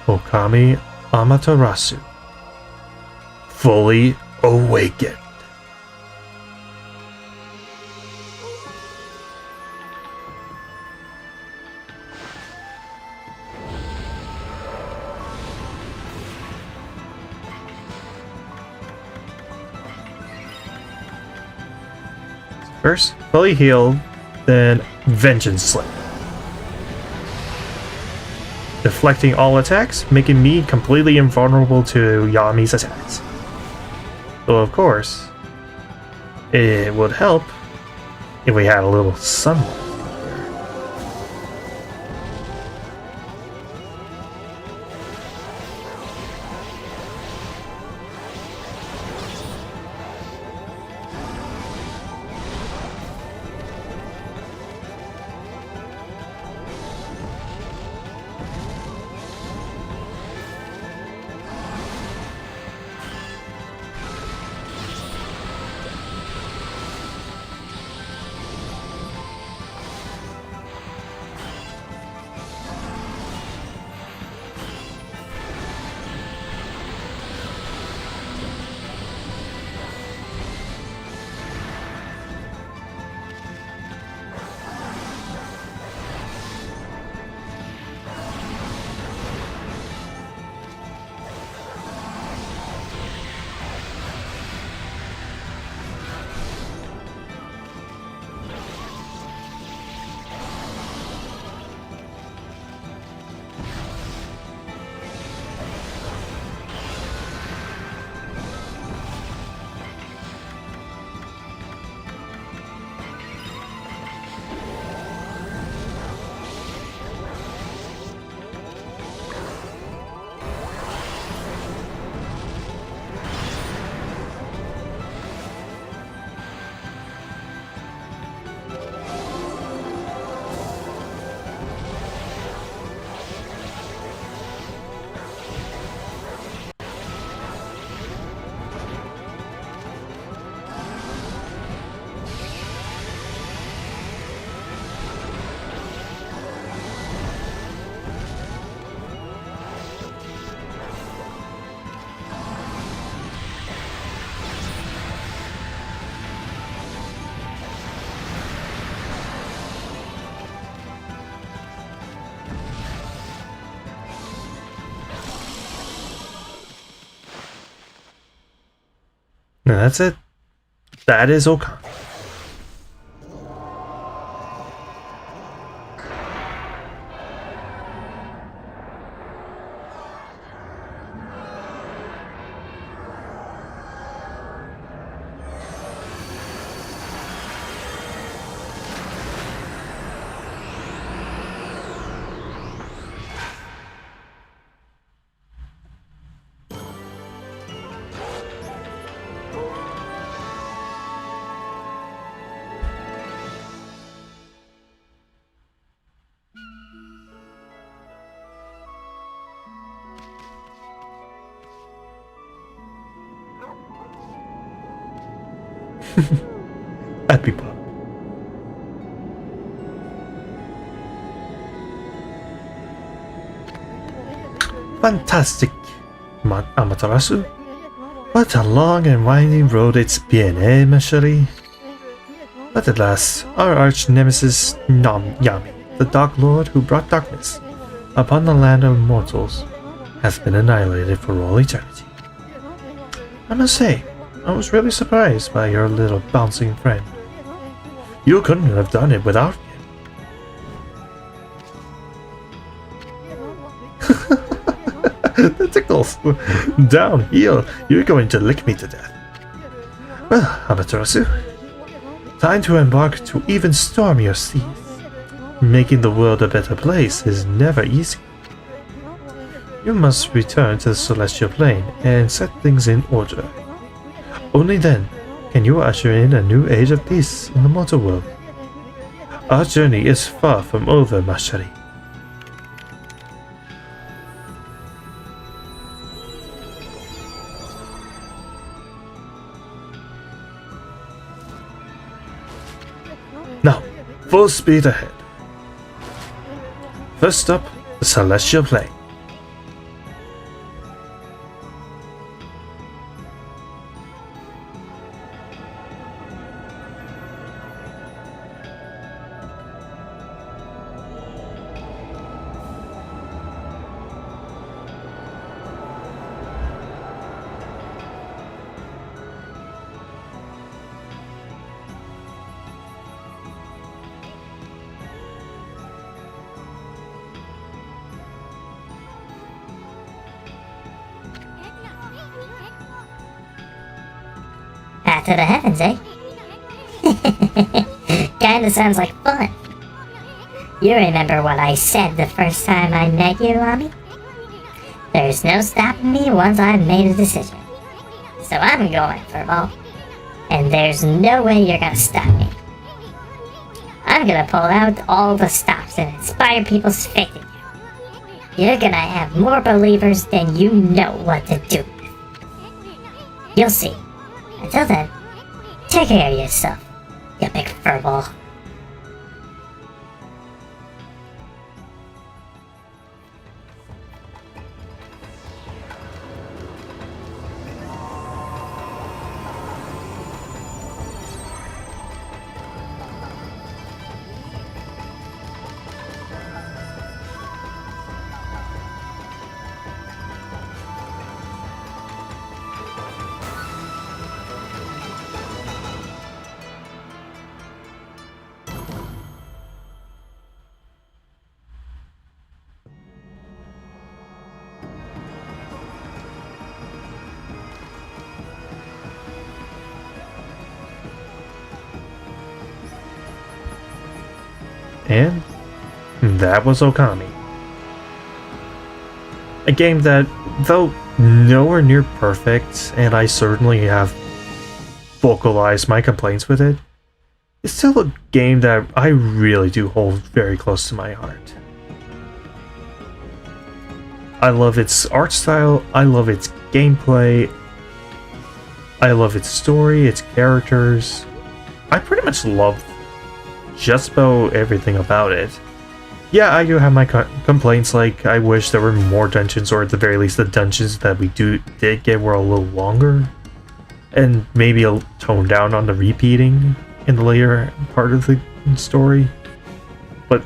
Okami Amaterasu. Fully awakened. First, fully healed, then Vengeance Sling. Deflecting all attacks, making me completely invulnerable to Yami's attacks. So of course, it would help if we had a little sunlight. And that's it. That is Okami. Happy Pop. Fantastic, Amaterasu. What a long and winding road it's been, eh, ma chérie? But at last, our arch nemesis Yami, the Dark Lord who brought darkness upon the land of mortals, has been annihilated for all eternity. I must say, I was really surprised by your little bouncing friend. You couldn't have done it without him. The tickles! Down, heel, you're going to lick me to death. Well, Amaterasu, time to embark to even stormier seas. Making the world a better place is never easy. You must return to the celestial plane and set things in order. Only then can you usher in a new age of peace in the mortal world. Our journey is far from over, ma chérie. Now, full speed ahead. First up, the celestial plane. Path to the heavens, eh? Kinda sounds like fun. You remember what I said the first time I met you, Ami? There's no stopping me once I've made a decision. So I'm going for ball. And there's no way you're gonna stop me. I'm gonna pull out all the stops and inspire people's faith in you. You're gonna have more believers than you know what to do with. You'll see. Until then, take care of yourself, you big furball. And that was Okami. A game that, though nowhere near perfect, and I certainly have vocalized my complaints with it, it's still a game that I really do hold very close to my heart. I love its art style, I love its gameplay, I love its story, its characters. I pretty much love just about everything about it. Yeah, I do have my complaints, like I wish there were more dungeons, or at the very least the dungeons that we did get were a little longer, and maybe a tone down on the repeating in the later part of the story. But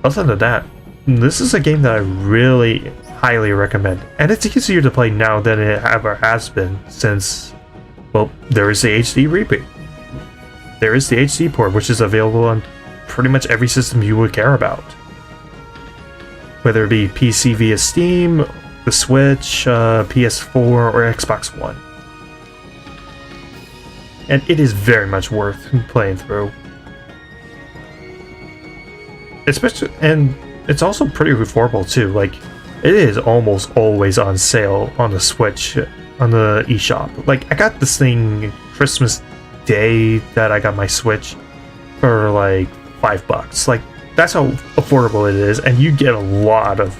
other than that, this is a game that I really highly recommend, and it's easier to play now than it ever has been since Well, there is the HD reboot. There is the HD port, which is available on pretty much every system you would care about. Whether it be PC via Steam, the Switch, PS4, or Xbox One. And it is very much worth playing through. Especially, and it's also pretty affordable too. Like, it is almost always on sale on the Switch, on the eShop. Like, I got this thing Christmas Day that I got my Switch for like $5. Like, that's how affordable it is, and you get a lot of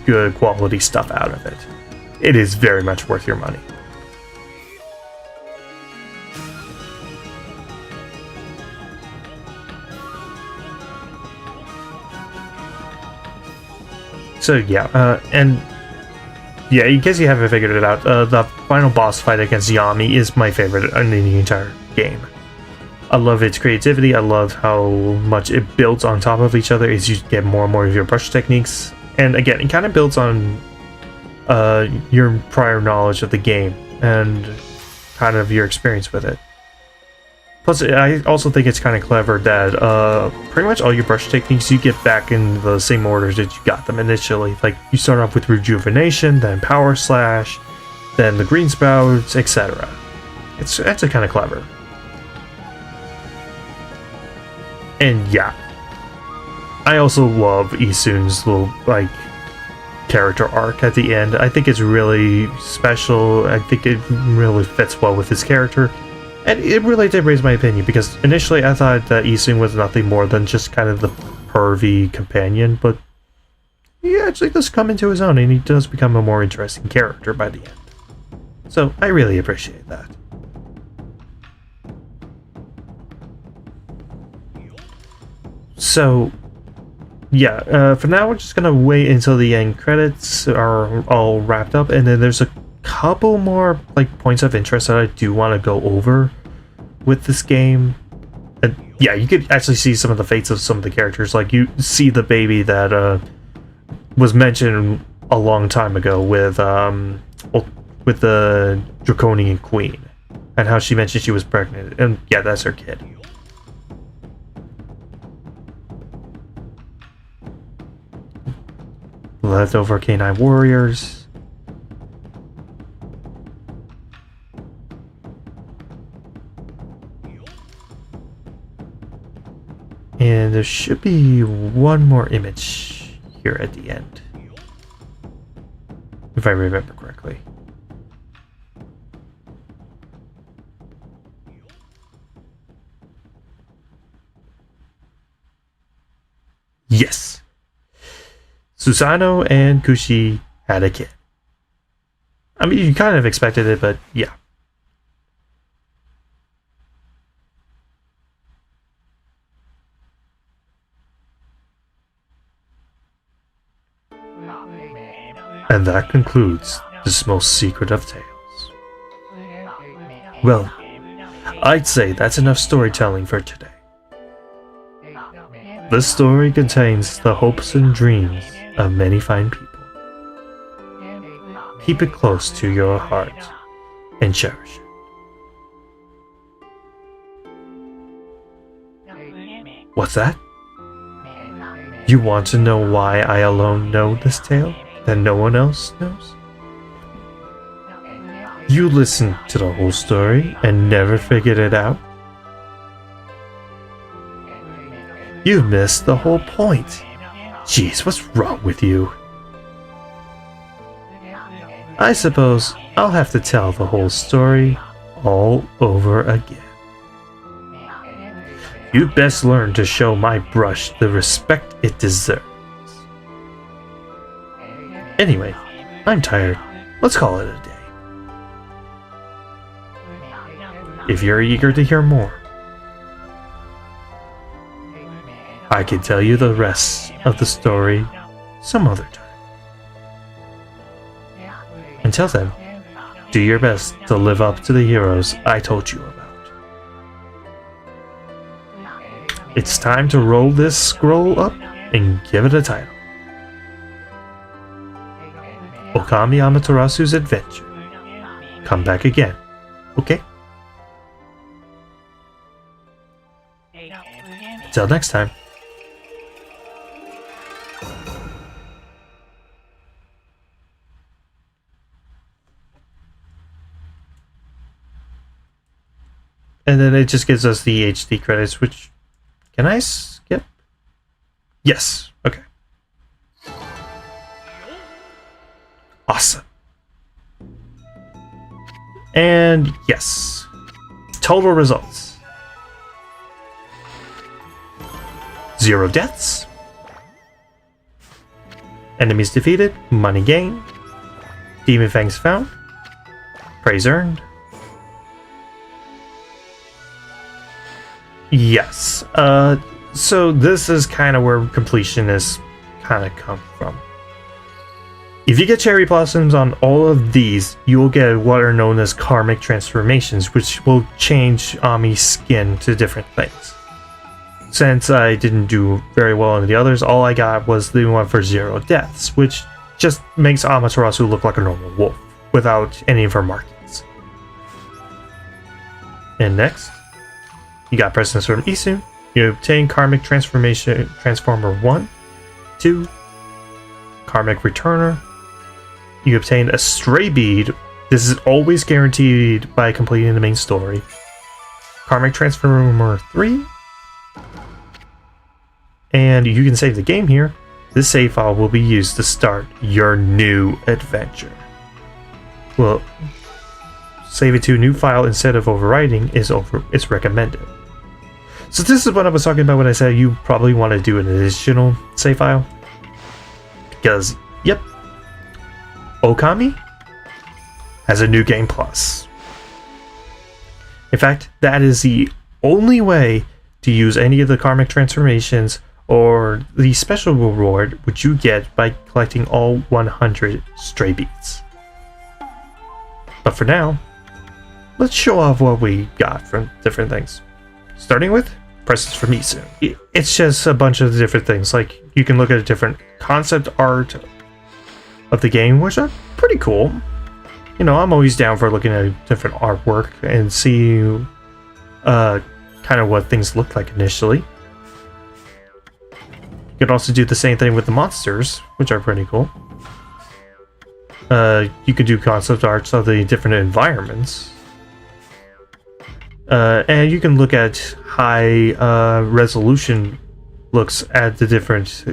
good quality stuff out of it. It is very much worth your money. So yeah, and yeah, in case you haven't figured it out, the final boss fight against Yami is my favorite in the entire game. I love its creativity. I love how much it builds on top of each other as you get more and more of your brush techniques. And again, it kind of builds on your prior knowledge of the game and kind of your experience with it. Plus, I also think it's kind of clever that pretty much all your brush techniques you get back in the same order that you got them initially. Like, you start off with Rejuvenation, then Power Slash, then the Green Sprouts, etc. It's actually kind of clever. And yeah, I also love Isune's little, like, character arc at the end. I think it's really special. I think it really fits well with his character. And it really did raise my opinion, because initially I thought that Isune was nothing more than just kind of the pervy companion, but he actually does come into his own, and he does become a more interesting character by the end. So I really appreciate that. So yeah, for now we're just gonna wait until the end credits are all wrapped up, and then there's a couple more like points of interest that I do want to go over with this game. And yeah, you could actually see some of the fates of some of the characters. Like, you see the baby that was mentioned a long time ago with the Draconian Queen, and how she mentioned she was pregnant, and yeah, that's her kid. Leftover Canine Warriors. And there should be one more image here at the end, if I remember correctly. Yes! Susanoo and Kushi had a kid. I mean, you kind of expected it, but yeah. And that concludes this most secret of tales. Well, I'd say that's enough storytelling for today. This story contains the hopes and dreams of many fine people. Keep it close to your heart and cherish it. What's that? You want to know why I alone know this tale that no one else knows? You listened to the whole story and never figured it out? You missed the whole point. Jeez, what's wrong with you? I suppose I'll have to tell the whole story all over again. You'd best learn to show my brush the respect it deserves. Anyway, I'm tired. Let's call it a day. If you're eager to hear more, I can tell you the rest of the story some other time. Until then, do your best to live up to the heroes I told you about. It's time to roll this scroll up and give it a title. Okami Amaterasu's Adventure. Come back again, okay? Until next time. And then it just gives us the HD credits, which... Can I skip? Yes. Okay. Awesome. And yes. Total results. 0 deaths. Enemies defeated. Money gained. Demon Fangs found. Praise earned. Yes. So this is kind of where completionists kind of come from. If you get cherry blossoms on all of these, you will get what are known as karmic transformations, which will change Ami's skin to different things. Since I didn't do very well on the others, all I got was the one for 0 deaths, which just makes Amaterasu look like a normal wolf, without any of her markings. And next, you got presents from Isu. You obtain Karmic Transformer 1, 2, Karmic Returner. You obtain a Stray Bead. This is always guaranteed by completing the main story. Karmic Transformer 3. And you can save the game here. This save file will be used to start your new adventure. Well, save it to a new file instead of overwriting is recommended. So this is what I was talking about when I said you probably want to do an additional save file. Because, yep, Okami has a new game plus. In fact, that is the only way to use any of the karmic transformations or the special reward which you get by collecting all 100 stray beads. But for now, let's show off what we got from different things. Starting with presents from Isu. It's just a bunch of different things. Like, you can look at a different concept art of the game, which are pretty cool. You know, I'm always down for looking at different artwork and see kind of what things look like initially. You can also do the same thing with the monsters, which are pretty cool. You can do concept arts of the different environments. And you can look at high resolution looks at the different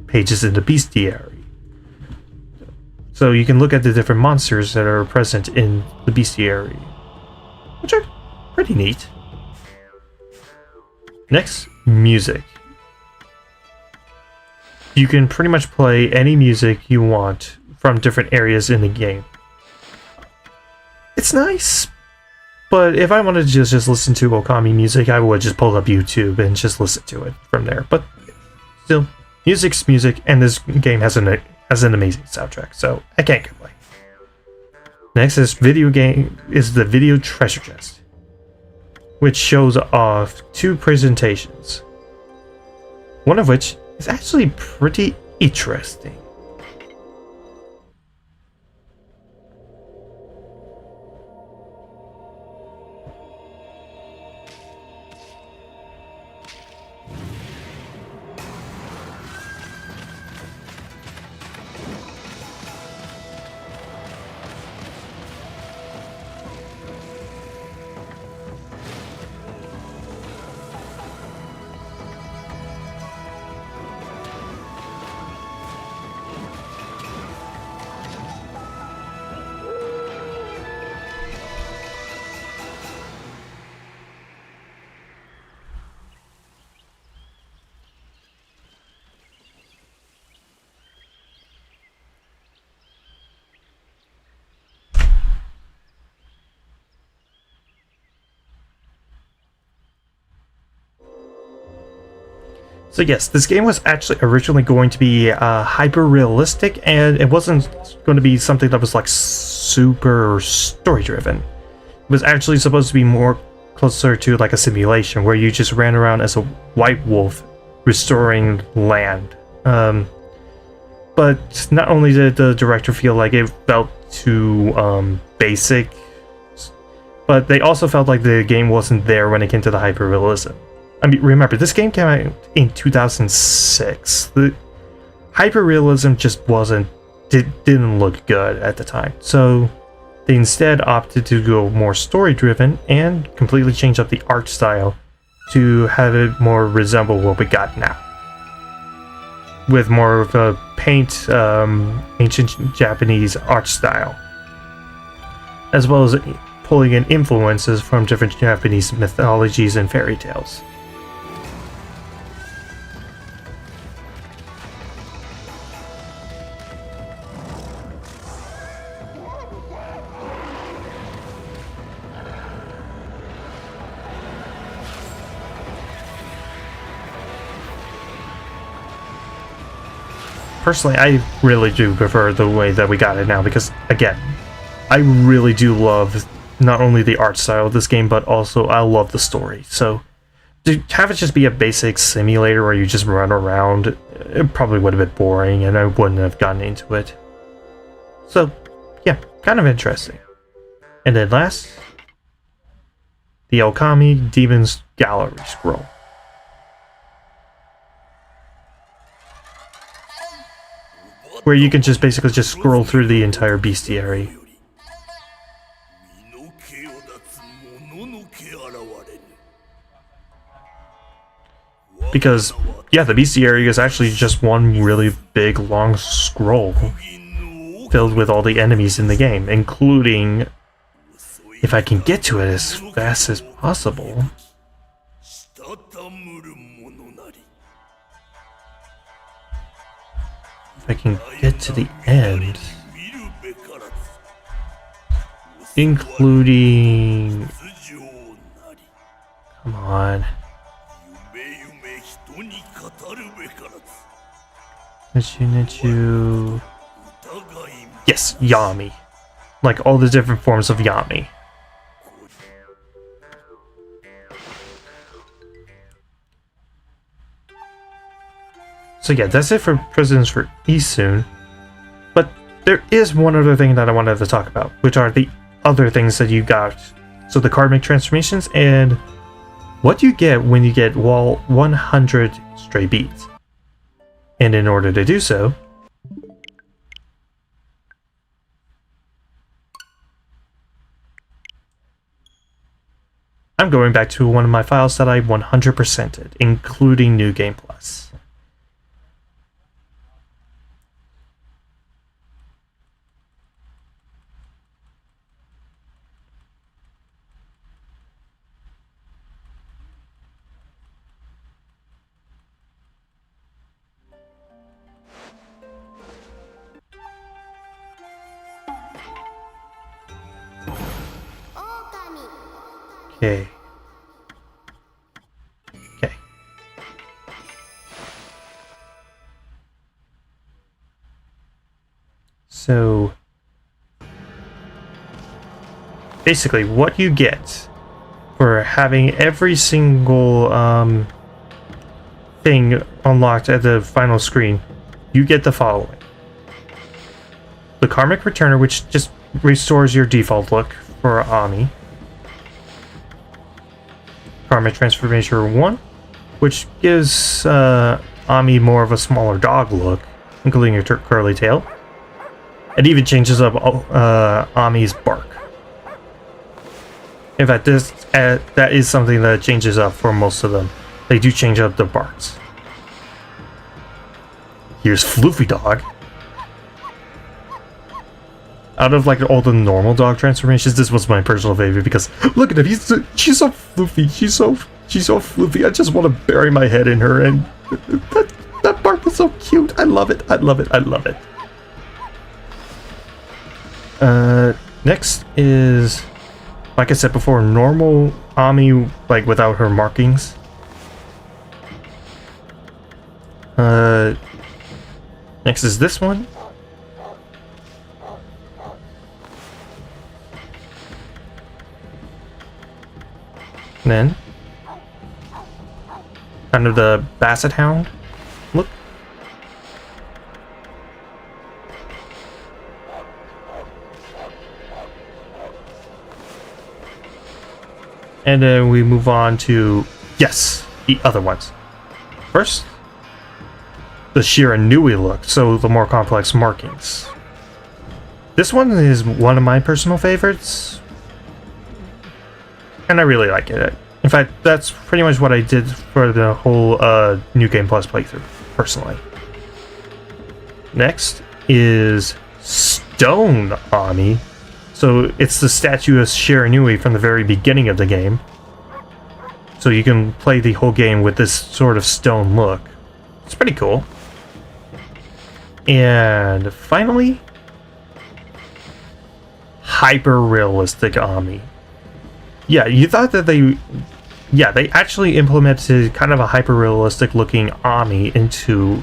pages in the bestiary. So you can look at the different monsters that are present in the bestiary, which are pretty neat. Next, music. You can pretty much play any music you want from different areas in the game. It's nice, but if I wanted to just listen to Okami music, I would just pull up YouTube and just listen to it from there. But still, music's music, and this game has an amazing soundtrack, so I can't complain. Next is the video treasure chest, which shows off 2 presentations. One of which is actually pretty interesting. So yes, this game was actually originally going to be hyper-realistic, and it wasn't going to be something that was like super story-driven. It was actually supposed to be more closer to like a simulation where you just ran around as a white wolf restoring land. But not only did the director feel like it felt too basic, but they also felt like the game wasn't there when it came to the hyper-realism. I mean, remember, this game came out in 2006. The hyperrealism just didn't look good at the time. So they instead opted to go more story-driven and completely change up the art style to have it more resemble what we got now. With more of a paint, ancient Japanese art style. As well as pulling in influences from different Japanese mythologies and fairy tales. Personally, I really do prefer the way that we got it now because, again, I really do love not only the art style of this game, but also I love the story. So, to have it just be a basic simulator where you just run around, it probably would have been boring and I wouldn't have gotten into it. So, yeah, kind of interesting. And then last, the Okami Demon's Gallery Scroll. Where you can just basically just scroll through the entire bestiary. Because, yeah, the bestiary is actually just one really big long scroll filled with all the enemies in the game, including, if I can get to it as fast as possible. If I can get to the end, including, come on, yes, Yami, like all the different forms of Yami. So yeah, that's it for Prisons for Kitsune. But there is one other thing that I wanted to talk about, which are the other things that you got. So the karmic transformations and what you get when you get 100 stray beads. And in order to do so, I'm going back to one of my files that I 100%ed, including New Game Plus. Okay. Okay. So basically what you get for having every single thing unlocked at the final screen, you get the following. The Karmic Returner, which just restores your default look for Ami. Karmic Transformation 1, which gives Ami more of a smaller dog look, including your curly tail. It even changes up Ami's bark. In fact, that is something that changes up for most of them. They do change up the barks. Here's Floofy Dog. Out of like all the normal dog transformations, this was my personal favorite because look at him, she's so floofy, she's so floofy. I just want to bury my head in her, and that bark is so cute. I love it. I love it. I love it. Next is, like I said before, normal Ami, like without her markings. Next is this one. And then, kind of the Basset Hound look. And then we move on to, yes, the other ones. First, the Shiranui look, so the more complex markings. This one is one of my personal favorites, and I really like it. In fact, that's pretty much what I did for the whole New Game Plus playthrough, personally. Next is Stone Ami. So it's the statue of Shiranui from the very beginning of the game. So you can play the whole game with this sort of stone look. It's pretty cool. And finally, hyper-realistic Ami. Yeah, you thought that they actually implemented kind of a hyper-realistic looking Ami into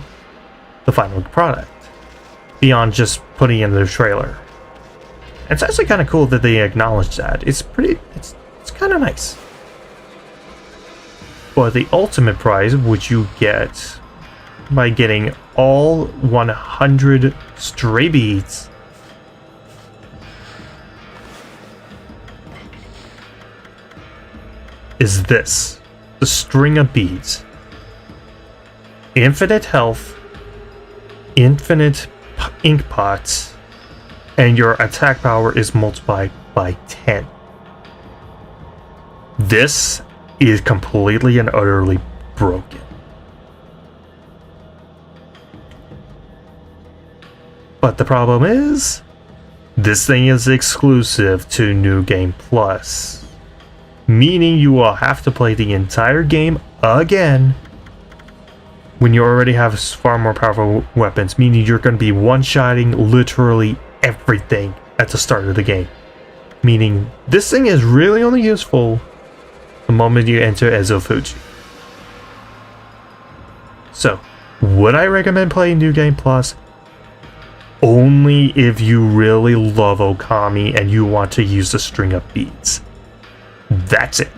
the final product, beyond just putting in the trailer. It's actually kind of cool that they acknowledge that. It's kind of nice. But the ultimate prize, which you get by getting all 100 stray beads, is this. The string of beads. Infinite health, infinite ink pots, and your attack power is multiplied by 10. This is completely and utterly broken. But the problem is, this thing is exclusive to New Game Plus, meaning you will have to play the entire game again when you already have far more powerful weapons, meaning you're going to be one-shotting literally everything at the start of the game. Meaning, this thing is really only useful the moment you enter Ezofuji. So, would I recommend playing New Game Plus? Only if you really love Okami and you want to use the string of beads. That's it.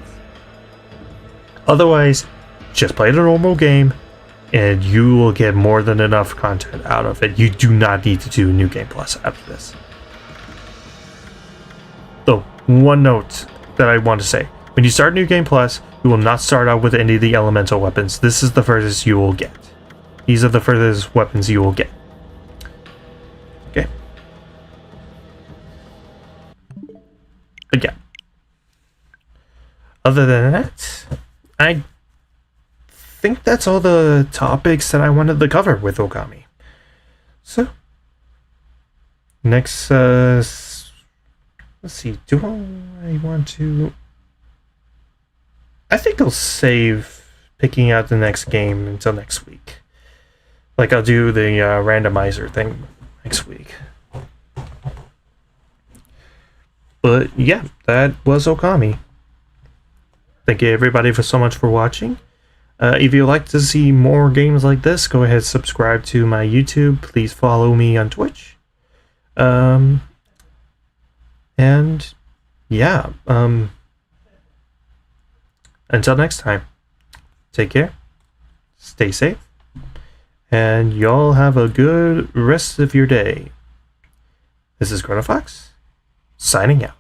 Otherwise, just play the normal game and you will get more than enough content out of it. You do not need to do New Game Plus after this. Though, one note that I want to say. When you start New Game Plus, you will not start out with any of the elemental weapons. This is the furthest you will get. These are the furthest weapons you will get. Okay. But yeah. Other than that, I think that's all the topics that I wanted to cover with Okami. So, next, let's see, do I want to... I think I'll save picking out the next game until next week. Like, I'll do the randomizer thing next week. But yeah, that was Okami. Thank you everybody for so much for watching. If you'd like to see more games like this, go ahead and subscribe to my YouTube. Please follow me on Twitch. And yeah, until next time, take care, stay safe, and y'all have a good rest of your day. This is Chronofahx, signing out.